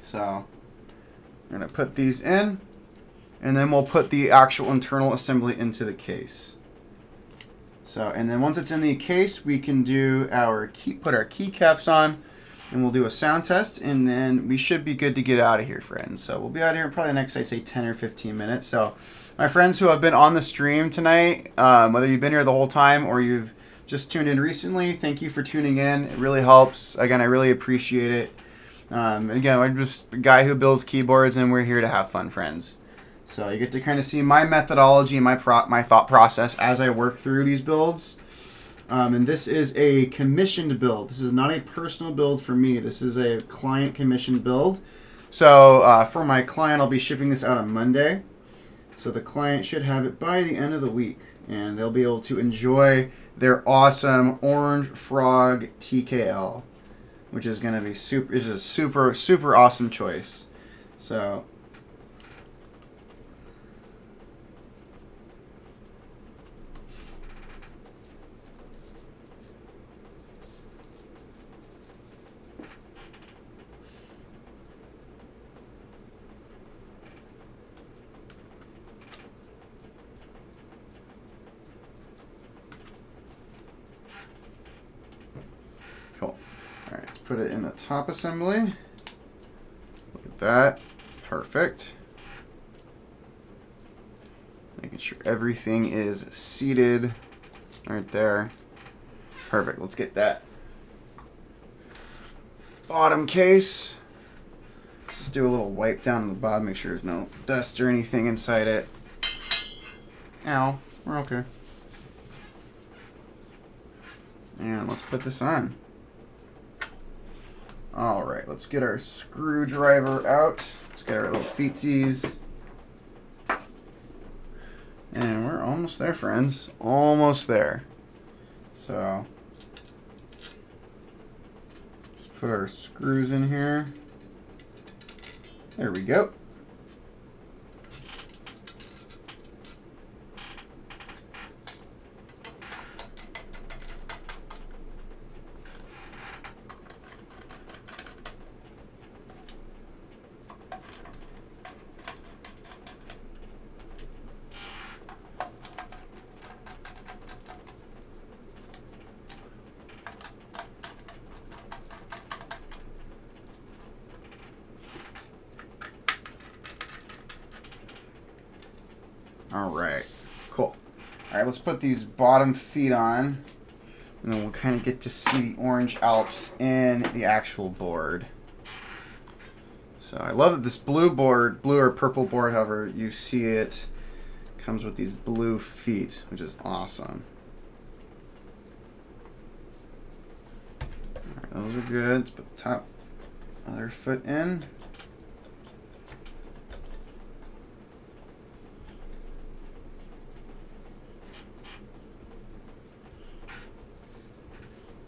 So we're going to put these in, and then we'll put the actual internal assembly into the case. So, and then once it's in the case, we can do our put our keycaps on, and we'll do a sound test, and then we should be good to get out of here, friends. So we'll be out of here probably the next, I'd say, 10 or 15 minutes. So my friends who have been on the stream tonight, whether you've been here the whole time or you've just tuned in recently, thank you for tuning in. It really helps. Again, I really appreciate it. Again, I'm just a guy who builds keyboards, and we're here to have fun, friends. So you get to kind of see my methodology, my thought process as I work through these builds. And this is a commissioned build. This is not a personal build for me. This is a client commissioned build. So for my client, I'll be shipping this out on Monday. So the client should have it by the end of the week, and they'll be able to enjoy their awesome Orange Frog TKL, which is going to be super awesome choice. So cool. All right, let's put it in the top assembly. Look at that. Perfect. Making sure everything is seated right there. Perfect. Let's get that bottom case. Just do a little wipe down on the bottom, make sure there's no dust or anything inside it. Ow. We're okay. And let's put this on. All right, let's get our screwdriver out. Let's get our little feetsies. And we're almost there, friends. Almost there. So let's put our screws in here. There we go. All right, cool. All All right, let's put these bottom feet on, and then we'll kind of get to see the orange Alps in the actual board. So I love that this blue board, blue or purple board, however you see it, comes with these blue feet, which is awesome. All right, those are good. Let's put the top other foot in.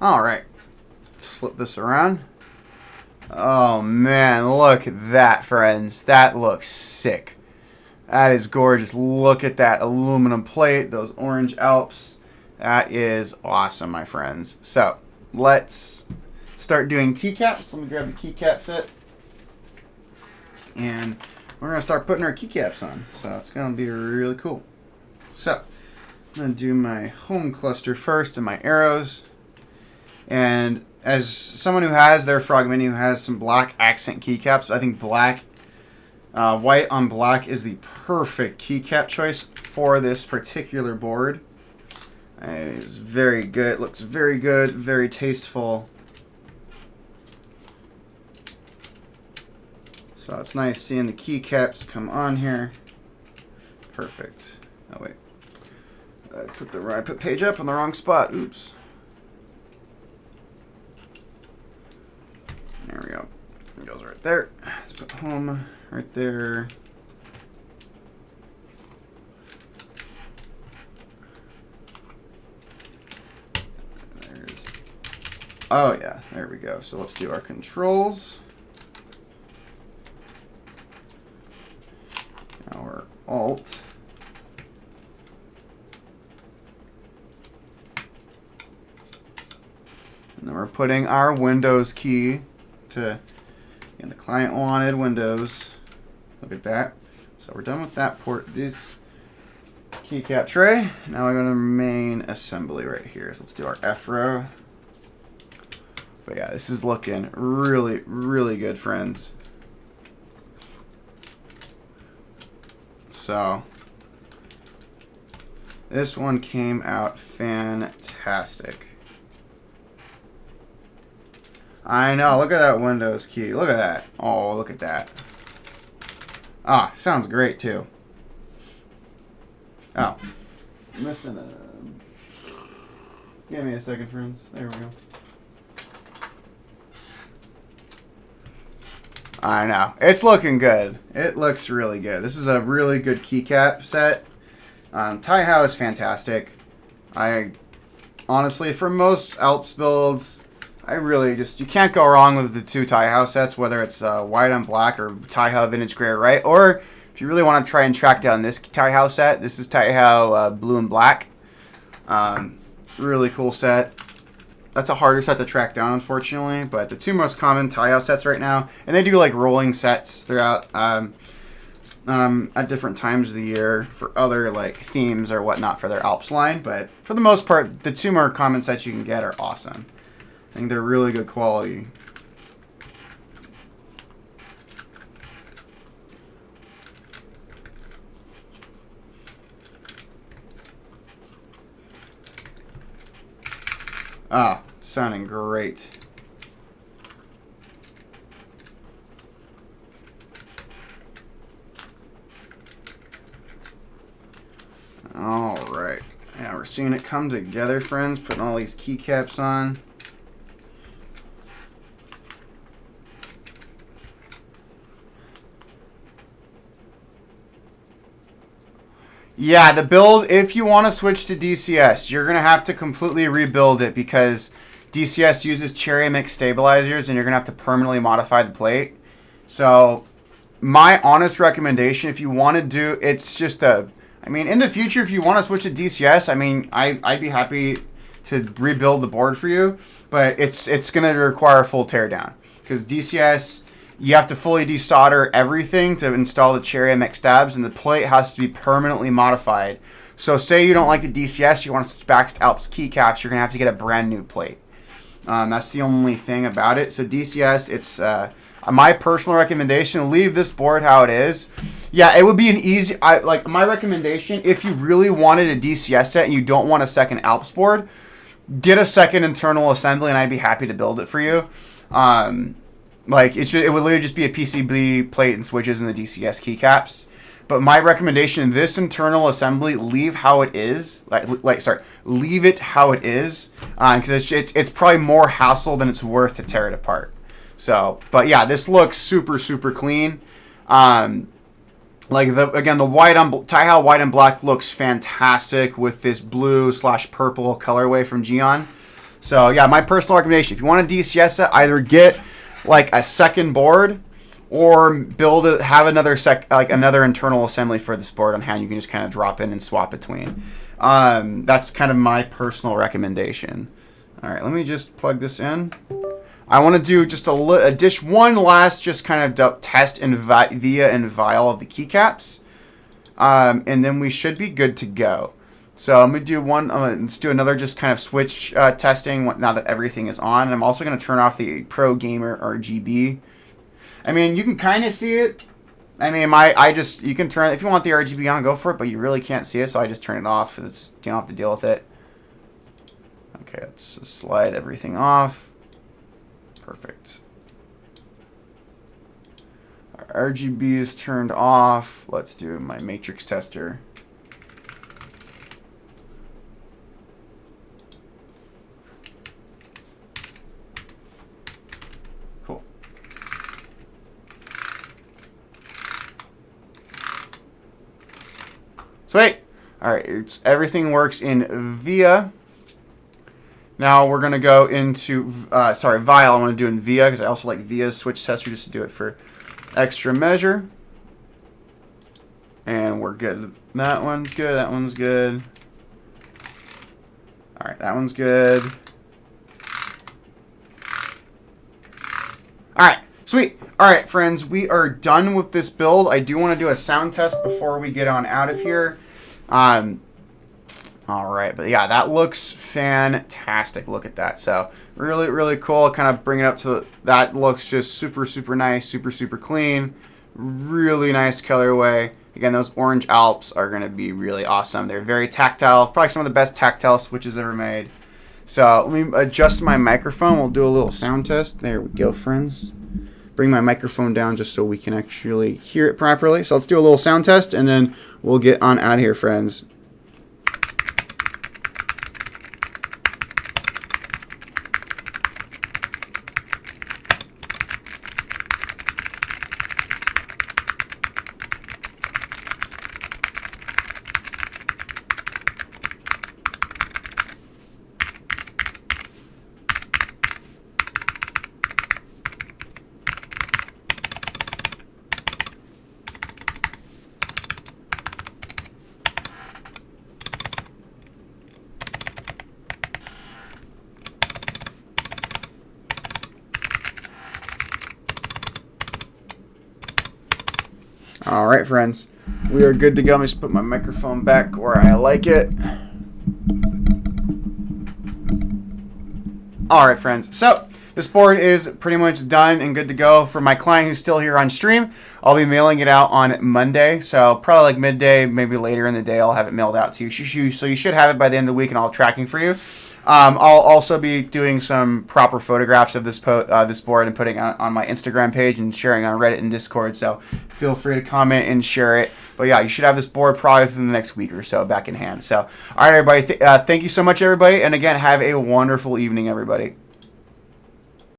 All right, flip this around. Oh man, look at that, friends. That looks sick. That is gorgeous. Look at that aluminum plate, those orange Alps. That is awesome, my friends. So let's start doing keycaps. Let me grab the keycap set. And we're going to start putting our keycaps on. So it's going to be really cool. So I'm going to do my home cluster first and my arrows. And as someone who has their Frog Mini who has some black accent keycaps, I think white on black is the perfect keycap choice for this particular board. It's very good. Looks very good. Very tasteful. So it's nice seeing the keycaps come on here. Perfect. Oh wait, I put page up in the wrong spot. Oops. There we go. It goes right there. Let's put home right there. There's. Oh yeah, there we go. So let's do our controls. Our Alt. And then we're putting our Windows key to, and the client wanted Windows. Look at that. So we're done with that port. This keycap tray. Now we're going to main assembly right here. So let's do our F row. But yeah, this is looking really, really good, friends. So this one came out fantastic. I know, look at that Windows key. Look at that. Oh, look at that. Ah, sounds great too. Oh, missing a... Give me a second, friends. There we go. I know. It's looking good. It looks really good. This is a really good keycap set. Taihao is fantastic. Honestly, for most Alps builds, you can't go wrong with the two Taihao sets, whether it's white on black or Taihao vintage gray or white. Or if you really want to try and track down this Taihao set, this is Taihao blue and black. Really cool set. That's a harder set to track down, unfortunately. But the two most common Taihao sets right now, and they do like rolling sets throughout at different times of the year for other like themes or whatnot for their Alps line. But for the most part, the two more common sets you can get are awesome. I think they're really good quality. Ah, sounding great. All right. Yeah, we're seeing it come together, friends. Putting all these keycaps on. Yeah, the build, if you want to switch to DCS, you're going to have to completely rebuild it because DCS uses cherry mix stabilizers and you're going to have to permanently modify the plate. So my honest recommendation, if you want to do, it's just in the future, if you want to switch to DCS, I'd be happy to rebuild the board for you, but it's going to require a full teardown because DCS... You have to fully desolder everything to install the cherry MX stabs, and the plate has to be permanently modified. So say you don't like the DCS, you want to switch back to Alps keycaps, you're going to have to get a brand new plate. That's the only thing about it. So DCS, it's my personal recommendation, leave this board how it is. Yeah, it would be an easy. Like my recommendation, if you really wanted a DCS set and you don't want a second Alps board, get a second internal assembly, and I'd be happy to build it for you. Like it would literally just be a PCB plate and switches and the DCS keycaps. But my recommendation, this internal assembly, leave how it is. Leave it how it is, because it's probably more hassle than it's worth to tear it apart. So, but yeah, this looks super clean. Like the white on Taihao white and black looks fantastic with this blue/purple colorway from Geon. So yeah, my personal recommendation: if you want a DCS set, either get like a second board, or have another another internal assembly for this board on hand. You can just kind of drop in and swap between. That's kind of my personal recommendation. All right, let me just plug this in. I want to do just one last just kind of test via and vial of the keycaps, and then we should be good to go. So I'm gonna do let's do another just kind of switch testing now that everything is on. And I'm also gonna turn off the Pro Gamer RGB. I mean, you can kind of see it. I mean, you can turn, if you want the RGB on, go for it, but you really can't see it, so I just turn it off. You don't have to deal with it. Okay, let's just slide everything off. Perfect. Our RGB is turned off. Let's do my matrix tester. Cool. Sweet. All right, everything works in VIA. Now we're gonna go into vial. I want to do in VIA because I also like VIA's switch tester just to do it for extra measure. And we're good. That one's good. That one's good. All right, that one's good. All right, sweet. All right, friends, we are done with this build. I do want to do a sound test before we get on out of here. All right, but yeah, that looks fantastic. Look at that. So really cool. Kind of bring it up to that looks just super nice, super clean. Really nice colorway. Again, those orange Alps are going to be really awesome. They're very tactile. Probably some of the best tactile switches ever made. So let me adjust my microphone. We'll do a little sound test. There we go, friends. Bring my microphone down just so we can actually hear it properly. So let's do a little sound test, and then we'll get on out of here, friends. All right, friends, we are good to go. Let me just put my microphone back where I like it. All right, friends. So this board is pretty much done and good to go. For my client who's still here on stream, I'll be mailing it out on Monday. So probably like midday, maybe later in the day, I'll have it mailed out to you. So you should have it by the end of the week, and I'll have tracking for you. I'll also be doing some proper photographs of this board and putting it on my Instagram page and sharing on Reddit and Discord. So feel free to comment and share it. But yeah, you should have this board probably within the next week or so back in hand. So all right, everybody. Thank you so much, everybody. And again, have a wonderful evening, everybody.